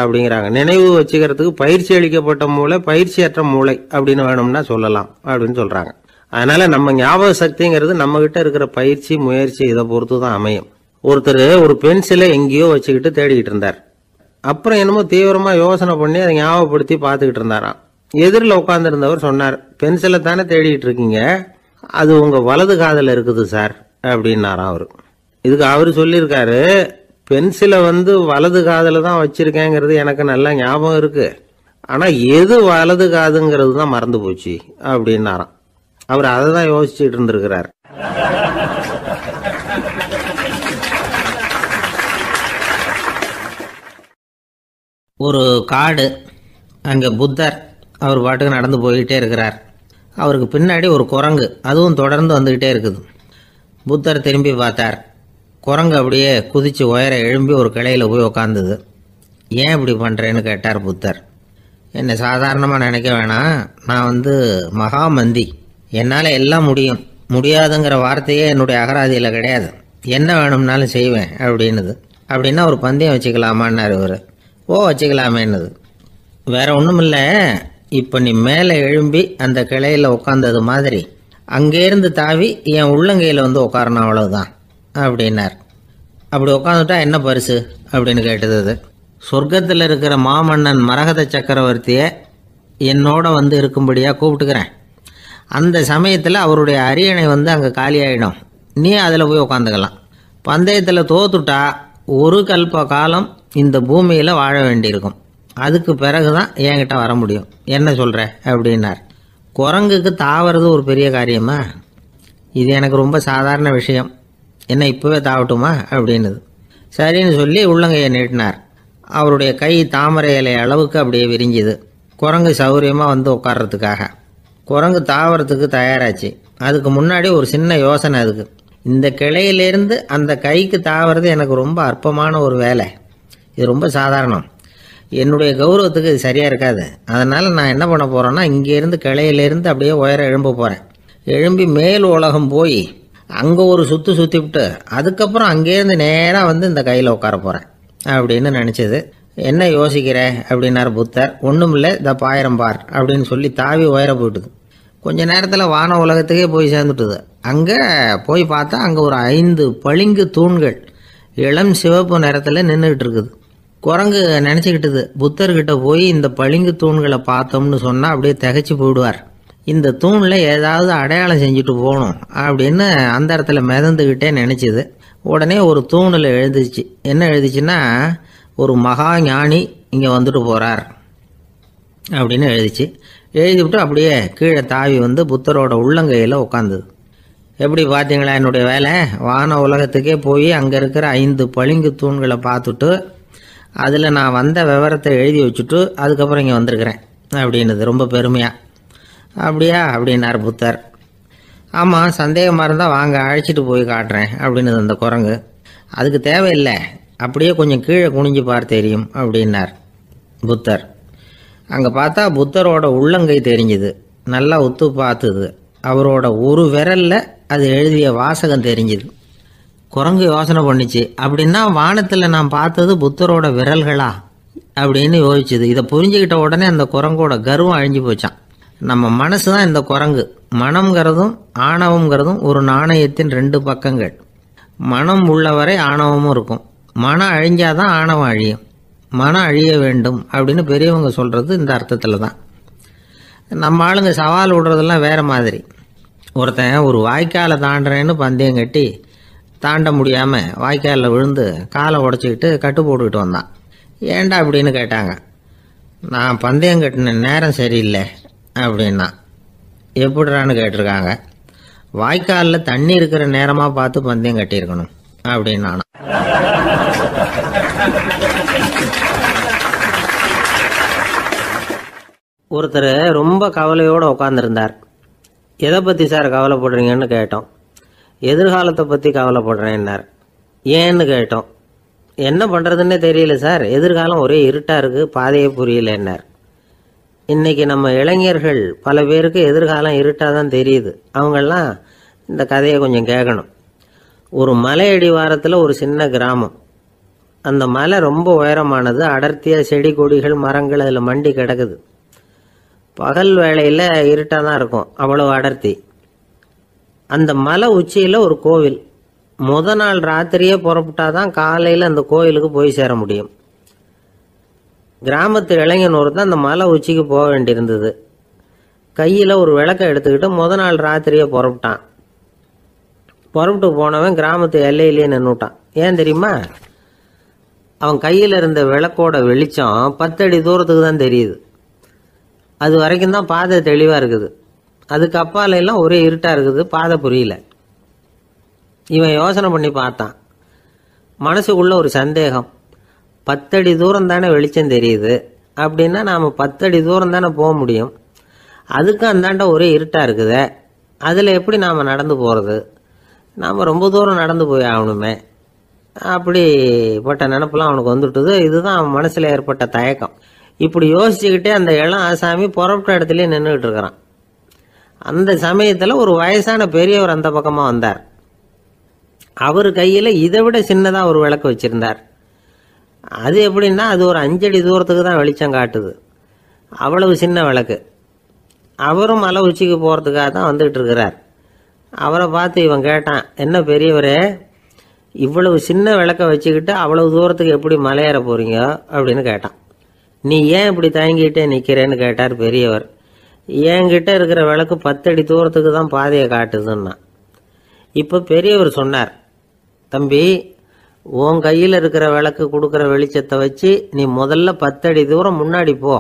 அப்படிங்கிறாங்க. நினைவு வச்சுக்கிறதுக்கு பயிற்சி அளிக்கப்பட்ட மூளை, பயிற்சியற்ற மூளை அப்படின்னு வேணும்னா சொல்லலாம் அப்படின்னு சொல்றாங்க. அதனால நம்ம ஞாபக சக்திங்கிறது நம்ம கிட்ட இருக்கிற பயிற்சி, முயற்சி இதை பொறுத்து தான் அமையும். ஒருத்தர் ஒரு பென்சிலை எங்கேயோ வச்சுக்கிட்டு தேடிக்கிட்டு இருந்தார். அப்புறம் என்னமோ தீவிரமா யோசனை பண்ணி அதை ஞாபகப்படுத்தி பார்த்துக்கிட்டு இருந்தாராம். எதிரில் உட்கார்ந்துருந்தவர் சொன்னார், பென்சிலை தானே தேடிட்டு இருக்கீங்க, அது உங்க வலது காதில் இருக்குது சார் அப்படின்னாராம் அவரு. இதுக்கு அவரு சொல்லியிருக்காரு, பென்சிலை வலது காதில் தான் வச்சிருக்கேங்கிறது எனக்கு நல்லா ஞாபகம் இருக்கு, ஆனா எது வலது காதுங்கிறது தான் மறந்து போச்சு அப்படின்னாராம். அவர் அதை தான் யோசிச்சுட்டு இருந்திருக்கிறார். ஒரு காடு, அங்கே புத்தர் அவர் பாட்டுக்கு நடந்து போய்கிட்டே இருக்கிறார். அவருக்கு பின்னாடி ஒரு குரங்கு, அதுவும் தொடர்ந்து வந்துக்கிட்டே இருக்குது. புத்தர் திரும்பி பார்த்தார். குரங்கு அப்படியே குதித்து உயர எழும்பி ஒரு கிளையில் போய் உக்காந்துது. ஏன் இப்படி பண்ணுறேன்னு கேட்டார் புத்தர். என்னை சாதாரணமாக நினைக்க வேணாம், நான் மகாமந்தி, என்னால் எல்லாம் முடியும், முடியாதுங்கிற வார்த்தையே என்னுடைய அகராதியில் கிடையாது, என்ன வேணும்னாலும் செய்வேன் அப்படின்னுது. அப்படின்னா ஒரு பந்தயம் வச்சுக்கலாமான்னாரு இவர். ஓ வச்சுக்கலாமேன்னுது. வேற ஒன்றும் இல்லை, இப்போ நீ மேலே எழும்பி அந்த கிளையில் உட்காந்தது மாதிரி அங்கேருந்து தாவி என் உள்ளங்கையில் உட்காரணும், அவ்வளவுதான் அப்படின்னார். அப்படி உட்காந்துட்டா என்ன பரிசு அப்படின்னு கேட்டது அது. சொர்க்கத்தில் இருக்கிற மாமன்னன் மரகத சக்கரவர்த்தியை என்னோட இருக்கும்படியாக கூப்பிட்டுக்கிறேன். அந்த சமயத்தில் அவருடைய அரியணை அங்கே காலியாயிடும், நீ அதில் போய் உட்காந்துக்கலாம். பந்தயத்தில் தோத்துட்டா ஒரு கல்ப காலம் இந்த பூமியில் வாழ வேண்டியிருக்கும், அதுக்கு பிறகு தான் என்கிட்ட வர முடியும், என்ன சொல்கிற அப்படின்னார். குரங்குக்கு தாவறது ஒரு பெரிய காரியமா? இது எனக்கு ரொம்ப சாதாரண விஷயம், என்ன இப்போவே தாவட்டுமா அப்படின்னுது. சரின்னு சொல்லி உள்ளங்கையை நீட்டினார். அவருடைய கை தாமரை இலை அளவுக்கு அப்படியே விரிஞ்சுது. குரங்கு சௌகரியமாக உட்கார்றதுக்காக. குரங்கு தாவறதுக்கு தயாராச்சு. அதுக்கு முன்னாடி ஒரு சின்ன யோசனை அதுக்கு. இந்த கிளையிலேருந்து அந்த கைக்கு தாவறது எனக்கு ரொம்ப அற்பமான ஒரு வேலை, இது ரொம்ப சாதாரணம், என்னுடைய கௌரவத்துக்கு இது சரியாக இருக்காது. அதனால் நான் என்ன பண்ண போகிறேன்னா, இங்கேருந்து கிளையிலேருந்து அப்படியே உயர எழும்ப போகிறேன். எழும்பி மேல் உலகம் போய் அங்கே ஒரு சுற்றி விட்டு அதுக்கப்புறம் அங்கேருந்து நேராக இந்த கையில் உட்கார போகிறேன் அப்படின்னு நினச்சது. என்ன யோசிக்கிற அப்படின்னார் புத்தர். ஒன்றும் இல்லை, இந்த பாயிரம் பார் அப்படின்னு சொல்லி தாவி உயர போயிட்டுது. கொஞ்ச நேரத்தில் வான உலகத்துக்கே போய் சேர்ந்துட்டுது. அங்கே போய் பார்த்தா அங்கே ஒரு 5 பளிங்கு தூண்கள் இளம் சிவப்பு நிறத்தில் நின்றுக்கிட்டு இருக்குது. குரங்கு நினச்சிக்கிட்டுது, புத்தர்கிட்ட போய் இந்த பளிங்கு தூண்களை பார்த்தோம்னு சொன்னால் அப்படியே திகைச்சு போயிடுவார், இந்த தூணில் ஏதாவது அடையாளம் செஞ்சுட்டு போகணும் அப்படின்னு அந்த இடத்துல மிதந்துக்கிட்டே நினச்சிது. உடனே ஒரு தூணில் எழுதிச்சு. என்ன எழுதிச்சுன்னா, ஒரு மகா ஞானி இங்கே வந்துட்டு போகிறார் அப்படின்னு எழுதிச்சு. எழுதிவிட்டு அப்படியே கீழே தாவி புத்தரோட உள்ளங்கையில் உட்காந்துது. எப்படி பார்த்தீங்களா என்னுடைய வேலை? வான உலகத்துக்கே போய் அங்கே இருக்கிற 5 பளிங்கு தூண்களை பார்த்துட்டு அதில் நான் வந்த விவரத்தை எழுதி வச்சுட்டு அதுக்கப்புறம் இங்கே வந்திருக்கிறேன் அப்படின்னுது ரொம்ப பெருமையாக. அப்படியா அப்படின்னார் புத்தர். ஆமாம், சந்தேகமாக இருந்தால் வாங்க, அழைச்சிட்டு போய் காட்டுறேன் அப்படின்னுது அந்த குரங்கு. அதுக்கு தேவையில்லை, அப்படியே கொஞ்சம் கீழே குனிஞ்சு பார்த்து தெரியும் அப்படின்னார் புத்தர். அங்கே பார்த்தா புத்தரோட உள்ளங்கை தெரிஞ்சுது. நல்லா உத்து பார்த்துது. அவரோட ஒரு விரலில் அது எழுதிய வாசகம் தெரிஞ்சுது. குரங்கு யோசனை பண்ணிச்சு, அப்படின்னா வானத்தில் நான் பார்த்தது புத்தரோட விரல்களா அப்படின்னு யோசிச்சுது. இதை புரிஞ்சுக்கிட்ட உடனே அந்த குரங்கோட கர்வம் அழிஞ்சு போச்சான். நம்ம மனசு தான் இந்த குரங்கு. மனம்ங்கிறதும் ஆணவம்ங்கிறதும் ஒரு நாணயத்தின் 2 பக்கங்கள். மனம் உள்ளவரை ஆணவமும் இருக்கும். மனம் அழிஞ்சாதான் ஆணவம் அழியும். மனம் அழிய வேண்டும் அப்படின்னு பெரியவங்க சொல்கிறது இந்த அர்த்தத்தில் தான். நம்ம ஆளுங்க சவால் விடுறதெல்லாம் வேறு மாதிரி. ஒருத்தன் ஒரு வாய்க்காலை தாண்டுறேன்னு பந்தயம் கட்டி தாண்ட முடியாமல் வாய்க்காலில் விழுந்து காலை உடச்சிக்கிட்டு கட்டு போட்டுக்கிட்டு வந்தான். ஏன்டா அப்படின்னு கேட்டாங்க. நான் பந்தயம் கட்டின நேரம் சரியில்லை அப்படின்னா. எப்படிறான்னு கேட்டிருக்காங்க. வாய்க்காலில் தண்ணி இருக்கிற நேரமாக பார்த்து பந்தயம் கட்டியிருக்கணும் அப்படின்னா. ஒருத்தர் ரொம்ப கவலையோடு உட்காந்துருந்தார். எதை பற்றி சார் கவலைப்படுறீங்கன்னு கேட்டோம். எதிர்காலத்தை பற்றி கவலைப்படுறேன்னார். ஏன்னு கேட்டோம். என்ன பண்ணுறதுன்னே தெரியல சார், எதிர்காலம் ஒரே இருட்டாக இருக்குது, பாதையே புரியலன்னார். இன்னைக்கு நம்ம இளைஞர்கள் பல பேருக்கு எதிர்காலம் இருட்டாக தான் தெரியுது. அவங்கெல்லாம் இந்த கதையை கொஞ்சம் கேட்கணும். ஒரு மலை அடிவாரத்தில் ஒரு சின்ன கிராமம். அந்த மலை ரொம்ப உயரமானது. அடர்த்தியாக செடி கொடிகள் மரங்கள் அதில் மண்டி கிடக்குது. பகல் வேளையில் இருட்டாக தான் இருக்கும், அவ்வளோ அடர்த்தி. அந்த மலை உச்சியில் ஒரு கோவில். நாள் ராத்திரியே புறப்பட்டாதான் காலையில் அந்த கோயிலுக்கு போய் சேர முடியும். கிராமத்து இளைஞன் ஒருத்தன் அந்த மலை உச்சிக்கு போக வேண்டியிருந்தது. கையில் ஒரு விளக்கை எடுத்துக்கிட்டு நாள் ராத்திரியே புறப்பட்டான். புறப்பட்டு போனவன் கிராமத்து எல்லையிலேயே நின்றுட்டான். ஏன் தெரியுமா? அவன் கையில் இருந்த விளக்கோட வெளிச்சம் 10 அடி தூரத்துக்கு தான் தெரியுது. அது வரைக்கும் தான் பாதை தெளிவாக இருக்குது. அதுக்கு அப்பால எல்லாம் ஒரே இருட்டாக இருக்குது, பாதை புரியல. இவன் யோசனை பண்ணி பார்த்தான். மனசுக்குள்ள ஒரு சந்தேகம். 10 அடி தூரம் தானே வெளிச்சம் தெரியுது, அப்படின்னா நாம் 10 அடி தூரம் தானே போக முடியும். அதுக்கு அந்தாண்ட ஒரே இருட்டாக இருக்குதே, அதில் எப்படி நாம் நடந்து போகிறது? நாம் ரொம்ப தூரம் நடந்து போய் ஆகணுமே. அப்படிப்பட்ட நினப்பெல்லாம் அவனுக்கு வந்துட்டுது. இதுதான் அவன் மனசில் ஏற்பட்ட தயக்கம். இப்படி யோசிச்சுக்கிட்டே அந்த இளம் ஆசாமி புறப்பட்ட இடத்துலயே நின்றுக்கிட்டு இருக்கிறான். அந்த சமயத்தில் ஒரு வயசான பெரியவர் அந்த பக்கமாக வந்தார். அவர் கையில் இதை விட சின்னதாக ஒரு விளக்கு வச்சுருந்தார். அது எப்படின்னா அது ஒரு 5 அடி தூரத்துக்கு தான் வெளிச்சம் காட்டுது. அவ்வளவு சின்ன விளக்கு. அவரும் மலை உச்சிக்கு போகிறதுக்காக தான் வந்துகிட்டு இருக்கிறார். அவரை பார்த்து இவன் கேட்டான், என்ன பெரியவரே, இவ்வளவு சின்ன விளக்கை வச்சுக்கிட்டு அவ்வளவு தூரத்துக்கு எப்படி மலையேற போகிறீங்க அப்படின்னு கேட்டான். நீ ஏன் இப்படி தயங்கிட்டே நிற்கிறேன்னு கேட்டார் பெரியவர். என்கிட்ட இருக்கிற விளக்கு 10 அடி தூரத்துக்கு தான் பாதையை காட்டுதுன்னா. இப்போ பெரியவர் சொன்னார், தம்பி, உன் கையில் இருக்கிற விளக்கு கொடுக்குற வெளிச்சத்தை வச்சு நீ முதல்ல 10 அடி தூரம் முன்னாடி போ.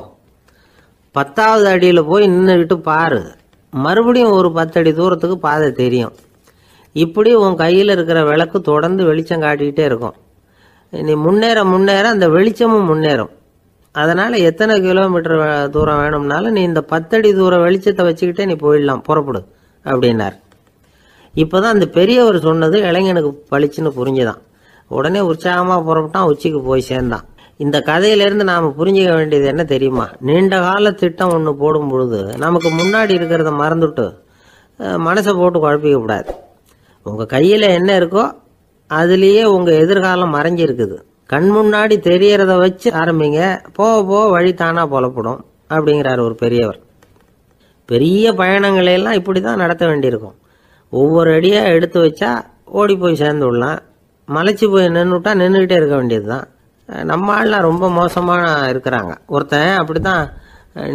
10வது அடியில் போய் நின்றுக்கிட்டு பாரு. மறுபடியும் ஒரு 10 அடி தூரத்துக்கு பாதை தெரியும். இப்படி உன் கையில் இருக்கிற விளக்கு தொடர்ந்து வெளிச்சம் காட்டிக்கிட்டே இருக்கும். நீ முன்னேற முன்னேற அந்த வெளிச்சமும் முன்னேறும். அதனால் எத்தனை கிலோமீட்டர் தூரம் வேணும்னாலும் நீ இந்த 10 அடி தூரம் வெளிச்சத்தை வச்சுக்கிட்டே நீ போயிடலாம், புறப்படு அப்படின்னார். இப்போ தான் அந்த பெரியவர் சொன்னது இளைஞனுக்கு பளிச்சுன்னு புரிஞ்சுதான். உடனே உற்சாகமாக புறப்பட்டான், உச்சிக்கு போய் சேர்ந்தான். இந்த கதையிலேருந்து நாம் புரிஞ்சிக்க வேண்டியது என்ன தெரியுமா? நீண்ட கால திட்டம் ஒன்று போடும் பொழுது நமக்கு முன்னாடி இருக்கிறத மறந்துட்டு மனசை போட்டு குழப்பிக்க கூடாது. உங்கள் கையில் என்ன இருக்கோ அதுலேயே உங்கள் எதிர்காலம் மறைஞ்சிருக்குது. கண் முன்னாடி தெரியறத வச்சு ஆரம்பிங்க, போக போக வழி தானாக புலப்படும் அப்படிங்கிறார் ஒரு பெரியவர். பெரிய பயணங்களையெல்லாம் இப்படி தான் நடத்த வேண்டியிருக்கும். ஒவ்வொரு அடியாக எடுத்து வச்சா ஓடி போய் சேர்ந்து விடலாம். மலைச்சி போய் நின்றுட்டா நின்றுக்கிட்டே இருக்க வேண்டியது தான். நம்ம ஆள்லாம் ரொம்ப மோசமாக இருக்கிறாங்க. ஒருத்தன் அப்படி தான்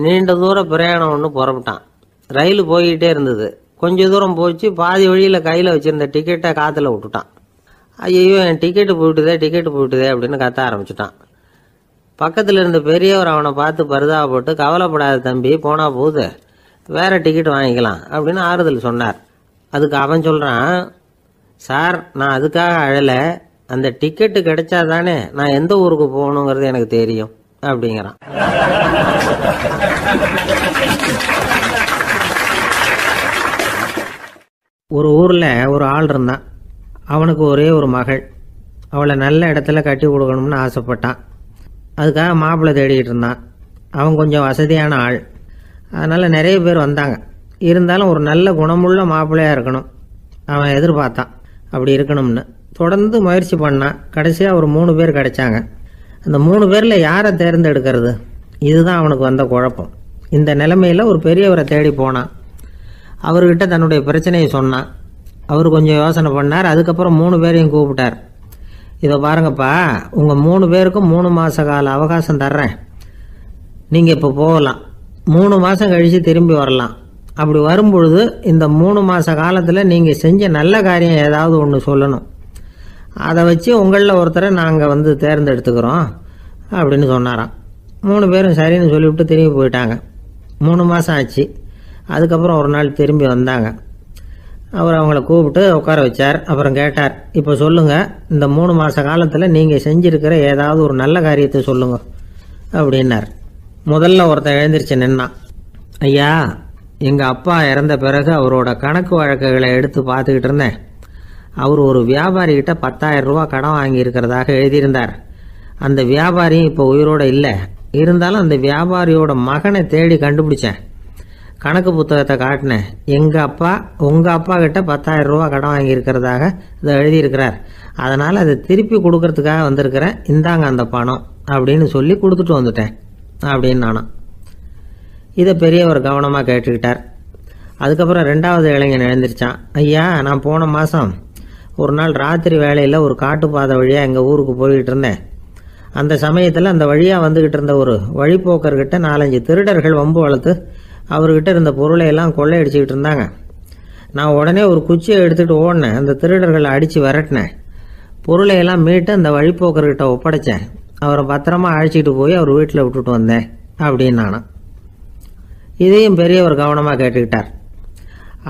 நீண்ட தூர பிரயாணம் ஒன்று புறப்பட்டான். ரயில் போய்கிட்டே இருந்தது. கொஞ்சம் தூரம் போச்சு, பாதி வழியில் கையில் வச்சுருந்த டிக்கெட்டை காற்றுல விட்டுட்டான். ஐயோ, என் டிக்கெட்டு போயிட்டுதே அப்படின்னு கத்த ஆரம்பிச்சுட்டான். பக்கத்தில் இருந்த பெரியவர் அவனை பார்த்து பரிதாபப்பட்டு, கவலைப்படாத தம்பி, போனால் போகுது, வேற டிக்கெட் வாங்கிக்கலாம் அப்படின்னு ஆறுதல் சொன்னார். அதுக்கு அவன் சொல்கிறான், சார், நான் அதுக்காக அழலை, அந்த டிக்கெட்டு கிடைச்சா தானே நான் எந்த ஊருக்கு போகணுங்கிறது எனக்கு தெரியும் அப்படிங்கிறான். ஒரு ஊரில் ஒரு ஆள் இருந்தான். அவனுக்கு ஒரே ஒரு மகள். அவளை நல்ல இடத்துல கட்டி கொடுக்கணும்னு ஆசைப்பட்டான். அதுக்காக மாப்பிள்ளை தேடிக்கிட்டு இருந்தான். அவன் கொஞ்சம் வசதியான ஆள், அதனால் நிறைய பேர் வந்தாங்க. இருந்தாலும் ஒரு நல்ல குணமுள்ள மாப்பிள்ளையாக இருக்கணும் அவன் எதிர்பார்த்தான். அப்படி இருக்கணும்னு தொடர்ந்து முயற்சி பண்ணான். கடைசியாக ஒரு 3 பேர் கிடைச்சாங்க. அந்த 3 பேரில் யாரை தேர்ந்தெடுக்கிறது, இதுதான் அவனுக்கு வந்த குழப்பம். இந்த நிலைமையில் ஒரு பெரியவரை தேடி போனான். அவர்கிட்ட தன்னுடைய பிரச்சனையை சொன்னான். அவர் கொஞ்சம் யோசனை பண்ணார். அதுக்கப்புறம் 3 பேரையும் கூப்பிட்டார். இதை பாருங்கப்பா, உங்கள் 3 பேருக்கும் 3 மாத கால அவகாசம் தர்றேன். நீங்கள் இப்போ போகலாம். 3 மாதம் கழித்து திரும்பி வரலாம். அப்படி வரும்பொழுது இந்த 3 மாத காலத்தில் நீங்கள் செஞ்ச நல்ல காரியம் ஏதாவது ஒன்று சொல்லணும். அதை வச்சு உங்களில் ஒருத்தரை நாங்கள் தேர்ந்தெடுத்துக்கிறோம் அப்படின்னு சொன்னாராம். 3 பேரும் சரின்னு சொல்லிவிட்டு திரும்பி போயிட்டாங்க. 3 மாதம் ஆச்சு. அதுக்கப்புறம் ஒரு நாள் திரும்பி வந்தாங்க. அவர் அவங்கள கூப்பிட்டு உட்கார வச்சார். அப்புறம் கேட்டார், இப்போ சொல்லுங்கள், இந்த 3 மாத காலத்தில் நீங்கள் செஞ்சுருக்கிற ஏதாவது ஒரு நல்ல காரியத்தை சொல்லுங்க அப்படின்னார். முதல்ல ஒருத்தன் எழுந்திரிச்சு நின்னான். ஐயா, எங்கள் அப்பா இறந்த பிறகு அவரோட கணக்கு வழக்குகளை எடுத்து பார்த்துக்கிட்டு இருந்தேன். அவர் ஒரு வியாபாரிகிட்ட 10,000 ரூபா கடன் வாங்கி இருக்கிறதாக எழுதியிருந்தார். அந்த வியாபாரியும் இப்போ உயிரோடு இல்லை. இருந்தாலும் அந்த வியாபாரியோட மகனை தேடி கண்டுபிடிச்சேன். கணக்கு புத்தகத்தை காட்டினேன். உங்கள் அப்பா கிட்ட 10,000 ரூபா கடன் வாங்கியிருக்கிறதாக இதை எழுதியிருக்கிறார். அதனால் அதை திருப்பி கொடுக்கறதுக்காக வந்திருக்கிறேன், இந்தாங்க அந்த பணம் அப்படின்னு சொல்லி கொடுத்துட்டு வந்துட்டேன் அப்படின்னு நானும். இதை பெரியவர் கவனமாக கேட்டுக்கிட்டார். அதுக்கப்புறம் 2வது இளைஞன் எழுந்திருச்சான். ஐயா, நான் போன மாதம் ஒரு நாள் ராத்திரி வேளையில் ஒரு காட்டுப்பாதை வழியாக எங்கள் ஊருக்கு போய்கிட்டு இருந்தேன். அந்த சமயத்தில் அந்த வழியாக வந்துக்கிட்டு இருந்த ஒரு வழிப்போக்கர்கிட்ட 4-5 திருடர்கள் வம்பு வளர்த்து அவர்கிட்ட இருந்த பொருளை எல்லாம் கொள்ளையடிச்சிக்கிட்டு இருந்தாங்க. நான் உடனே ஒரு குச்சியை எடுத்துகிட்டு ஓடினேன். அந்த திருடர்களை அடித்து விரட்டினேன். பொருளை எல்லாம் மீட்டு அந்த வழிப்போக்கர்கிட்ட ஒப்படைச்சேன். அவரை பத்திரமா அழைச்சிட்டு போய் அவர் வீட்டில் விட்டுட்டு வந்தேன் அப்படின்னு நானும். இதையும் பெரியவர் கவனமாக கேட்டுக்கிட்டார்.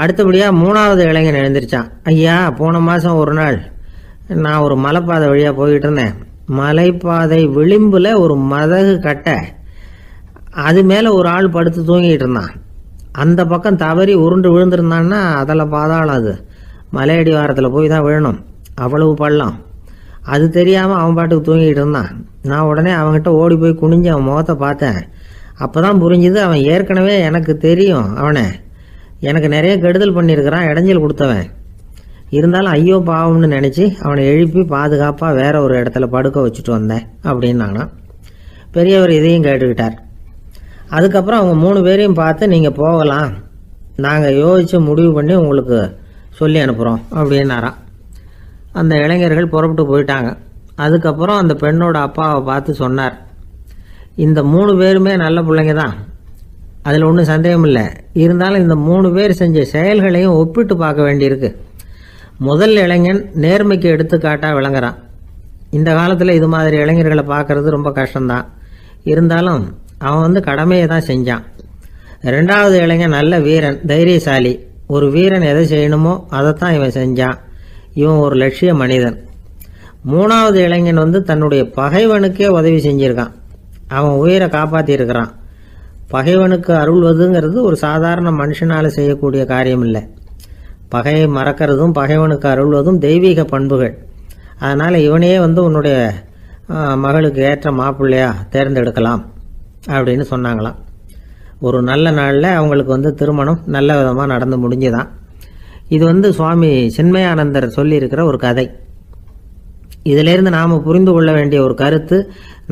அடுத்தபடியாக 3வது இளைஞன் எழுந்திருச்சான். ஐயா, போன மாதம் ஒரு நாள் நான் ஒரு மலைப்பாதை வழியாக போய்கிட்டு இருந்தேன். மலைப்பாதை விளிம்பில் ஒரு மதகு கட்டை, அது மேலே ஒரு ஆள் படுத்து தூங்கிட்டு இருந்தான். அந்த பக்கம் தவறி உருண்டு விழுந்திருந்தான்னா அதில் பாதாளம், அது மலையடி வாரத்தில் போய் தான் விழணும், அவ்வளவு பள்ளம். அது தெரியாமல் அவன் பாட்டுக்கு தூங்கிட்டு இருந்தான். நான் உடனே அவன்கிட்ட ஓடி போய் குனிஞ்சு அவன் முகத்தை பார்த்தேன். அப்போ தான் புரிஞ்சுது, அவன் ஏற்கனவே எனக்கு தெரியும், அவனை எனக்கு நிறைய கெடுதல் பண்ணியிருக்கிறான், இடைஞ்சல் கொடுத்தவன். இருந்தாலும் ஐயோ பாவம்னு நினச்சி அவனை எழுப்பி பாதுகாப்பாக வேற ஒரு இடத்துல படுக்க வச்சுட்டு வந்தேன் அப்படின்னு நானும். பெரியவர் இதையும் கேட்டுக்கிட்டார். அதுக்கப்புறம் அவங்க 3 பேரையும் பார்த்து, நீங்கள் போகலாம், நாங்கள் யோசித்து முடிவு பண்ணி உங்களுக்கு சொல்லி அனுப்புகிறோம் அப்படின்னாராம். அந்த இளைஞர்கள் புறப்பட்டு போயிட்டாங்க. அதுக்கப்புறம் அந்த பெண்ணோட அப்பாவை பார்த்து சொன்னார், இந்த 3 பேருமே நல்ல பிள்ளைங்க தான், அதில் ஒன்றும் சந்தேகம் இல்லை. இருந்தாலும் இந்த 3 பேர் செஞ்ச செயல்களையும் ஒப்பிட்டு பார்க்க வேண்டியிருக்கு. முதல் இளைஞன் நேர்மைக்கு எடுத்துக்காட்டாக விளங்குறான். இந்த காலத்தில் இது மாதிரி இளைஞர்களை பார்க்கறது ரொம்ப கஷ்டம்தான். இருந்தாலும் அவன் கடமையை தான் செஞ்சான். 2வது இளைஞன் நல்ல வீரன், தைரியசாலி. ஒரு வீரன் எதை செய்யணுமோ அதைத்தான் இவன் செஞ்சான். இவன் ஒரு லட்சிய மனிதன். 3வது இளைஞன் தன்னுடைய பகைவனுக்கே உதவி செஞ்சிருக்கான். அவன் உயிரை காப்பாற்றியிருக்கிறான். பகைவனுக்கு அருள்வதுங்கிறது ஒரு சாதாரண மனுஷனால் செய்யக்கூடிய காரியம் இல்லை. பகையை மறக்கிறதும் பகைவனுக்கு அருள்வதும் தெய்வீக பண்புகள். அதனால் இவனையே உன்னுடைய மகளுக்கு ஏற்ற மாப்பிள்ளையா தேர்ந்தெடுக்கலாம் அப்படின்னு சொன்னாங்களாம். ஒரு நல்ல நாளில் அவங்களுக்கு திருமணம் நல்ல விதமாக நடந்து முடிஞ்சுதான். இது சுவாமி சின்மயானந்தர் சொல்லியிருக்கிற ஒரு கதை. இதிலேருந்து நாம் புரிந்து கொள்ள வேண்டிய ஒரு கருத்து,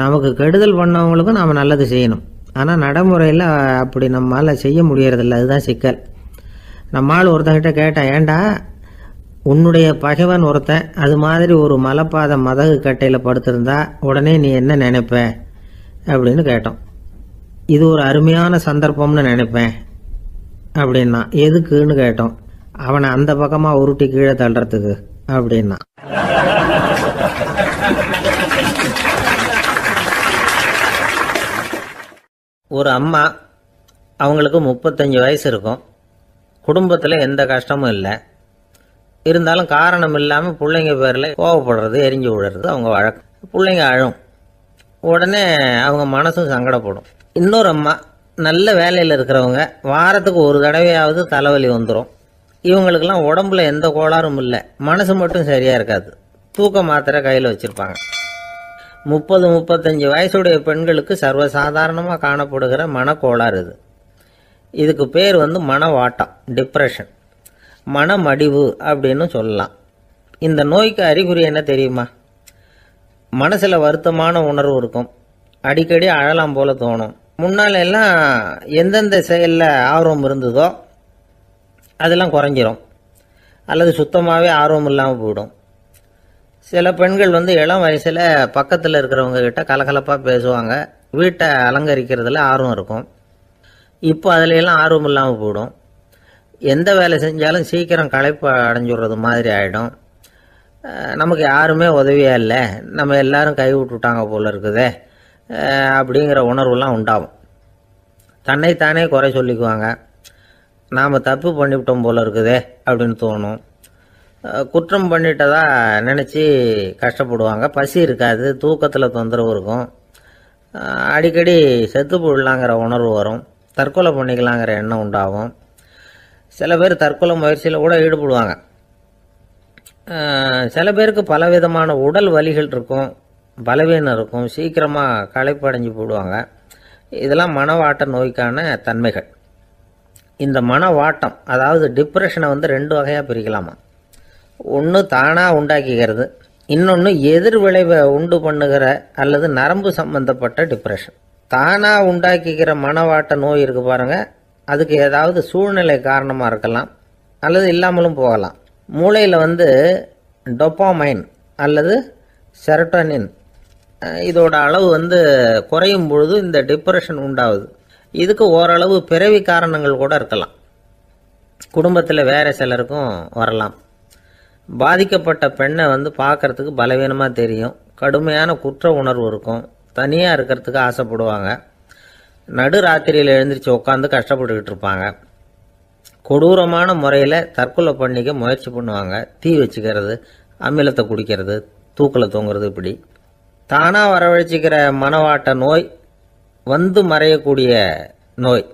நமக்கு கெடுதல் பண்ணவங்களுக்கும் நாம் நல்லது செய்யணும். ஆனால் நடைமுறையில் அப்படி நம்மளால் செய்ய முடியறதில்ல, அதுதான் சிக்கல். நம்மால் ஒருத்தங்கிட்ட கேட்டேன், ஏண்டா உன்னுடைய பகைவன் ஒருத்தன் அது மாதிரி ஒரு மலைப்பாதை மதகு கட்டையில் படுத்திருந்தா உடனே நீ என்ன நினைப்ப அப்படின்னு கேட்டோம். இது ஒரு அருமையான சந்தர்ப்பம்னு நினைப்பேன் அப்படின்னா. எதுக்குன்னு கேட்டோம். அவனை அந்த பக்கமாக உருட்டி கீழே தள்ளுறதுக்கு அப்படின்னா. ஒரு அம்மா, அவங்களுக்கு 35 வயசு இருக்கும். குடும்பத்தில் எந்த கஷ்டமும் இல்லை. இருந்தாலும் காரணம் இல்லாமல் பிள்ளைங்க பேரில் கோவப்படுறது, எரிஞ்சு விடுறது அவங்க வழக்கம். பிள்ளைங்க அழும். உடனே அவங்க மனசும் சங்கடப்படும். இன்னொரு அம்மா, நல்ல வேலையில் இருக்கிறவங்க, வாரத்துக்கு ஒரு தடவையாவது தலைவலி வந்துடும். இவங்களுக்கெல்லாம் உடம்புல எந்த கோளாறும் இல்லை, மனசு மட்டும் சரியாக இருக்காது. தூக்க மாத்திரை கையில் வச்சுருப்பாங்க. 30-35 வயசுடைய பெண்களுக்கு சர்வசாதாரணமாக காணப்படுகிற மனக்கோளாறு இது. இதுக்கு பேர் மனவாட்டம், டிப்ரெஷன், மனமடிவு அப்படின்னு சொல்லலாம். இந்த நோய்க்கு அறிகுறி என்ன தெரியுமா? மனசில் வருத்தமான உணர்வு இருக்கும். அடிக்கடி அழலாம் போல தோணும். முன்னால எல்லாம் எந்தெந்த செயலில் ஆர்வம் இருந்ததோ அதெல்லாம் குறைஞ்சிரும், அல்லது சுத்தமாகவே ஆர்வம் இல்லாமல் போயிடும். சில பெண்கள் இளம் வயசில் பக்கத்தில் இருக்கிறவங்க கிட்ட கலகலப்பாக பேசுவாங்க, வீட்டை அலங்கரிக்கிறதுல ஆர்வம் இருக்கும். இப்போ அதுலையெல்லாம் ஆர்வம் இல்லாமல் போயிடும். எந்த வேலை செஞ்சாலும் சீக்கிரம் களைப்பு அடைஞ்சுடுறது மாதிரி ஆகிடும். நமக்கு யாருமே உதவியாக இல்லை, நம்ம எல்லாரும் கை விட்டுட்டாங்க போல இருக்குதே அப்படிங்கிற உணர்வுலாம் உண்டாகும். தன்னைத்தானே குறை சொல்லிக்குவாங்க. நாம் தப்பு பண்ணிவிட்டோம் போல இருக்குதே அப்படின்னு தோணும். குற்றம் பண்ணிட்டதா நினச்சி கஷ்டப்படுவாங்க. பசி இருக்காது, தூக்கத்தில் தொந்தரவு இருக்கும். அடிக்கடி செத்து போடலாங்கிற உணர்வு வரும். தற்கொலை பண்ணிக்கலாங்கிற எண்ணம் உண்டாகும். சில பேர் தற்கொலை முயற்சியில் கூட ஈடுபடுவாங்க. சில பேருக்கு பலவிதமான உடல் வலிகள் இருக்கும், பலவீனம் இருக்கும், சீக்கிரமாக களைப்படைஞ்சு போடுவாங்க. இதெல்லாம் மனவாட்ட நோய்க்கான தன்மைகள். இந்த மனவாட்டம், அதாவது டிப்ரெஷனை வந்து 2 வகையாக பிரிக்கலாமா. ஒன்று தானாக உண்டாக்கிக்கிறது, இன்னொன்று எதிர் விளைவை உண்டு பண்ணுகிற அல்லது நரம்பு சம்பந்தப்பட்ட டிப்ரெஷன். தானாக உண்டாக்கிக்கிற மனவாட்ட நோய் இருக்கு பாருங்க, அதுக்கு ஏதாவது சூழ்நிலை காரணமாக இருக்கலாம் அல்லது இல்லாமலும் போகலாம். மூளையில் வந்து டொப்பாமைன் அல்லது செரட்டோனின் இதோட அளவு வந்து குறையும் பொழுது இந்த டிப்ரெஷன் உண்டாகுது. இதுக்கு ஓரளவு பிறவி காரணங்கள் கூட இருக்கலாம். குடும்பத்தில் வேற சிலருக்கும் வரலாம். பாதிக்கப்பட்ட பெண்ணை வந்து பார்க்கறதுக்கு பலவீனமாக தெரியும், கடுமையான குற்ற உணர்வு இருக்கும், தனியாக இருக்கிறதுக்கு ஆசைப்படுவாங்க, நடு ராத்திரியில் எழுந்திரிச்சு உட்காந்து கஷ்டப்பட்டுக்கிட்டு இருப்பாங்க, கொடூரமான முறையில் தற்கொலை பண்ணிக்க முயற்சி பண்ணுவாங்க, தீ வச்சுக்கிறது, அமிலத்தை குடிக்கிறது, தூக்கில் தொங்குறது. இப்படி தானாக வரவழைச்சிக்கிற மனவாட்ட நோய் வந்து மறையக்கூடிய நோய்.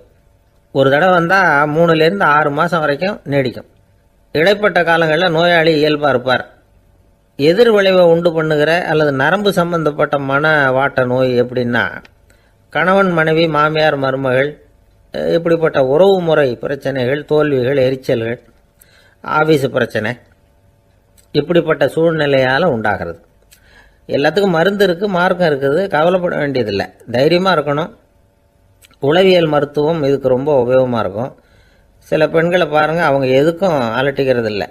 ஒரு தடவை வந்தால் 3லேருந்து 6 மாதம் வரைக்கும் நீடிக்கும். இடைப்பட்ட காலங்களில் நோயாளி இயல்பாக இருப்பார். எதிர் விளைவை உண்டு பண்ணுகிற அல்லது நரம்பு சம்பந்தப்பட்ட மனவாட்ட நோய் எப்படின்னா, கணவன் மனைவி மாமியார் மருமகள் இப்படிப்பட்ட உறவு முறை பிரச்சனைகள், தோல்விகள், எரிச்சல்கள், ஆபீஸ் பிரச்சனை, இப்படிப்பட்ட சூழ்நிலையால் உண்டாகிறது. எல்லாத்துக்கும் மருந்து இருக்குது, மார்க்கம் இருக்குது, கவலைப்பட வேண்டியதில்லை, தைரியமாக இருக்கணும். உளவியல் மருத்துவம் இதுக்கு ரொம்ப உபயோகமாக இருக்கும். சில பெண்களை பாருங்கள், அவங்க எதுக்கும் அலட்டிக்கிறது இல்லை.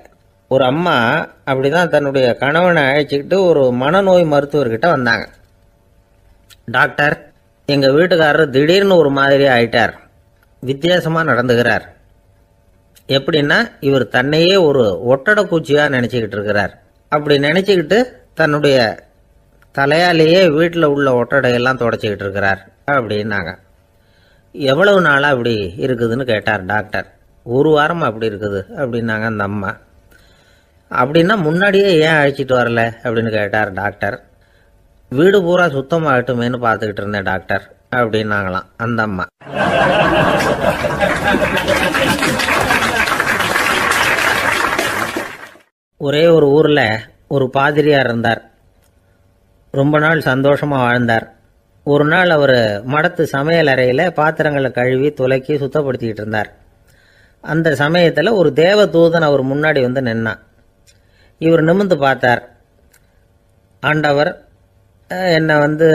ஒரு அம்மா அப்படி தான் தன்னுடைய கணவனை அழைச்சிக்கிட்டு ஒரு மனநோய் மருத்துவர்கிட்ட வந்தாங்க. டாக்டர், எங்கள் வீட்டுக்காரர் திடீர்னு ஒரு மாதிரி ஆயிட்டார், வித்தியாசமாக நடந்துகிறார். எப்படின்னா, இவர் தன்னையே ஒரு ஒட்டடை பூச்சியாக நினச்சிக்கிட்டு இருக்கிறார். அப்படி நினச்சிக்கிட்டு தன்னுடைய தலையாலேயே வீட்டில் உள்ள ஒட்டடையெல்லாம் தொடச்சிக்கிட்டு இருக்கிறார் அப்படின்னாங்க. எவ்வளவு நாளாக அப்படி இருக்குதுன்னு கேட்டார் டாக்டர். 1 வாரமாக அப்படி இருக்குது அப்படின்னாங்க அந்த அம்மா. அப்படின்னா முன்னாடியே ஏன் அழைச்சிட்டு வரல அப்படின்னு கேட்டார் டாக்டர். வீடு பூரா சுத்தமாகட்டுமேனு பார்த்துக்கிட்டு இருந்தேன் டாக்டர் அப்படின்னாங்களாம் அந்த அம்மா. ஒரே ஒரு ஊரில் ஒரு பாதிரியார் இருந்தார். ரொம்ப நாள் சந்தோஷமாக வாழ்ந்தார். ஒரு நாள் அவர் மடத்து சமையல் அறையில் பாத்திரங்களை கழுவி துலக்கி சுத்தப்படுத்திக்கிட்டு இருந்தார். அந்த சமயத்தில் ஒரு தேவதூதன் அவர் முன்னாடி வந்து நின்னான். இவர் நிமிர்ந்து பார்த்தார். ஆண்டவர் என்னை வந்து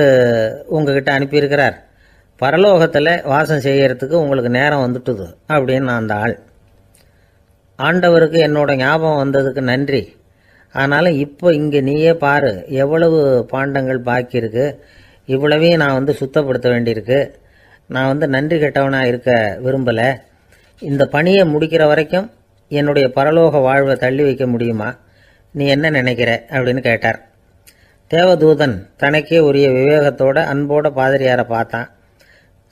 உங்ககிட்ட அனுப்பியிருக்கிறார், பரலோகத்தில் வாசம் செய்யறதுக்கு உங்களுக்கு நேரம் வந்துட்டுது அப்படின்னு அந்த ஆள். ஆண்டவருக்கு என்னோட ஞாபகம் வந்ததுக்கு நன்றி. ஆனாலும் இப்போ இங்கே நீயே பாரு, எவ்வளவு பாண்டங்கள் பாக்கி இருக்கு, இவ்வளவையும் நான் வந்து சுத்தப்படுத்த வேண்டியிருக்கு. நான் வந்து நன்றி கெட்டவனாக இருக்க விரும்பலை. இந்த பணியை முடிக்கிற வரைக்கும் என்னுடைய பரலோக வாழ்வை தள்ளி வைக்க முடியுமா? நீ என்ன நினைக்கிற அப்படின்னு கேட்டார். தேவதூதன் தனக்கே உரிய விவேகத்தோட அன்போட பாதிரியாரை பார்த்தான்.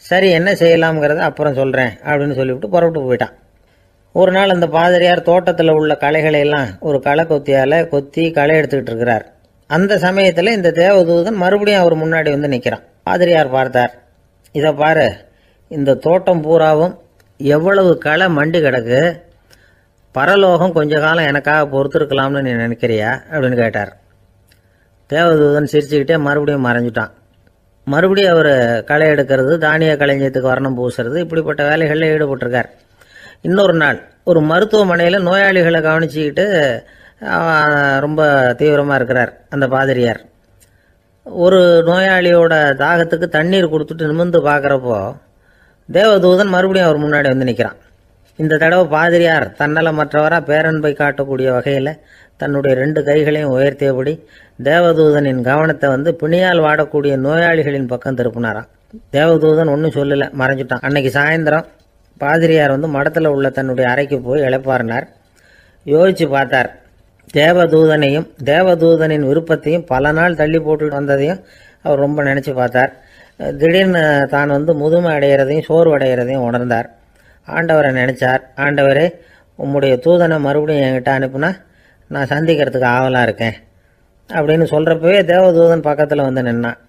சரி, என்ன செய்யலாம்ங்கிறத அப்புறம் சொல்கிறேன் அப்படின்னு சொல்லிவிட்டு புறப்பட்டு போயிட்டான். ஒரு நாள் அந்த பாதிரியார் தோட்டத்தில் உள்ள களைகளை எல்லாம் ஒரு களை கொத்தியால் கொத்தி களை எடுத்துக்கிட்டு இருக்கிறார். அந்த சமயத்தில் இந்த தேவதூதன் மறுபடியும் அவர் முன்னாடி வந்து நிற்கிறான். பாதிரியார் பார்த்தார். இதை பாரு, இந்த தோட்டம் பூராவும் எவ்வளவு களை மண்டி கிடக்கு, பரலோகம் கொஞ்ச காலம் எனக்காக பொறுத்திருக்கலாம்னு நீ நினைக்கிறியா அப்படின்னு கேட்டார். தேவதூதன் சிரிச்சுக்கிட்டே மறுபடியும் மறைஞ்சிட்டான். மறுபடியும் அவர் களை எடுக்கிறது, தானிய களஞ்சியத்துக்கு வர்ணம் பூசுறது, இப்படிப்பட்ட வேலைகளில் ஈடுபட்டிருக்கார். இன்னொரு நாள் ஒரு மருத்துவமனையில் நோயாளிகளை கவனிச்சுக்கிட்டு ரொம்ப தீவிரமாக இருக்கிறார் அந்த பாதிரியார். ஒரு நோயாளியோட தாகத்துக்கு தண்ணீர் கொடுத்துட்டு நிமிர்ந்து பார்க்குறப்போ தேவதூதன் மறுபடியும் அவர் முன்னாடி வந்து நிற்கிறான். இந்த தடவை பாதிரியார் தன்னலமற்றவராக பேரன்பை காட்டக்கூடிய வகையில் தன்னுடைய 2 கைகளையும் உயர்த்தியபடி தேவதூதனின் கவனத்தை வந்து பிணியால் வாடக்கூடிய நோயாளிகளின் பக்கம் திருப்பினாராம். தேவதூதன் ஒன்றும் சொல்லலை, மறைஞ்சிட்டான். அன்னைக்கு சாயந்தரம் பாதிரியார் வந்து மடத்தில் உள்ள தன்னுடைய அறைக்கு போய் இளைப்பாறினார். யோசிச்சு பார்த்தார். தேவதூதனையும் தேவதூதனின் விருப்பத்தையும் பல நாள் தள்ளி போட்டு வந்ததையும் அவர் ரொம்ப நினச்சி பார்த்தார். திடீர்னு தான் வந்து முதுமை அடைகிறதையும் சோர்வு அடைகிறதையும் உணர்ந்தார். ஆண்டவரை நினைச்சார். ஆண்டவரே, உம்முடைய தூதனை மறுபடியும் என்கிட்ட அனுப்புனா நான் சந்திக்கிறதுக்கு ஆவலாக இருக்கேன் அப்படின்னு சொல்கிறப்பவே தேவதூதன் பக்கத்தில் வந்து நின்னான்.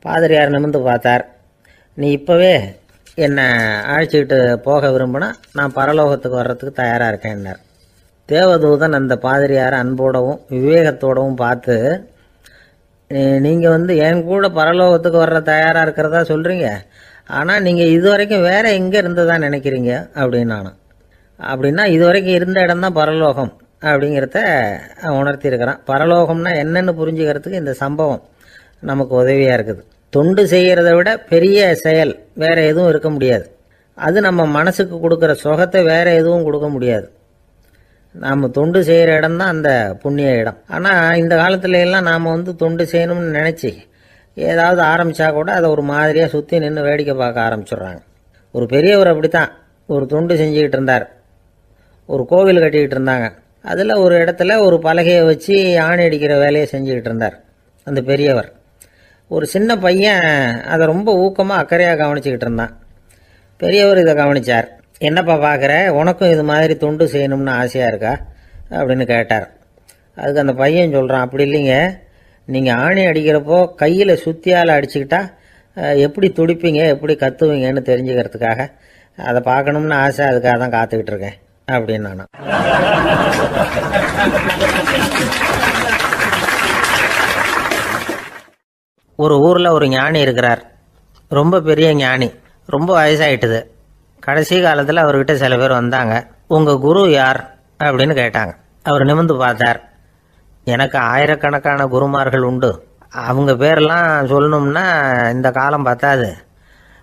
பாதிரியார் நிமிர்ந்து பார்த்தார். நீ இப்போவே என்னை அழைச்சிக்கிட்டு போக விரும்பினா நான் பரலோகத்துக்கு வர்றதுக்கு தயாராக இருக்கேன்னார். தேவதூதன் அந்த பாதிரியாரை அன்போடவும் விவேகத்தோடவும் பார்த்து, நீங்கள் வந்து என் கூட பரலோகத்துக்கு வர்ற தயாராக இருக்கிறதா சொல்கிறீங்க, ஆனால் நீங்கள் இது வரைக்கும் வேற எங்கே இருந்ததா நினைக்கிறீங்க அப்படின்னு நானும். அப்படின்னா இது வரைக்கும் இருந்த இடம் தான் பரலோகம் அப்படிங்கிறத உணர்த்தியிருக்கிறான். பரலோகம்னா என்னன்னு புரிஞ்சுக்கிறதுக்கு இந்த சம்பவம் நமக்கு உதவியாக இருக்குது. தொண்டு செய்கிறத விட பெரிய செயல் வேற எதுவும் இருக்க முடியாது. அது நம்ம மனசுக்கு கொடுக்குற சுகத்தை வேற எதுவும் கொடுக்க முடியாது. நாம் தொண்டு செய்கிற இடம் தான் அந்த புண்ணிய இடம். ஆனால் இந்த காலத்துல எல்லாம் நாம் தொண்டு செய்யணும்னு நினச்சி ஏதாவது ஆரம்பித்தா கூட அதை ஒரு மாதிரியாக சுற்றி நின்று வேடிக்கை பார்க்க ஆரம்பிச்சிடுறாங்க. ஒரு பெரியவர் அப்படித்தான் ஒரு தொண்டு செஞ்சுக்கிட்டு இருந்தார். ஒரு கோவில் கட்டிக்கிட்டு இருந்தாங்க. அதில் ஒரு இடத்துல ஒரு பலகையை வச்சு ஆணி அடிக்கிற வேலையை செஞ்சுக்கிட்டு இருந்தார் அந்த பெரியவர். ஒரு சின்ன பையன் அதை ரொம்ப ஊக்கமாக அக்கறையாக கவனிச்சுக்கிட்டு இருந்தான். பெரியவர் இதை கவனித்தார். என்னப்பா பார்க்குற, உனக்கும் இது மாதிரி தொண்டு செய்யணும்னு ஆசையாக இருக்கா அப்படின்னு கேட்டார். அதுக்கு அந்த பையன் சொல்கிறான், அப்படி இல்லைங்க, நீங்கள் ஆணி அடிக்கிறப்போ கையில் சுத்தியால் அடிச்சுக்கிட்டா எப்படி துடிப்பீங்க எப்படி கத்துவீங்கன்னு தெரிஞ்சுக்கிறதுக்காக அதை பார்க்கணும்னு ஆசை, அதுக்காக தான் காத்துக்கிட்டு இருக்கேன் அப்படின்னு நானும். ஒரு ஊரில் ஒரு ஞானி இருக்கிறார். ரொம்ப பெரிய ஞானி, ரொம்ப வயசாயிட்டுது. கடைசி காலத்தில் அவர்கிட்ட சில பேர் வந்தாங்க. உங்கள் குரு யார் அப்படின்னு கேட்டாங்க. அவர் நிமிர்ந்து பார்த்தார். எனக்கு ஆயிரக்கணக்கான குருமார்கள் உண்டு, அவங்க பேரெல்லாம் சொல்லணும்னா இந்த காலம் பத்தாது.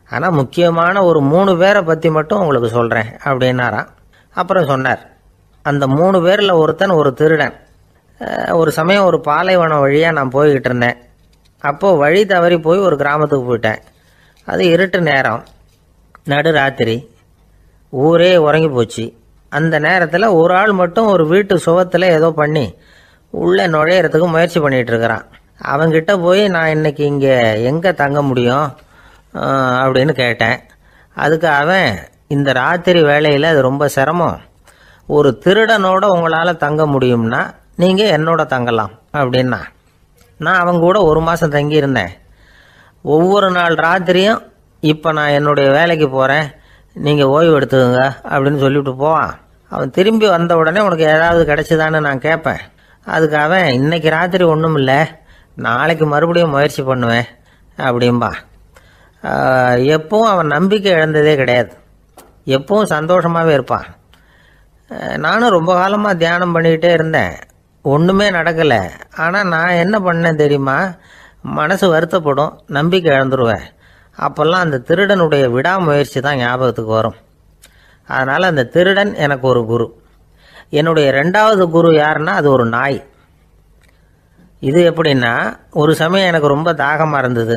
ஆனால் முக்கியமான ஒரு 3 பேரை பற்றி மட்டும் உங்களுக்கு சொல்கிறேன் அப்படின்னாராம். அப்புறம் சொன்னார், அந்த 3 பேரில் ஒருத்தன் ஒரு திருடன். ஒரு சமயம் ஒரு பாலைவனம் வழியாக நான் போய்கிட்டு இருந்தேன். அப்போது வழி தவறி போய் ஒரு கிராமத்துக்கு போயிட்டேன். அது இருட்டு நேரம், நடு ராத்திரி, ஊரே உறங்கி போச்சு. அந்த நேரத்தில் ஒரு ஆள் மட்டும் ஒரு வீட்டு சுவத்தில் ஏதோ பண்ணி உள்ளே நுழையிறதுக்கு முயற்சி பண்ணிகிட்டு இருக்கிறான். அவங்கிட்ட போய் நான் இன்னைக்கு இங்கே எங்கே தங்க முடியும் அப்படின்னு கேட்டேன். அதுக்கு அவன், இந்த ராத்திரி வேளையில் அது ரொம்ப சிரமம், ஒரு திருடனோட உங்களால் தங்க முடியும்னா நீங்கள் என்னோட தங்கலாம் அப்படின்னா. நான் அவங்க கூட 1 மாதம் தங்கியிருந்தேன். ஒவ்வொரு நாள் ராத்திரியும் இப்போ நான் என்னுடைய வேலைக்கு போகிறேன், நீங்கள் ஓய்வு எடுத்துக்கோங்க அப்படின்னு சொல்லிவிட்டு போவான். அவன் திரும்பி வந்த உடனே உனக்கு ஏதாவது கிடைச்சிதான்னு நான் கேட்பேன். அதுக்கு அவன், இன்னைக்கு ராத்திரி ஒன்றும் இல்லை, நாளைக்கு மறுபடியும் முயற்சி பண்ணுவேன் அப்படின்பா. எப்பவும் அவன் நம்பிக்கை இழந்ததே கிடையாது, எப்பவும் சந்தோஷமாகவே இருப்பான். நானும் ரொம்ப காலமாக தியானம் பண்ணிக்கிட்டே இருந்தேன், ஒன்றுமே நடக்கலை. ஆனால் நான் என்ன பண்ணேன் தெரியுமா, மனசு வருத்தப்படும், நம்பிக்கை இழந்துருவேன். அப்போல்லாம் அந்த திருடனுடைய விடாமுயற்சி தான் ஞாபகத்துக்கு வரும். அதனால் அந்த திருடன் எனக்கு ஒரு குரு. என்னுடைய 2வது குரு யாருன்னா அது ஒரு நாய். இது எப்படின்னா, ஒரு சமயம் எனக்கு ரொம்ப தாகமாக இருந்தது.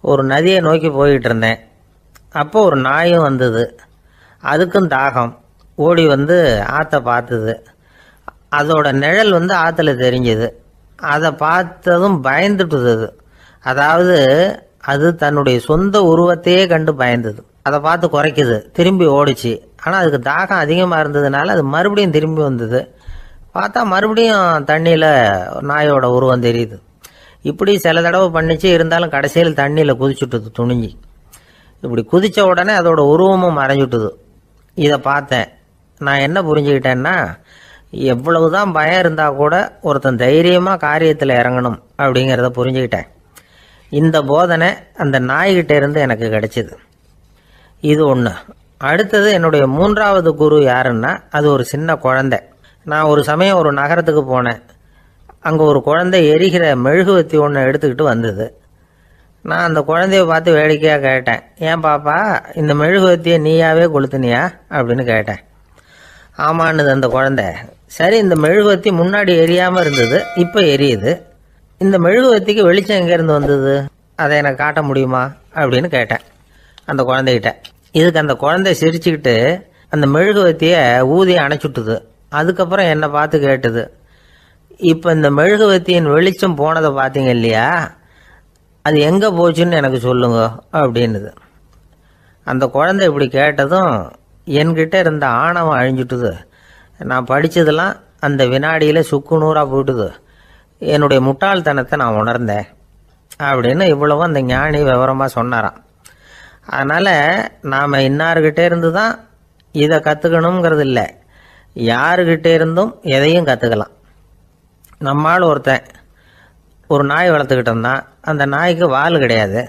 ஒரு நதியை நோக்கி போயிட்டு இருந்தேன். அப்போ ஒரு நாயும் வந்தது. அதுக்கும் தாகம். ஓடி வந்து ஆற்றை பார்த்தது. அதோட நிழல் ஆற்றுல தெரிஞ்சது. அதை பார்த்ததும் பயந்துட்டுது. அதாவது அது தன்னுடைய சொந்த உருவத்தையே கண்டு பயந்தது. அதை பார்த்து குறைக்குது, திரும்பி ஓடிச்சு. ஆனால் அதுக்கு தாகம் அதிகமாக இருந்ததுனால அது மறுபடியும் திரும்பி வந்தது. பார்த்தா மறுபடியும் தண்ணியில் நாயோட உருவம் தெரியுது. இப்படி சில தடவை பண்ணிச்சு. இருந்தாலும் கடைசியில் தண்ணியில் குதிச்சுட்டுது துணிஞ்சி. இப்படி குதித்த உடனே அதோட உருவமும் மறைஞ்சுட்டுது. இதை பார்த்தேன். நான் என்ன புரிஞ்சுக்கிட்டேன்னா, எவ்வளவுதான் பயம் இருந்தால் கூட ஒருத்தன் தைரியமாக காரியத்தில் இறங்கணும் அப்படிங்கிறத புரிஞ்சுக்கிட்டேன். இந்த போதனை அந்த நாய்கிட்ட இருந்து எனக்கு கிடைச்சிது. இது ஒன்று. அடுத்தது என்னுடைய 3வது குரு யாருன்னா அது ஒரு சின்ன குழந்தை. நான் ஒரு சமயம் ஒரு நகரத்துக்கு போனேன். அங்கே ஒரு குழந்தை எரிகிற மெழுகுவத்தி ஒன்று எடுத்துக்கிட்டு வந்தது. நான் அந்த குழந்தைய பார்த்து வேடிக்கையாக கேட்டேன், ஏன் பாப்பா இந்த மெழுகுவத்தியை நீயாவே கொளுத்துனியா அப்படின்னு கேட்டேன். ஆமான்னுது அந்த குழந்தை. சரி, இந்த மெழுகுவத்தி முன்னாடி எரியாமல் இருந்தது, இப்போ எரியுது. இந்த மெழுகுவத்திக்கு வெளிச்சம் எங்கேருந்து வந்தது, அதை எனக்கு காட்ட முடியுமா அப்படின்னு கேட்டேன் அந்த குழந்தைகிட்ட. இதுக்கு அந்த குழந்தை சிரிச்சுக்கிட்டு அந்த மெழுகுவத்தியை ஊதி அணைச்சுட்டுது. அதுக்கப்புறம் என்னை பார்த்து கேட்டுது, இப்போ இந்த மெழுகுவத்தியின் வெளிச்சம் போனதை பார்த்தீங்க இல்லையா, அது எங்கே போச்சுன்னு எனக்கு சொல்லுங்க அப்படின்னுது. அந்த குழந்தை இப்படி கேட்டதும் என்கிட்ட இருந்த ஆணவம் அழிஞ்சுட்டுது. நான் படித்ததெல்லாம் அந்த வினாடியில் சுக்கு நூறாக போயிட்டுது. என்னுடைய முட்டாள்தனத்தை நான் உணர்ந்தேன் அப்படின்னு இவ்வளவும் அந்த ஞானி விவரமாக சொன்னாராம். அதனால் நாம் இன்னார்கிட்ட இருந்து தான் இதை கற்றுக்கணுங்கிறது இல்லை, யாருக்கிட்டே இருந்தும் எதையும் கற்றுக்கலாம். நம்மால் ஒருத்தன் ஒரு நாய் வளர்த்துக்கிட்டு இருந்தான். அந்த நாய்க்கு வால் கிடையாது.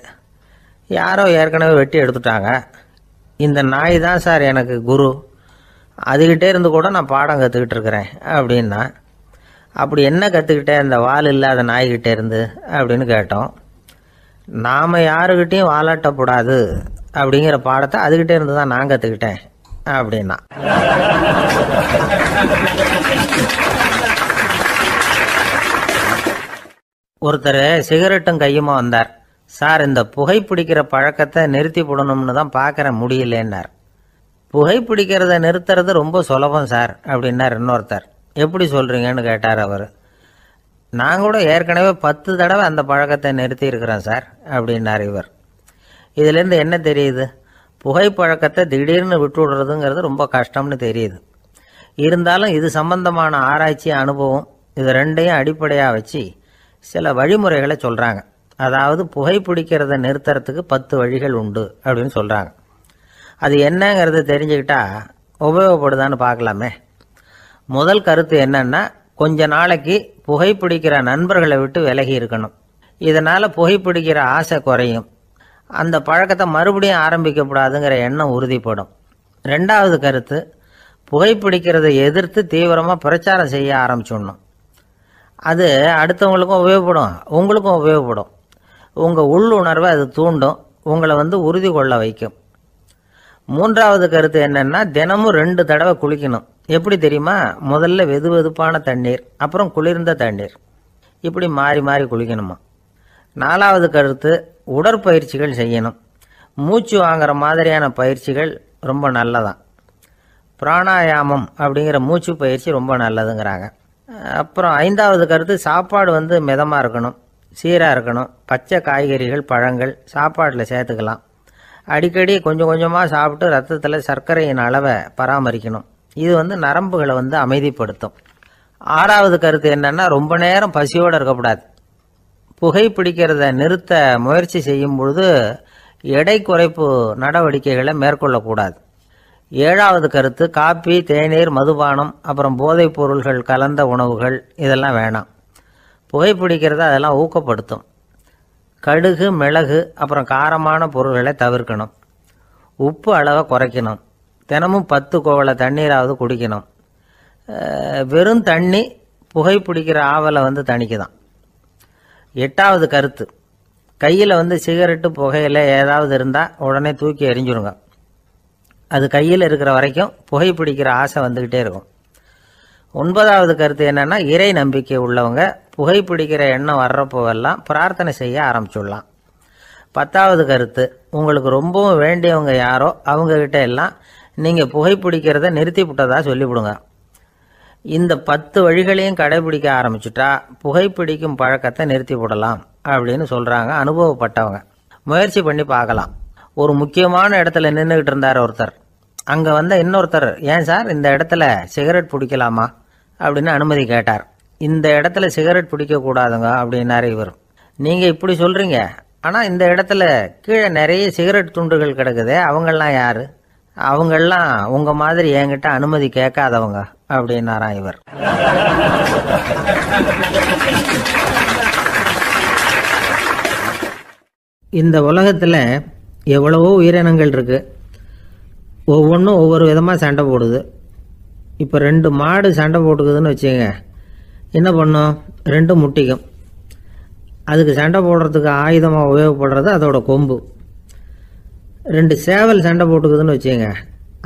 யாரோ ஏற்கனவே வெட்டி எடுத்துட்டாங்க. இந்த நாய் தான் சார் எனக்கு குரு, அதுகிட்டே இருந்து கூட நான் பாடம் கற்றுக்கிட்டு இருக்கிறேன் அப்படின்னா. அப்படி என்ன கற்றுக்கிட்டேன் இந்த வால் இல்லாத நாய்கிட்டே இருந்து அப்படின்னு கேட்டோம். நாம் யாருக்கிட்டையும் வாலாட்டக்கூடாது அப்படிங்கிற பாடத்தை அதுகிட்டே இருந்து தான் நான் கற்றுக்கிட்டேன் அப்படின்னா. ஒருத்தர் சிகரெட்டும் கையுமா வந்தார். சார், இந்த புகைப்பிடிக்கிற பழக்கத்தை நிறுத்தி போடணும்னு தான் பார்க்குறேன், முடியலன்னார். புகைப்பிடிக்கிறத நிறுத்துறது ரொம்ப சுலபம் சார் அப்படின்னார் இன்னொருத்தர். எப்படி சொல்கிறீங்கன்னு கேட்டார் அவர். நான் கூட ஏற்கனவே 10 தடவை அந்த பழக்கத்தை நிறுத்தி இருக்கிறேன் சார் அப்படின்னார் இவர். இதுலேருந்து என்ன தெரியுது? புகைப்பழக்கத்தை திடீர்னு விட்டு விடுறதுங்கிறது ரொம்ப கஷ்டம்னு தெரியுது. இருந்தாலும் இது சம்பந்தமான ஆராய்ச்சி, அனுபவம், இது ரெண்டையும் அடிப்படையாக வச்சு சில வழிமுறைகளை சொல்கிறாங்க. அதாவது புகைப்பிடிக்கிறத நிறுத்துறதுக்கு 10 வழிகள் உண்டு அப்படின்னு சொல்கிறாங்க. அது என்னங்கிறத தெரிஞ்சுக்கிட்டா உபயோகப்படுதான்னு பார்க்கலாமே. முதல் கருத்து என்னன்னா, கொஞ்ச நாளைக்கு புகைப்பிடிக்கிற நண்பர்களை விட்டு விலகி இருக்கணும். இதனால் புகைப்பிடிக்கிற ஆசை குறையும். அந்த பழக்கத்தை மறுபடியும் ஆரம்பிக்கப்படாதுங்கிற எண்ணம் உறுதிப்படும். ரெண்டாவது கருத்து, புகைப்பிடிக்கிறதை எதிர்த்து தீவிரமாக பிரச்சாரம் செய்ய ஆரம்பிச்சிடணும். அது அடுத்தவங்களுக்கும் உபயோகப்படும், உங்களுக்கும் உபயோகப்படும். உங்கள் உள்ளுணர்வை அது தூண்டும், உங்களை உறுதி கொள்ள வைக்கும். மூன்றாவது கருத்து என்னன்னா, தினமும் 2 தடவை குளிக்கணும். எப்படி தெரியுமா? முதல்ல வெது வெதுப்பான தண்ணீர், அப்புறம் குளிர்ந்த தண்ணீர், இப்படி மாறி மாறி குளிக்கணுமா. நாலாவது கருத்து, உடற்பயிற்சிகள் செய்யணும். மூச்சு வாங்குற மாதிரியான பயிற்சிகள் ரொம்ப நல்லதான். பிராணாயாமம் அப்படிங்கிற மூச்சு பயிற்சி ரொம்ப நல்லதுங்கிறாங்க. அப்புறம் ஐந்தாவது கருத்து, சாப்பாடு மிதமாக இருக்கணும், சீராக இருக்கணும். பச்சை காய்கறிகள், பழங்கள் சாப்பாட்டில் சேர்த்துக்கலாம். அடிக்கடி கொஞ்சம் கொஞ்சமாக சாப்பிட்டு ரத்தத்தில் சர்க்கரையின் அளவை பராமரிக்கணும். இது நரம்புகளை அமைதிப்படுத்தும். ஆறாவது கருத்து என்னன்னா, ரொம்ப நேரம் பசியோடு இருக்கக்கூடாது. புகைப்பிடிக்கிறத நிறுத்த முயற்சி செய்யும் பொழுது எடை குறைப்பு நடவடிக்கைகளை மேற்கொள்ளக்கூடாது. ஏழாவது கருத்து, காப்பி, தேநீர், மதுபானம், அப்புறம் போதைப் பொருள்கள் கலந்த உணவுகள் இதெல்லாம் வேணாம். புகைப்பிடிக்கிறத அதெல்லாம் ஊக்கப்படுத்தும். கடுகு, மிளகு, அப்புறம் காரமான பொருள்களை தவிர்க்கணும். உப்பு அளவை குறைக்கணும். தினமும் 10 கோவள தண்ணீராவது குடிக்கணும். வெறும் தண்ணி புகைப்பிடிக்கிற ஆவலை தணிக்குதான். எட்டாவது கருத்து, கையில் சிகரெட்டு, புகையில ஏதாவது இருந்தால் உடனே தூக்கி எறிஞ்சிருங்க. அது கையில் இருக்கிற வரைக்கும் புகைப்பிடிக்கிற ஆசை வந்துக்கிட்டே இருக்கும். 9வது கருத்து என்னன்னா, இறை நம்பிக்கை உள்ளவங்க புகைப்பிடிக்கிற எண்ணம் வர்றப்போவெல்லாம் பிரார்த்தனை செய்ய ஆரம்பிச்சுடலாம். 10வது கருத்து, உங்களுக்கு ரொம்பவும் வேண்டியவங்க யாரோ அவங்கக்கிட்ட எல்லாம் நீங்கள் புகைப்பிடிக்கிறத நிறுத்தி விட்டதா சொல்லிவிடுங்க. இந்த 10 வழிகளையும் கடைபிடிக்க ஆரம்பிச்சுட்டா புகைப்பிடிக்கும் பழக்கத்தை நிறுத்தி விடலாம் அப்படின்னு சொல்கிறாங்க அனுபவப்பட்டவங்க. முயற்சி பண்ணி பார்க்கலாம். ஒரு முக்கியமான இடத்துல நின்றுக்கிட்டு இருந்தார் ஒருத்தர். அங்கே இன்னொருத்தர், ஏன் சார் இந்த இடத்துல சிகரெட் பிடிக்கலாமா அப்படின்னு அனுமதி கேட்டார். இந்த இடத்துல சிகரெட் பிடிக்கக்கூடாதுங்க அப்படின்னாரு இவர். நீங்கள் இப்படி சொல்கிறீங்க, ஆனால் இந்த இடத்துல கீழே நிறைய சிகரெட் துண்டுகள் கிடக்குதே, அவங்கெல்லாம் யார்? அவங்கெல்லாம் உங்கள் மாதிரி என்கிட்ட அனுமதி கேட்காதவங்க அப்படின்னாராம் இவர். இந்த உலகத்தில் எவ்வளவோ உயிரினங்கள் இருக்குது. ஒவ்வொன்றும் ஒவ்வொரு விதமாக சண்டை போடுது. இப்போ 2 மாடு சண்டை போட்டுக்குதுன்னு வச்சுங்க, என்ன பண்ணும்? 2 முட்டிக்கும். அதுக்கு சண்டை போடுறதுக்கு ஆயுதமாக உபயோகப்படுறது அதோட கொம்பு. 2 சேவல் சண்டை போட்டுக்குதுன்னு வச்சுங்க,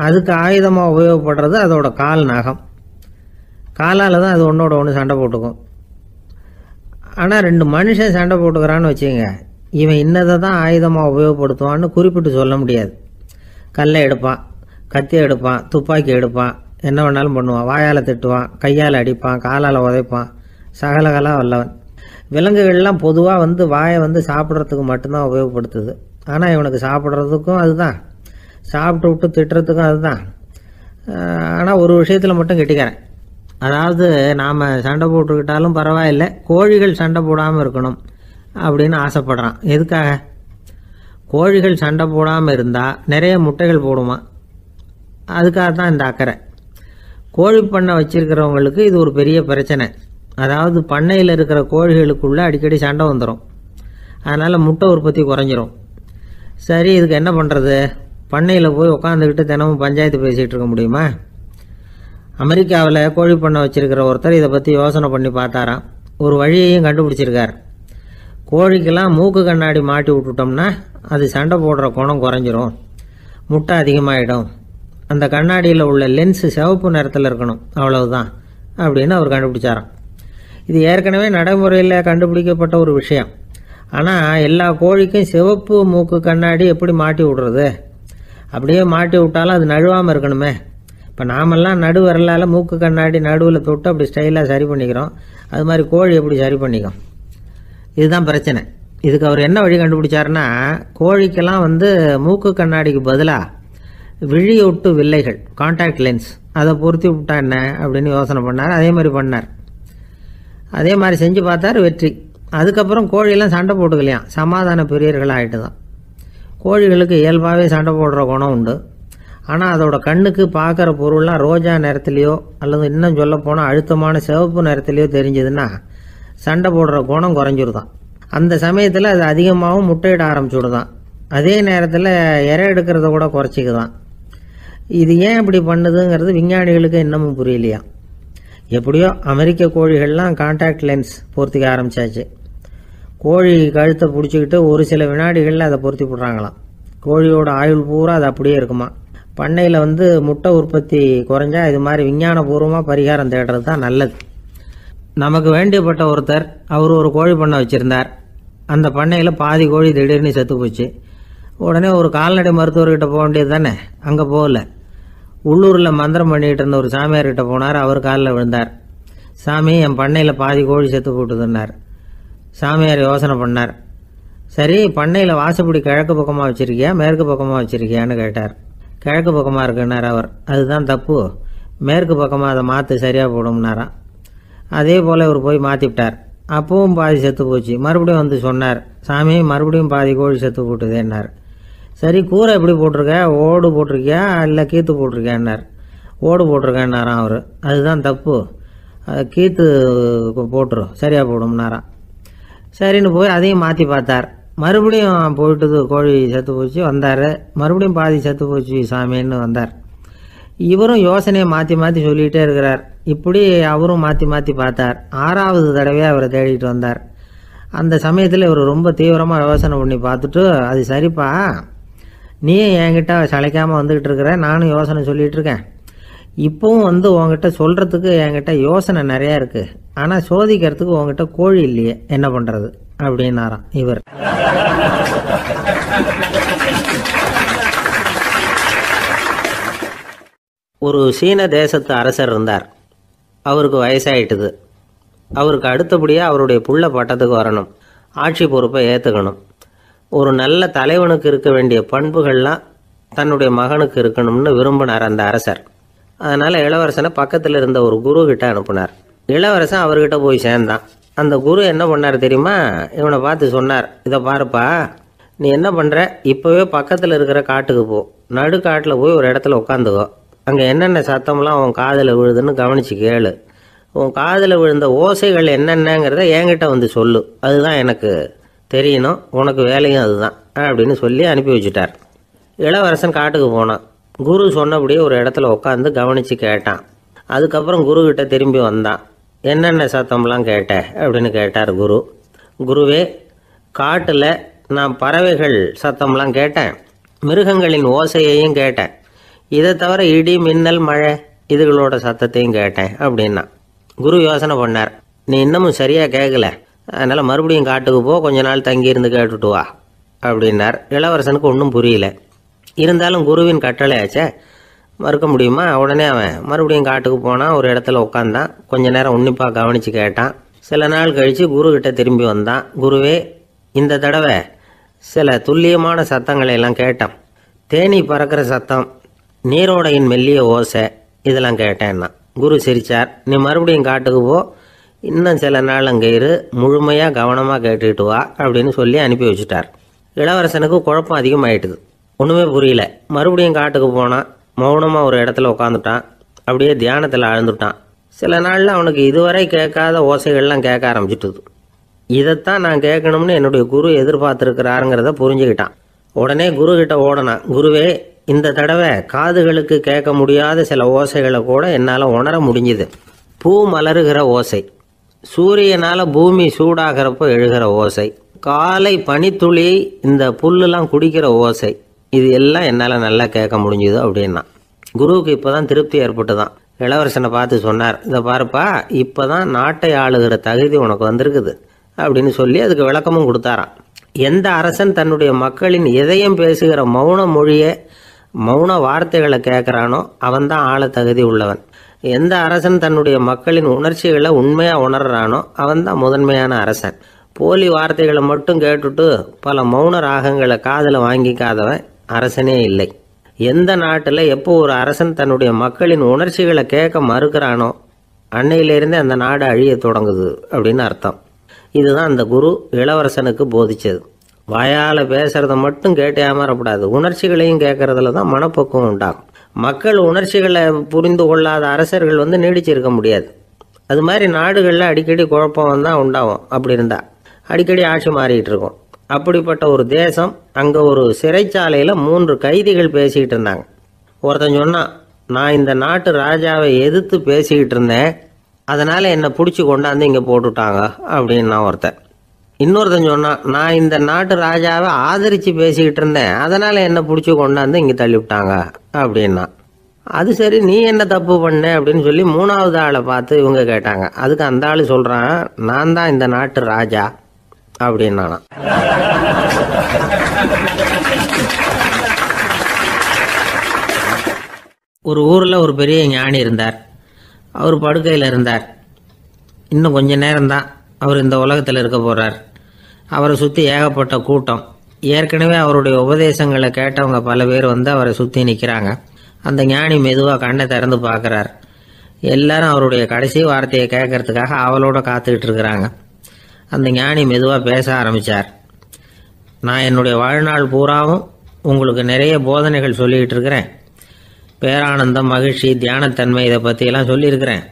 அதுக்கு ஆயுதமாக உபயோகப்படுறது அதோட கால் நகம். காலால் தான் அது ஒன்றோட ஒன்று சண்டை போட்டுக்கும். ஆனால் 2 மனுஷன் சண்டை போட்டுக்கிறான்னு வச்சுங்க, இவன் இன்னதை தான் ஆயுதமாக உபயோகப்படுத்துவான்னு குறிப்பிட்டு சொல்ல முடியாது. கல்லை எடுப்பான், கத்தி எடுப்பான், துப்பாக்கி எடுப்பான், என்ன வேணாலும் பண்ணுவான். வாயால் திட்டுவான், கையால் அடிப்பான், காலால் உதைப்பான், சகலகலாக வல்லவன். விலங்குகள்லாம் பொதுவாக வாயை சாப்பிட்றதுக்கு மட்டும்தான் உபயோகப்படுத்துது. ஆனால் இவனுக்கு சாப்பிட்றதுக்கும் அதுதான், சாப்பிட்டு விட்டு திட்டுறதுக்கும் அதுதான். ஆனால் ஒரு விஷயத்தில் மட்டும் கெட்டிக்கிறேன். அதாவது நாம் சண்டை போட்டுக்கிட்டாலும் பரவாயில்லை, கோழிகள் சண்டை போடாமல் இருக்கணும் அப்படின்னு ஆசைப்படுறான். எதுக்காக? கோழிகள் சண்டை போடாமல் இருந்தால் நிறைய முட்டைகள் போடுமா, அதுக்காக தான் இந்த அக்கறை. கோழி பண்ணை வச்சிருக்கிறவங்களுக்கு இது ஒரு பெரிய பிரச்சனை. அதாவது பண்ணையில் இருக்கிற கோழிகளுக்குள்ளே அடிக்கடி சண்டை வந்துடும். அதனால் முட்டை உற்பத்தி குறைஞ்சிரும். சரி, இதுக்கு என்ன பண்ணுறது? பண்ணையில் போய் உட்காந்துக்கிட்டு தினமும் பஞ்சாயத்து பேசிகிட்டு இருக்க முடியுமா? அமெரிக்காவில் கோழி பண்ணை வச்சுருக்கிற ஒருத்தர் இதை பற்றி யோசனை பண்ணி பார்த்தாராம். ஒரு வழியையும் கண்டுபிடிச்சிருக்கார். கோழிக்கெல்லாம் மூக்கு கண்ணாடி மாட்டி விட்டுட்டோம்னா அது சண்டை போடுற குணம் குறைஞ்சிரும், முட்டை அதிகமாகிடும். அந்த கண்ணாடியில் உள்ள லென்ஸு சிவப்பு நிறத்தில் இருக்கணும், அவ்வளவுதான் அப்படின்னு அவர் கண்டுபிடிச்சாராம். இது ஏற்கனவே நடைமுறையில் கண்டுபிடிக்கப்பட்ட ஒரு விஷயம். ஆனால் எல்லா கோழிக்கும் சிவப்பு மூக்கு கண்ணாடி எப்படி மாட்டி விடுறது? அப்படியே மாட்டி விட்டாலும் அது நழுவாமல் இருக்கணுமே. இப்போ நாமெல்லாம் நடு வரலால் மூக்கு கண்ணாடி நடுவில் தொட்டு அப்படி ஸ்டைலாக சரி பண்ணிக்கிறோம். அது மாதிரி கோழி எப்படி சரி பண்ணிக்கும்? இதுதான் பிரச்சனை. இதுக்கு அவர் என்ன வழி கண்டுபிடிச்சாருன்னா, கோழிக்கெல்லாம் மூக்கு கண்ணாடிக்கு பதிலாக விழியொட்டு வில்லைகள், கான்டாக்ட் லென்ஸ், அதை பொருத்தி விட்டா என்ன அப்படின்னு யோசனை பண்ணார். அதே மாதிரி பண்ணார். அதே மாதிரி செஞ்சு பார்த்தார், வெற்றி. அதுக்கப்புறம் கோழியெல்லாம் சண்டை போட்டுக்கலையாம், சமாதான பிரியர்கள் ஆகிட்டு தான். கோழிகளுக்கு இயல்பாகவே சண்டை போடுற குணம் உண்டு. ஆனால் அதோட கண்ணுக்கு பார்க்குற பொருள்லாம் ரோஜா நிறத்துலையோ அல்லது இன்னும் சொல்லப்போனால் அழுத்தமான சிவப்பு நிறத்துலையோ தெரிஞ்சதுன்னா சண்டை போடுற குணம் குறைஞ்சிருதான். அந்த சமயத்தில் அது அதிகமாகவும் முட்டையிட ஆரம்பிச்சுடுதான். அதே நேரத்தில் இறை எடுக்கிறத கூட குறைச்சிக்குதான். இது ஏன் இப்படி பண்ணுதுங்கிறது விஞ்ஞானிகளுக்கு இன்னமும் புரியலையா. எப்படியோ அமெரிக்க கோழிகள்லாம் கான்டாக்ட் லென்ஸ் பொருத்திக்க ஆரம்பித்தாச்சு. கோழி கழுத்தை பிடிச்சிக்கிட்டு ஒரு சில வினாடிகளில் அதை பொருத்தி விட்றாங்களாம். கோழியோட ஆயுள் பூரா அது அப்படியே இருக்குமா. பண்ணையில் முட்டை உற்பத்தி குறைஞ்சா இது மாதிரி விஞ்ஞானபூர்வமாக பரிகாரம் தேடுறது தான் நல்லது. நமக்கு வேண்டியப்பட்ட ஒருத்தர், அவர் ஒரு கோழி பண்ணை வச்சுருந்தார். அந்த பண்ணையில் பாதி கோழி திடீர்னு செத்து போச்சு. உடனே ஒரு கால்நடை மருத்துவர்கிட்ட போக வேண்டியது தானே. அங்கே போகல, உள்ளூரில் மந்திரம் பண்ணிகிட்டு இருந்த ஒரு சாமியார்கிட்ட போனார். அவர் காலில் விழுந்தார். சாமி, என் பண்ணையில் பாதி கோழி செத்து போட்டுதுன்னார். சாமியார் யோசனை பண்ணார். சரி, பண்ணையில் வாசப்படி கிழக்கு பக்கமாக வச்சுருக்கியா மேற்கு பக்கமாக வச்சுருக்கியான்னு கேட்டார். கிழக்கு பக்கமாக இருக்குன்னார் அவர். அதுதான் தப்பு, மேற்கு பக்கமாக அதை மாற்று சரியாக போடும்னாராம். அதே போல் இவர் போய் மாற்றிவிட்டார். அப்பவும் பாதி செத்து போச்சு. மறுபடியும் சொன்னார், சாமி மறுபடியும் பாதி கோழி செத்து போட்டுதேன்னார். சரி, கூரை எப்படி போட்டிருக்க? ஓடு போட்டிருக்கியா இல்லை கீத்து போட்டிருக்கியான்னார். ஓடு போட்டிருக்கேன்னாராம் அவர். அதுதான் தப்பு, கீத்து போட்டுரும் சரியாக போடும்னாராம். சரின்னு போய் அதையும் மாற்றி பார்த்தார். மறுபடியும் போயிட்டுது, கோழி செத்து போச்சு. வந்தார், மறுபடியும் பாதி செத்து போச்சு சாமின்னு வந்தார். இவரும் யோசனையை மாற்றி மாற்றி சொல்லிகிட்டே இருக்கிறார். இப்படி அவரும் மாற்றி மாற்றி பார்த்தார். 6வது தடவையாக அவரை தேடிட்டு வந்தார். அந்த சமயத்தில் இவர் ரொம்ப தீவிரமாக யோசனை பண்ணி பார்த்துட்டு, அது சரிப்பா, நீ என்கிட்ட சளைக்காமல் வந்துக்கிட்டு இருக்கிற, நானும் யோசனை சொல்லிகிட்டு இருக்கேன். இப்போவும் உங்ககிட்ட சொல்கிறதுக்கு என்கிட்ட யோசனை நிறையா இருக்குது. ஆனால் சோதிக்கிறதுக்கு உங்ககிட்ட கோழி இல்லையே, என்ன பண்ணுறது அப்படின்னாராம் இவர். ஒரு சீன தேசத்து அரசர் இருந்தார். அவருக்கு வயசாயிட்டுது. அவருக்கு அடுத்தபடியாக அவருடைய புள்ள பட்டத்துக்கு வரணும், ஆட்சி பொறுப்பை ஏற்றுக்கணும். ஒரு நல்ல தலைவனுக்கு இருக்க வேண்டிய பண்புகள்லாம் தன்னுடைய மகனுக்கு இருக்கணும்னு விரும்பினார் அந்த அரசர். அதனால் இளவரசனை பக்கத்தில் இருந்த ஒரு குரு கிட்ட அனுப்புனார். இளவரசன் அவர்கிட்ட போய் சேர்ந்தான். அந்த குரு என்ன பண்ணார் தெரியுமா? இவனை பார்த்து சொன்னார், இதை பாருப்பா, நீ என்ன பண்ணுற, இப்போவே பக்கத்தில் இருக்கிற காட்டுக்கு போ, நடுக்காட்டில் போய் ஒரு இடத்துல உட்காந்துக்கோ. அங்கே என்னென்ன சத்தம்லாம் உன் காதில் விழுதுன்னு கவனித்து கேளு. உன் காதில் விழுந்த ஓசைகள் என்னென்னங்கிறத என்கிட்ட சொல்லு, அதுதான் எனக்கு தெரியணும், உனக்கு வேலையும் அதுதான் அப்படின்னு சொல்லி அனுப்பி வச்சுட்டார். இளவரசன் காட்டுக்கு போனான். குரு சொன்னபடியே ஒரு இடத்துல உட்காந்து கவனித்து கேட்டான். அதுக்கப்புறம் குருக்கிட்ட திரும்பி வந்தான். என்னென்ன சத்தம்லாம் கேட்ட அப்படின்னு கேட்டார் குரு. குருவே, காட்டில் நான் பறவைகள் சத்தம்லாம் கேட்டேன், மிருகங்களின் ஓசையையும் கேட்டேன், இதை தவிர இடி மின்னல் மழை இதுகளோட சத்தத்தையும் கேட்டேன் அப்படின்னா. குரு யோசனை பண்ணார், நீ இன்னமும் சரியாக கேட்கல, அதனால் மறுபடியும் காட்டுக்கு போ, கொஞ்ச நாள் தங்கியிருந்து கேட்டுட்டு வா அப்படின்னார். இளவரசனுக்கு ஒன்றும் புரியல. இருந்தாலும் குருவின் கட்டளையாச்சே, மறுக்க முடியுமா? உடனே அவன் மறுபடியும் காட்டுக்கு போனான். ஒரு இடத்துல உட்காந்தான். கொஞ்ச நேரம் உன்னிப்பாக கவனித்து கேட்டான். சில நாள் கழித்து குருக்கிட்ட திரும்பி வந்தான். குருவே, இந்த தடவை சில துல்லியமான சத்தங்களை எல்லாம் கேட்டான். தேனி பறக்கிற சத்தம், நீரோடையின் மெல்லிய ஓசை, இதெல்லாம் கேட்டேன்னா. குரு சிரித்தார். நீ மறுபடியும் காட்டுக்கு போ, இன்னும் சில நாள் அங்கே இரு, முழுமையாக கவனமாக கேட்டுக்கிட்டு வா அப்படின்னு சொல்லி அனுப்பி வச்சுட்டார். இளவரசனுக்கு குழப்பம் அதிகமாயிட்டுது. ஒன்றுமே புரியல. மறுபடியும் காட்டுக்கு போனான். மௌனமாக ஒரு இடத்துல உட்காந்துட்டான். அப்படியே தியானத்தில் ஆழ்ந்துட்டான். சில நாளில் அவனுக்கு இதுவரை கேட்காத ஓசைகள்லாம் கேட்க ஆரம்பிச்சிட்டுது. இதைத்தான் நான் கேட்கணும்னு என்னுடைய குரு எதிர்பார்த்துருக்கிறாருங்கிறத புரிஞ்சுக்கிட்டான். உடனே குரு கிட்ட ஓடனான். குருவே, இந்த தடவை காதுகளுக்கு கேட்க முடியாத சில ஓசைகளை கூட என்னால் உணர முடிஞ்சுது. பூ மலருகிற ஓசை, சூரியனால் பூமி சூடாகிறப்போ எழுகிற ஓசை, காலை பனித்துளி இந்த புல்லுலாம் குடிக்கிற ஓசை, இது எல்லாம் என்னால் நல்லா கேட்க முடிஞ்சுது அப்படின்னா. குருவுக்கு இப்போ தான் திருப்தி ஏற்பட்டு தான் இளவரசனை பார்த்து சொன்னார், இதை பாருப்பா, இப்போ தான் நாட்டை ஆளுகிற தகுதி உனக்கு வந்திருக்குது அப்படின்னு சொல்லி அதுக்கு விளக்கமும் கொடுத்தாராம். எந்த அரசன் தன்னுடைய மக்களின் இதயம் பேசுகிற மௌன மொழியை, மௌன வார்த்தைகளை கேட்குறானோ அவன் தான் ஆள தகுதி உள்ளவன். எந்த அரசன் தன்னுடைய மக்களின் உணர்ச்சிகளை உண்மையாக உணர்றானோ அவன் தான் முதன்மையான அரசன். போலி வார்த்தைகளை மட்டும் கேட்டுட்டு பல மௌன ராகங்களை காதில் வாங்கிக்காதவன் அரசனே இல்லை. எந்த நாட்டில் எப்போ ஒரு அரசன் தன்னுடைய மக்களின் உணர்ச்சிகளை கேட்க மறுக்கிறானோ அன்னையிலேருந்தே அந்த நாடு அழிய தொடங்குது அப்படின்னு அர்த்தம். இதுதான் அந்த குரு இளவரசனுக்கு போதிச்சது. வாயால் பேசுறத மட்டும் கேட்டு ஏமாறக்கூடாது, உணர்ச்சிகளையும் கேட்கறதுல தான் மனப்பக்குவம் உண்டாகும். மக்கள் உணர்ச்சிகளை புரிந்து கொள்ளாத அரசர்கள் நீடிச்சிருக்க முடியாது. அது மாதிரி நாடுகளில் அடிக்கடி குழப்பம் தான் உண்டாகும். அப்படி இருந்தால் அடிக்கடி ஆட்சி மாறிக்கிட்டு இருக்கும். அப்படிப்பட்ட ஒரு தேசம், அங்கே ஒரு சிறைச்சாலையில் 3 கைதிகள் பேசிக்கிட்டு இருந்தாங்க. ஒருத்தன் சொன்னான், நான் இந்த நாட்டு ராஜாவை எதிர்த்து பேசிக்கிட்டு இருந்தேன், அதனால் என்னை பிடிச்சி கொண்டாந்து இங்கே போட்டுட்டாங்க அப்படின்னா ஒருத்தன். இன்னொருத்தன் சொன்னான், நான் இந்த நாட்டு ராஜாவை ஆதரித்து பேசிக்கிட்டு இருந்தேன், அதனால் என்னை பிடிச்சி கொண்டாந்து இங்கே தள்ளிவிட்டாங்க அப்படின்னா. அது சரி, நீ என்ன தப்பு பண்ண அப்படின்னு சொல்லி 3வது ஆளை பார்த்து இவங்க கேட்டாங்க. அதுக்கு அந்த ஆள் சொல்கிறான், நான் தான் இந்த நாட்டு ராஜா அப்படின்னா. ஒரு ஊரில் ஒரு பெரிய ஞானி இருந்தார். அவர் படுக்கையில் இருந்தார். இன்னும் கொஞ்ச நேரம்தான் அவர் இந்த உலகத்தில் இருக்க போகிறார். அவரை சுற்றி ஏகப்பட்ட கூட்டம். ஏற்கனவே அவருடைய உபதேசங்களை கேட்டவங்க பல பேர் அவரை சுற்றி நிற்கிறாங்க. அந்த ஞானி மெதுவாக கண்ணை திறந்து பார்க்குறார். எல்லாரும் அவருடைய கடைசி வார்த்தையை கேட்கறதுக்காக அவளோட காத்துக்கிட்டு இருக்கிறாங்க. அந்த ஞானி மெதுவாக பேச ஆரம்பித்தார். நான் என்னுடைய வாழ்நாள் பூராவும் உங்களுக்கு நிறைய போதனைகள் சொல்லிக்கிட்டு இருக்கிறேன். பேரானந்தம், மகிழ்ச்சி, தியானத்தன்மை, இதை பற்றியெல்லாம் சொல்லியிருக்கிறேன்.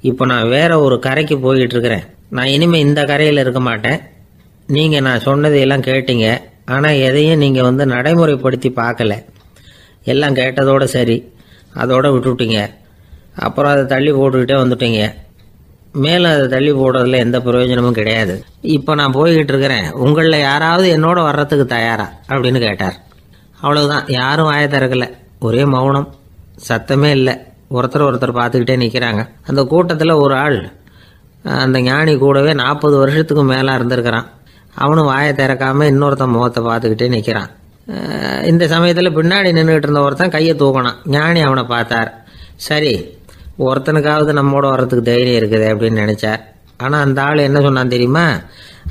இப்போ நான் வேற ஒரு கரைக்கு போய்கிட்டு இருக்கிறேன். நான் இனிமேல் இந்த கரையில் இருக்க மாட்டேன். நீங்கள் நான் சொன்னதையெல்லாம் கேட்டீங்க, ஆனால் எதையும் நீங்கள் நடைமுறைப்படுத்தி பார்க்கல. எல்லாம் கேட்டதோடு சரி, அதோட விட்டுவிட்டீங்க. அப்புறம் அதை தள்ளி போட்டுக்கிட்டே வந்துட்டீங்க. மேலும் அதை தள்ளி போடுறதுல எந்த பிரயோஜனமும் கிடையாது. இப்போ நான் போய்கிட்டு இருக்கிறேன், உங்களில் யாராவது என்னோட வர்றதுக்கு தயாரா அப்படின்னு கேட்டார். அவ்வளவுதான், யாரும் வாய திறக்கல. ஒரே மௌனம், சத்தமே இல்லை. ஒருத்தர் பார்த்துக்கிட்டே நிற்கிறாங்க. அந்த கூட்டத்தில் ஒரு ஆள் அந்த ஞானி கூடவே 40 வருஷத்துக்கு மேலே இருந்திருக்கிறான். அவனும் வாயை திறக்காம இன்னொருத்தன் முகத்தை பார்த்துக்கிட்டே நிற்கிறான். இந்த சமயத்தில் பின்னாடி நின்றுட்டு இருந்த ஒருத்தன் கையை தூக்கினான். ஞானி அவனை பார்த்தார். சரி, ஒருத்தனுக்காவது நம்மோட வர்றதுக்கு தைரியம் இருக்குது அப்படின்னு நினைச்சார். ஆனால் அந்த ஆள் என்ன சொன்னான் தெரியுமா?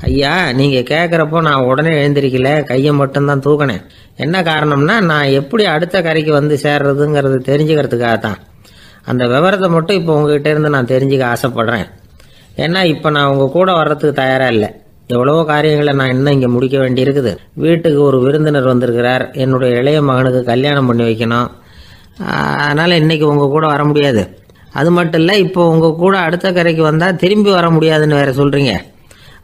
ஐயா, நீங்கள் கேட்குறப்போ நான் உடனே எழுந்திருக்கல, கையை மட்டும்தான் தூக்கினேன். என்ன காரணம்னா, நான் எப்படி அடுத்த கரைக்கு சேர்றதுங்கிறது தெரிஞ்சுக்கிறதுக்காக தான். அந்த விவரத்தை மட்டும் இப்போ உங்ககிட்ட இருந்து நான் தெரிஞ்சுக்க ஆசைப்படுறேன். ஏன்னா இப்போ நான் உங்கள் கூட வர்றதுக்கு தயாராக இல்லை. எவ்வளவோ காரியங்களை நான் இன்னும் இங்கே முடிக்க வேண்டி இருக்குது. வீட்டுக்கு ஒரு விருந்தினர் வந்திருக்கிறார். என்னுடைய இளைய மகனுக்கு கல்யாணம் பண்ணி வைக்கணும். அதனால் இன்னைக்கு உங்கள் கூட வர முடியாது. அது மட்டும் இல்லை, இப்போ உங்கள் கூட அடுத்த கரைக்கு வந்தால் திரும்பி வர முடியாதுன்னு வேற சொல்கிறீங்க.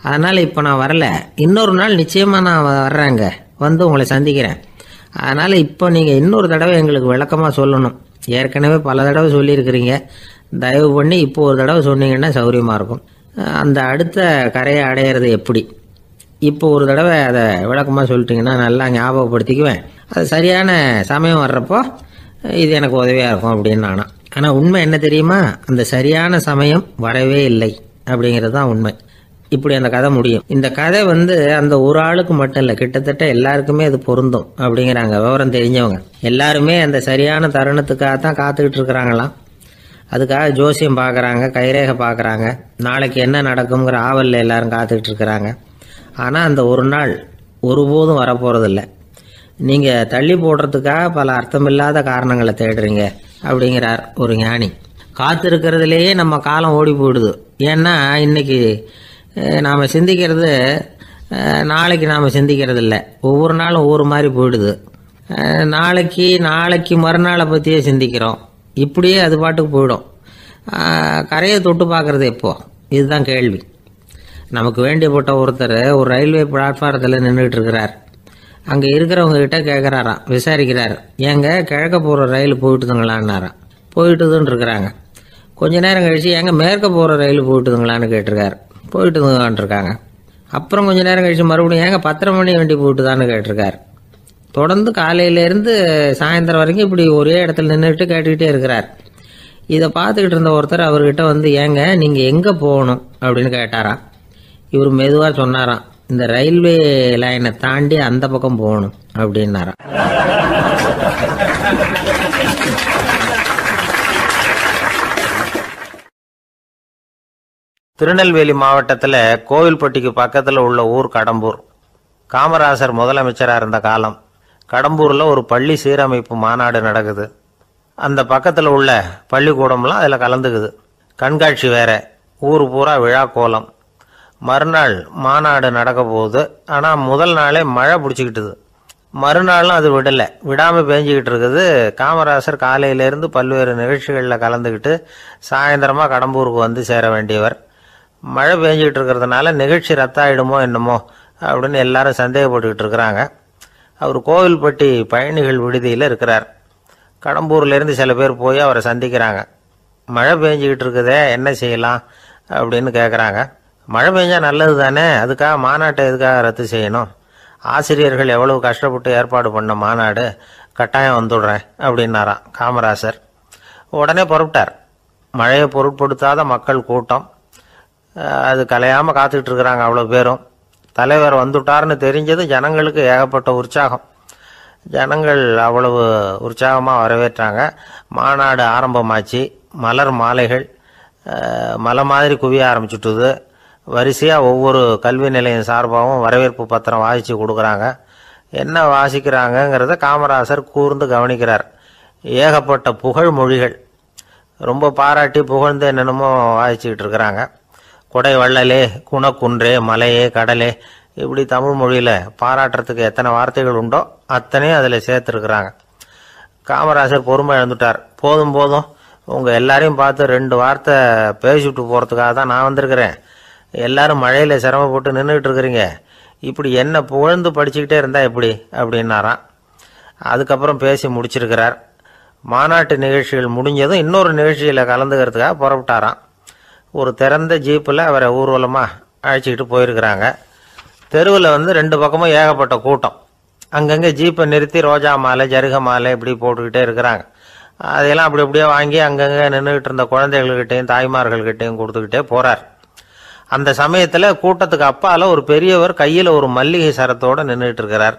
அதனால் இப்போ நான் வரல. இன்னொரு நாள் நிச்சயமாக நான் வர்றேங்க, உங்களை சந்திக்கிறேன். அதனால் இப்போ நீங்கள் இன்னொரு தடவை எங்களுக்கு விளக்கமாக சொல்லணும். ஏற்கனவே பல தடவை சொல்லியிருக்கிறீங்க. தயவு பண்ணி இப்போ ஒரு தடவை சொன்னீங்கன்னா சௌகரியமாக இருக்கும். அந்த அடுத்த கரையை அடையிறது எப்படி, இப்போ ஒரு தடவை அதை விளக்கமாக சொல்லிட்டீங்கன்னா நல்லா ஞாபகப்படுத்திக்குவேன். அது சரியான சமயம் வர்றப்போ இது எனக்கு உதவியாக இருக்கும் அப்படின்னு நானா. ஆனால் உண்மை என்ன தெரியுமா? அந்த சரியான சமயம் வரவே இல்லை அப்படிங்கிறது தான் உண்மை. இப்படி அந்த கதை முடியும். இந்த கதை அந்த ஒரு ஆளுக்கு மட்டும் இல்லை, கிட்டத்தட்ட எல்லாருக்குமே அது பொருந்தும் அப்படிங்கிறாங்க விவரம் தெரிஞ்சவங்க. எல்லாருமே அந்த சரியான தருணத்துக்காக தான் காத்துக்கிட்டு இருக்கிறாங்களாம். அதுக்காக ஜோசியம் பார்க்குறாங்க, கைரேகை பார்க்குறாங்க. நாளைக்கு என்ன நடக்குங்கிற ஆவலில் எல்லாரும் காத்துக்கிட்டு இருக்கிறாங்க. ஆனால் அந்த ஒரு நாள் ஒருபோதும் வரப்போகிறதில்ல. நீங்கள் தள்ளி போடுறதுக்காக பல அர்த்தமில்லாத காரணங்களை தேடுறீங்க அப்படிங்கிறார் ஒரு ஞானி. காத்திருக்கிறதுலேயே நம்ம காலம் ஓடி போயிடுது. ஏன்னா இன்னைக்கு நாம் சிந்திக்கிறது நாளைக்கு நாம் சிந்திக்கிறது இல்லை. ஒவ்வொரு நாளும் ஒவ்வொரு மாதிரி போயிடுது. நாளைக்கு மறுநாளை பற்றியே சிந்திக்கிறோம். இப்படியே அது பாட்டுக்கு போயிடும். கரையை தொட்டு பார்க்குறது எப்போ, இதுதான் கேள்வி. நமக்கு வேண்டியப்பட்ட ஒருத்தர் ஒரு ரயில்வே பிளாட்ஃபாரத்தில் நின்றுட்டு இருக்கிறார். அங்கே இருக்கிறவங்க கிட்ட கேட்குறாராம், விசாரிக்கிறாரு. ஏங்க கிழக்க போகிற ரயில் போயிட்டுதுங்களான்னாராம். போயிட்டுதுன்னு இருக்கிறாங்க. கொஞ்ச நேரம் கழிச்சு ஏங்க மேற்க போகிற ரயில் போயிட்டுதுங்களான்னு கேட்டிருக்காரு. போயிட்டுதுங்களான் இருக்காங்க. அப்புறம் கொஞ்ச நேரம் கழிச்சு மறுபடியும் ஏங்க 10:30 மணி வண்டி போயிட்டுதான்னு கேட்டிருக்காரு. தொடர்ந்து காலையிலேருந்து சாயந்தரம் வரைக்கும் இப்படி ஒரே இடத்துல நின்றுட்டு கேட்டுக்கிட்டே இருக்கிறார். இதை பார்த்துக்கிட்டு இருந்த ஒருத்தர் அவர்கிட்ட வந்து, ஏங்க நீங்கள் எங்கே போகணும் அப்படின்னு கேட்டாராம். இவர் மெதுவாக சொன்னாராம், இந்த ரயில்வே லைனை தாண்டி அந்த பக்கம் போகணும் அப்படின்னாராம். திருநெல்வேலி மாவட்டத்தில் கோவில்பட்டிக்கு பக்கத்தில் உள்ள ஊர் கடம்பூர். காமராசர் முதலமைச்சராக இருந்த காலம். கடம்பூரில் ஒரு பள்ளி சீரமைப்பு மாநாடு நடக்குது. அந்த பக்கத்தில் உள்ள பள்ளிக்கூடம்லாம் அதில் கலந்துக்குது. கண்காட்சி வேற, ஊர் பூரா விழா கோலம். மறுநாள் மாநாடு நடக்க போகுது. ஆனால் முதல் நாளே மழை பிடிச்சிக்கிட்டுது. மறுநாளும் அது விடாமல் பேஞ்சிக்கிட்டு இருக்குது. காமராசர் காலையிலேருந்து பல்வேறு நிகழ்ச்சிகளில் கலந்துக்கிட்டு சாயந்தரமாக கடம்பூருக்கு வந்து சேர வேண்டியவர். மழை பேஞ்சிக்கிட்டு இருக்கிறதுனால நிகழ்ச்சி ரத்தாயிடுமோ என்னமோ அப்படின்னு எல்லாரும் சந்தேகப்பட்டுக்கிட்டு இருக்கிறாங்க. அவர் கோவில்பட்டி பயணிகள் விடுதியில் இருக்கிறார். கடம்பூர்லேருந்து சில பேர் போய் அவரை சந்திக்கிறாங்க. மழை பெஞ்சிக்கிட்டு இருக்குதே, என்ன செய்யலாம் அப்படின்னு கேட்குறாங்க. மழை பெஞ்சால் நல்லது தானே, அதுக்காக மாநாட்டை எதுக்காக ரத்து செய்யணும்? ஆசிரியர்கள் எவ்வளவு கஷ்டப்பட்டு ஏற்பாடு பண்ண மாநாடு, கட்டாயம் வந்துடுறேன் அப்படின்னாராம் காமராசர். உடனே புறப்பட்டார். மழையை பொருட்படுத்தாத மக்கள் கூட்டம். அது கலையாமல் காத்துக்கிட்டு இருக்கிறாங்க அவ்வளோ பேரும். தலைவர் வந்துட்டார்னு தெரிஞ்சது ஜனங்களுக்கு ஏகப்பட்ட உற்சாகம். ஜனங்கள் அவ்வளவு உற்சாகமாக வரவேற்றாங்க. மாநாடு ஆரம்பமாச்சு. மலர் மாலைகள் மலை மாதிரி குவிய ஆரம்பிச்சுட்டுது. வரிசையாக ஒவ்வொரு கல்வி நிலையம் சார்பாகவும் வரவேற்பு பத்திரம் வாசித்து கொடுக்குறாங்க. என்ன வாசிக்கிறாங்கங்கிறத காமராசர் கூர்ந்து கவனிக்கிறார். ஏகப்பட்ட புகழ் மொழிகள், ரொம்ப பாராட்டி புகழ்ந்து என்னென்னமோ வாசிச்சுக்கிட்டு இருக்கிறாங்க. கொடை வள்ளலே, குணக்குன்றே, மலையே, கடலே, இப்படி தமிழ் மொழியில் பாராட்டுறதுக்கு எத்தனை வார்த்தைகள் உண்டோ அத்தனையும் அதில் சேர்த்துருக்குறாங்க. காமராசர் பொறுமை இழந்துட்டார். போதும் போதும், உங்கள் எல்லாரையும் பார்த்து 2 வார்த்தை பேசிவிட்டு போகிறதுக்காக தான் நான் வந்திருக்கிறேன். எல்லாரும் மழையில் சிரமப்பட்டு நின்றுக்கிட்டு இருக்கிறீங்க. இப்படி என்ன புகழ்ந்து படிச்சுக்கிட்டே இருந்தால் எப்படி அப்படின்னாராம். அதுக்கப்புறம் பேசி முடிச்சிருக்கிறார். மாநாட்டு நிகழ்ச்சிகள் முடிஞ்சதும் இன்னொரு நிகழ்ச்சியில் கலந்துக்கிறதுக்காக புறப்பட்டாராம். ஒரு திறந்த ஜீப்பில் அவரை ஊர்வலமாக அழைச்சிக்கிட்டு போயிருக்கிறாங்க. தெருவில் 2 பக்கமும் ஏகப்பட்ட கூட்டம். அங்கங்கே ஜீப்பை நிறுத்தி ரோஜா மாலை, ஜருக மாலை இப்படி போட்டுக்கிட்டே இருக்கிறாங்க. அதையெல்லாம் அப்படி அப்படியே வாங்கி அங்கங்கே நின்றுக்கிட்டு இருந்த குழந்தைகள்கிட்டையும் தாய்மார்கள்கிட்டையும் கொடுத்துக்கிட்டே போகிறார். அந்த சமயத்தில் கூட்டத்துக்கு அப்பால் ஒரு பெரியவர் கையில் ஒரு மல்லிகை சரத்தோடு நின்றுட்டு இருக்கிறார்.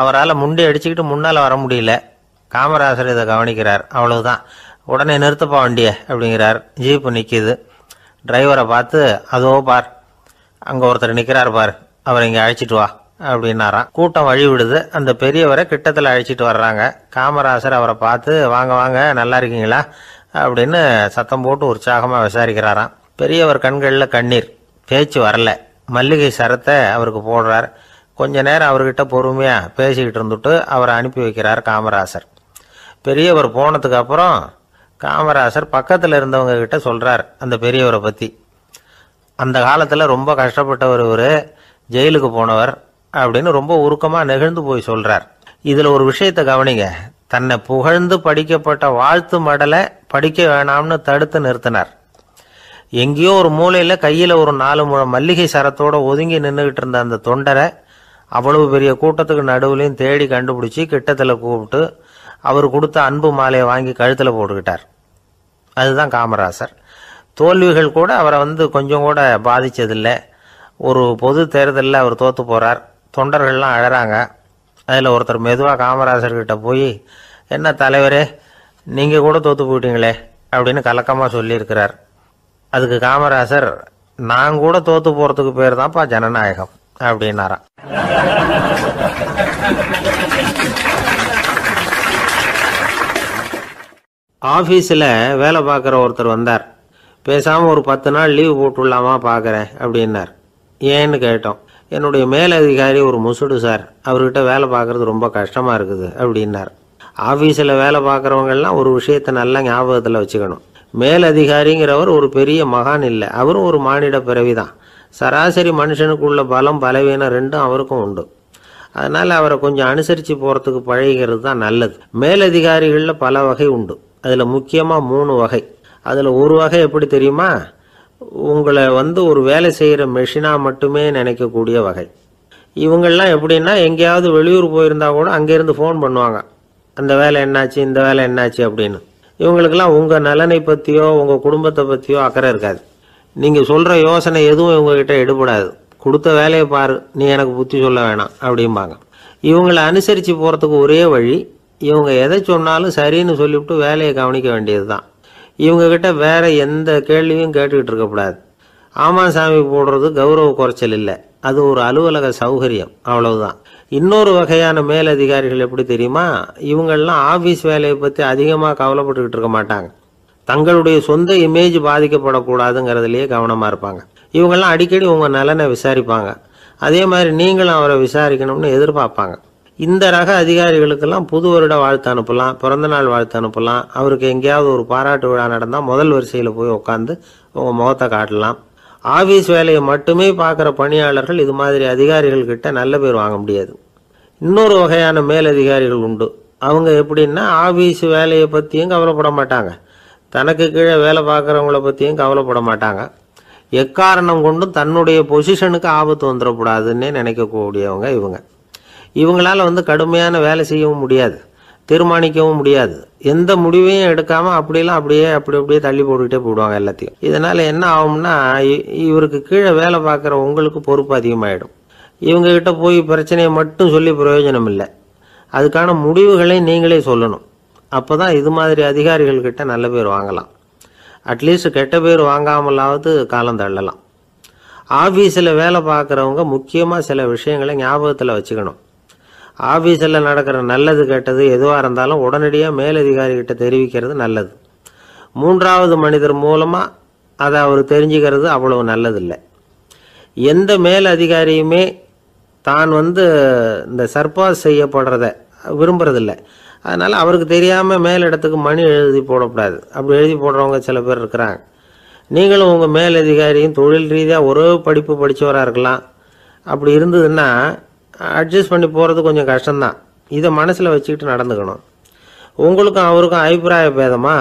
அவரால் முண்டி அடிச்சுக்கிட்டு முன்னால் வர முடியல. காமராசர் இதை கவனிக்கிறார். அவ்வளவுதான், உடனே நிறுத்தப்பா வண்டியை அப்படிங்கிறார். ஜீப்பு நிற்கிது. டிரைவரை பார்த்து, அதோ பார், அங்கே ஒருத்தர் நிற்கிறார் பார், அவரை இங்கே அழைச்சிட்டு வா அப்படின்னாராம். கூட்டம் வழி விடுது. அந்த பெரியவரை கிட்டத்தில் அழைச்சிட்டு வர்றாங்க. காமராசர் அவரை பார்த்து, வாங்க வாங்க, நல்லா இருக்கீங்களா அப்படின்னு சத்தம் போட்டு உற்சாகமாக விசாரிக்கிறாராம். பெரியவர் கண்களில் கண்ணீர், பேச்சு வரல. மல்லிகை சரத்தை அவருக்கு போடுறார். கொஞ்ச நேரம் அவர்கிட்ட பொறுமையாக பேசிக்கிட்டு இருந்துட்டு அவரை அனுப்பி வைக்கிறார் காமராசர். பெரியவர் போனதுக்கு அப்புறம் காமராசர் பக்கத்தில் இருந்தவங்க கிட்ட சொல்கிறார் அந்த பெரியவரை பற்றி. அந்த காலத்தில் ரொம்ப கஷ்டப்பட்டவர் இவர், ஜெயிலுக்கு போனவர் அப்படின்னு ரொம்ப உருக்கமாக நெகிழ்ந்து போய் சொல்கிறார். இதில் ஒரு விஷயத்தை கவனிங்க. தன்னை புகழ்ந்து படிக்கப்பட்ட வாழ்த்து மடலை படிக்க வேணாம்னு தடுத்து நிறுத்தினார். எங்கேயோ ஒரு மூலையில் கையில் ஒரு 4 முழம் மல்லிகை சரத்தோடு ஒதுங்கி நின்றுக்கிட்டு இருந்த அந்த தொண்டரை அவ்வளவு பெரிய கூட்டத்துக்கு நடுவுலையும் தேடி கண்டுபிடிச்சி கிட்டத்தில் கூப்பிட்டு அவர் கொடுத்த அன்பு மாலையை வாங்கி கழுத்தில் போட்டுக்கிட்டார். அதுதான் காமராசர். தோல்விகள் கூட அவரை கொஞ்சம் கூட பாதித்ததில்லை. ஒரு பொது தேர்தலில் அவர் தோற்று போகிறார். தொண்டர்கள்லாம் அழறாங்க. அதில் ஒருத்தர் மெதுவாக காமராசர்கிட்ட போய், என்ன தலைவரே, நீங்கள் கூட தோற்று போயிட்டீங்களே அப்படின்னு கலக்கமாக சொல்லியிருக்கிறார். அதுக்கு காமராசர், நான் கூட தோற்று போகிறதுக்கு பேர் தான்ப்பா ஜனநாயகம் அப்படின்னாராம். ஆஃபீஸில் வேலை பார்க்குற ஒருத்தர் வந்தார். பேசாமல் ஒரு 10 நாள் லீவு போட்டுடலாமா பார்க்குறேன் அப்படின்னார். ஏன்னு கேட்டோம். என்னுடைய மேலதிகாரி ஒரு முசுடு சார், அவர்கிட்ட வேலை பார்க்குறது ரொம்ப கஷ்டமாக இருக்குது அப்படின்னார். ஆஃபீஸில் வேலை பார்க்குறவங்கெல்லாம் ஒரு விஷயத்தை நல்லா ஞாபகத்தில் வச்சுக்கணும். மேலதிகாரிங்கிறவர் ஒரு பெரிய மகான் இல்லை, அவரும் ஒரு மானிட பிறவி தான். சராசரி மனுஷனுக்குள்ள பலம் பலவீனம் 2 அவருக்கும் உண்டு. அதனால் அவரை கொஞ்சம் அனுசரித்து போகிறதுக்கு பழகிறது தான் நல்லது. மேலதிகாரிகளில் பல வகை உண்டு. அதில் முக்கியமாக 3 வகை. அதில் ஒரு வகை எப்படி தெரியுமா? உங்களை ஒரு வேலை செய்கிற மெஷினாக மட்டுமே நினைக்கக்கூடிய வகை. இவங்கள்லாம் எப்படின்னா, எங்கேயாவது வெளியூர் போயிருந்தா கூட அங்கேருந்து ஃபோன் பண்ணுவாங்க, அந்த வேலை என்னாச்சு, இந்த வேலை என்னாச்சு அப்படின்னு. இவங்களுக்கெல்லாம் உங்கள் நலனை பற்றியோ உங்கள் குடும்பத்தை பற்றியோ அக்கறை இருக்காது. நீங்கள் சொல்கிற யோசனை எதுவும் இவங்ககிட்ட எடுபடாது. கொடுத்த வேலையை பாரு, நீ எனக்கு புத்தி சொல்ல வேணாம் அப்படிம்பாங்க. இவங்களை அனுசரித்து போகிறதுக்கு ஒரே வழி, இவங்க எதை சொன்னாலும் சரின்னு சொல்லிவிட்டு வேலையை கவனிக்க வேண்டியது தான். இவங்ககிட்ட வேற எந்த கேள்வியும் கேட்டுக்கிட்டு இருக்கக்கூடாது. ஆமாம் சாமி போடுறது கௌரவ குறைச்சல் இல்லை, அது ஒரு அலுவலக சௌகரியம், அவ்வளவுதான். இன்னொரு வகையான மேலதிகாரிகள் எப்படி தெரியுமா? இவங்கெல்லாம் ஆஃபீஸ் வேலையை பற்றி அதிகமாக கவலைப்பட்டுக்கிட்டு இருக்க மாட்டாங்க. தங்களுடைய சொந்த இமேஜ் பாதிக்கப்படக்கூடாதுங்கிறதுலையே கவனமாக இருப்பாங்க. இவங்கெல்லாம் அடிக்கடி உங்கள் நலனை விசாரிப்பாங்க. அதே மாதிரி நீங்களும் அவரை விசாரிக்கணும்னு எதிர்பார்ப்பாங்க. இந்த ரக அதிகாரிகளுக்கெல்லாம் புது வருட வாழ்த்து அனுப்பலாம், பிறந்தநாள் வாழ்த்து அனுப்பலாம். அவருக்கு எங்கேயாவது ஒரு பாராட்டு விழா நடந்தால் முதல் வரிசையில் போய் உட்காந்து உங்கள் முகத்தை காட்டலாம். ஆஃபீஸ் வேலையை மட்டுமே பார்க்குற பணியாளர்கள் இது மாதிரி அதிகாரிகள்கிட்ட நல்ல பேர் வாங்க முடியாது. இன்னொரு வகையான மேலதிகாரிகள் உண்டு. அவங்க எப்படின்னா, ஆஃபீஸ் வேலையை பற்றியும் கவலைப்பட மாட்டாங்க, தனக்கு கீழே வேலை பார்க்குறவங்கள பற்றியும் கவலைப்பட மாட்டாங்க. எக்காரணம் கொண்டும் தன்னுடைய பொசிஷனுக்கு ஆபத்து வந்துடக்கூடாதுன்னே நினைக்கக்கூடியவங்க இவங்க. இவங்களால் கடுமையான வேலை செய்யவும் முடியாது, தீர்மானிக்கவும் முடியாது. எந்த முடிவையும் எடுக்காமல் அப்படியே தள்ளி போட்டுக்கிட்டே போடுவாங்க எல்லாத்தையும். இதனால் என்ன ஆகும்னா, இவருக்கு கீழே வேலை பார்க்குற உங்களுக்கு பொறுப்பு அதிகமாகிடும். இவங்ககிட்ட போய் பிரச்சனையை மட்டும் சொல்லி பிரயோஜனம் இல்லை, அதுக்கான முடிவுகளை நீங்களே சொல்லணும். அப்போ தான் இது மாதிரி அதிகாரிகள்கிட்ட நல்ல பேர் வாங்கலாம். அட்லீஸ்ட் கெட்ட பேர் வாங்காமலாவது காலம் தள்ளலாம். ஆஃபீஸில் வேலை பார்க்குறவங்க முக்கியமாக சில விஷயங்களை ஞாபகத்தில் வச்சுக்கணும். ஆஃபீஸில் நடக்கிற நல்லது கெட்டது எதுவாக இருந்தாலும் உடனடியாக மேலதிகாரிகிட்ட தெரிவிக்கிறது நல்லது. 3வது மனிதர் மூலமாக அதை அவர் தெரிஞ்சுக்கிறது அவ்வளவு நல்லதில்லை. எந்த மேலதிகாரியுமே தான் இந்த சர்பாஸ் செய்யப்படுறத விரும்புறதில்லை. அதனால் அவருக்கு தெரியாமல் மேலிடத்துக்கு மணி எழுதி போடக்கூடாது. அப்படி எழுதி போடுறவங்க சில பேர் இருக்கிறாங்க. நீங்களும் உங்கள் மேலதிகாரியும் தொழில் ரீதியாக ஒரே படிப்பு படித்தவராக இருக்கலாம். அப்படி இருந்ததுன்னா அட்ஜஸ்ட் பண்ணி போகிறது கொஞ்சம் கஷ்டம்தான். இதை மனசில் வச்சுக்கிட்டு நடந்துக்கணும். உங்களுக்கும் அவருக்கும் அபிப்பிராய பேதமா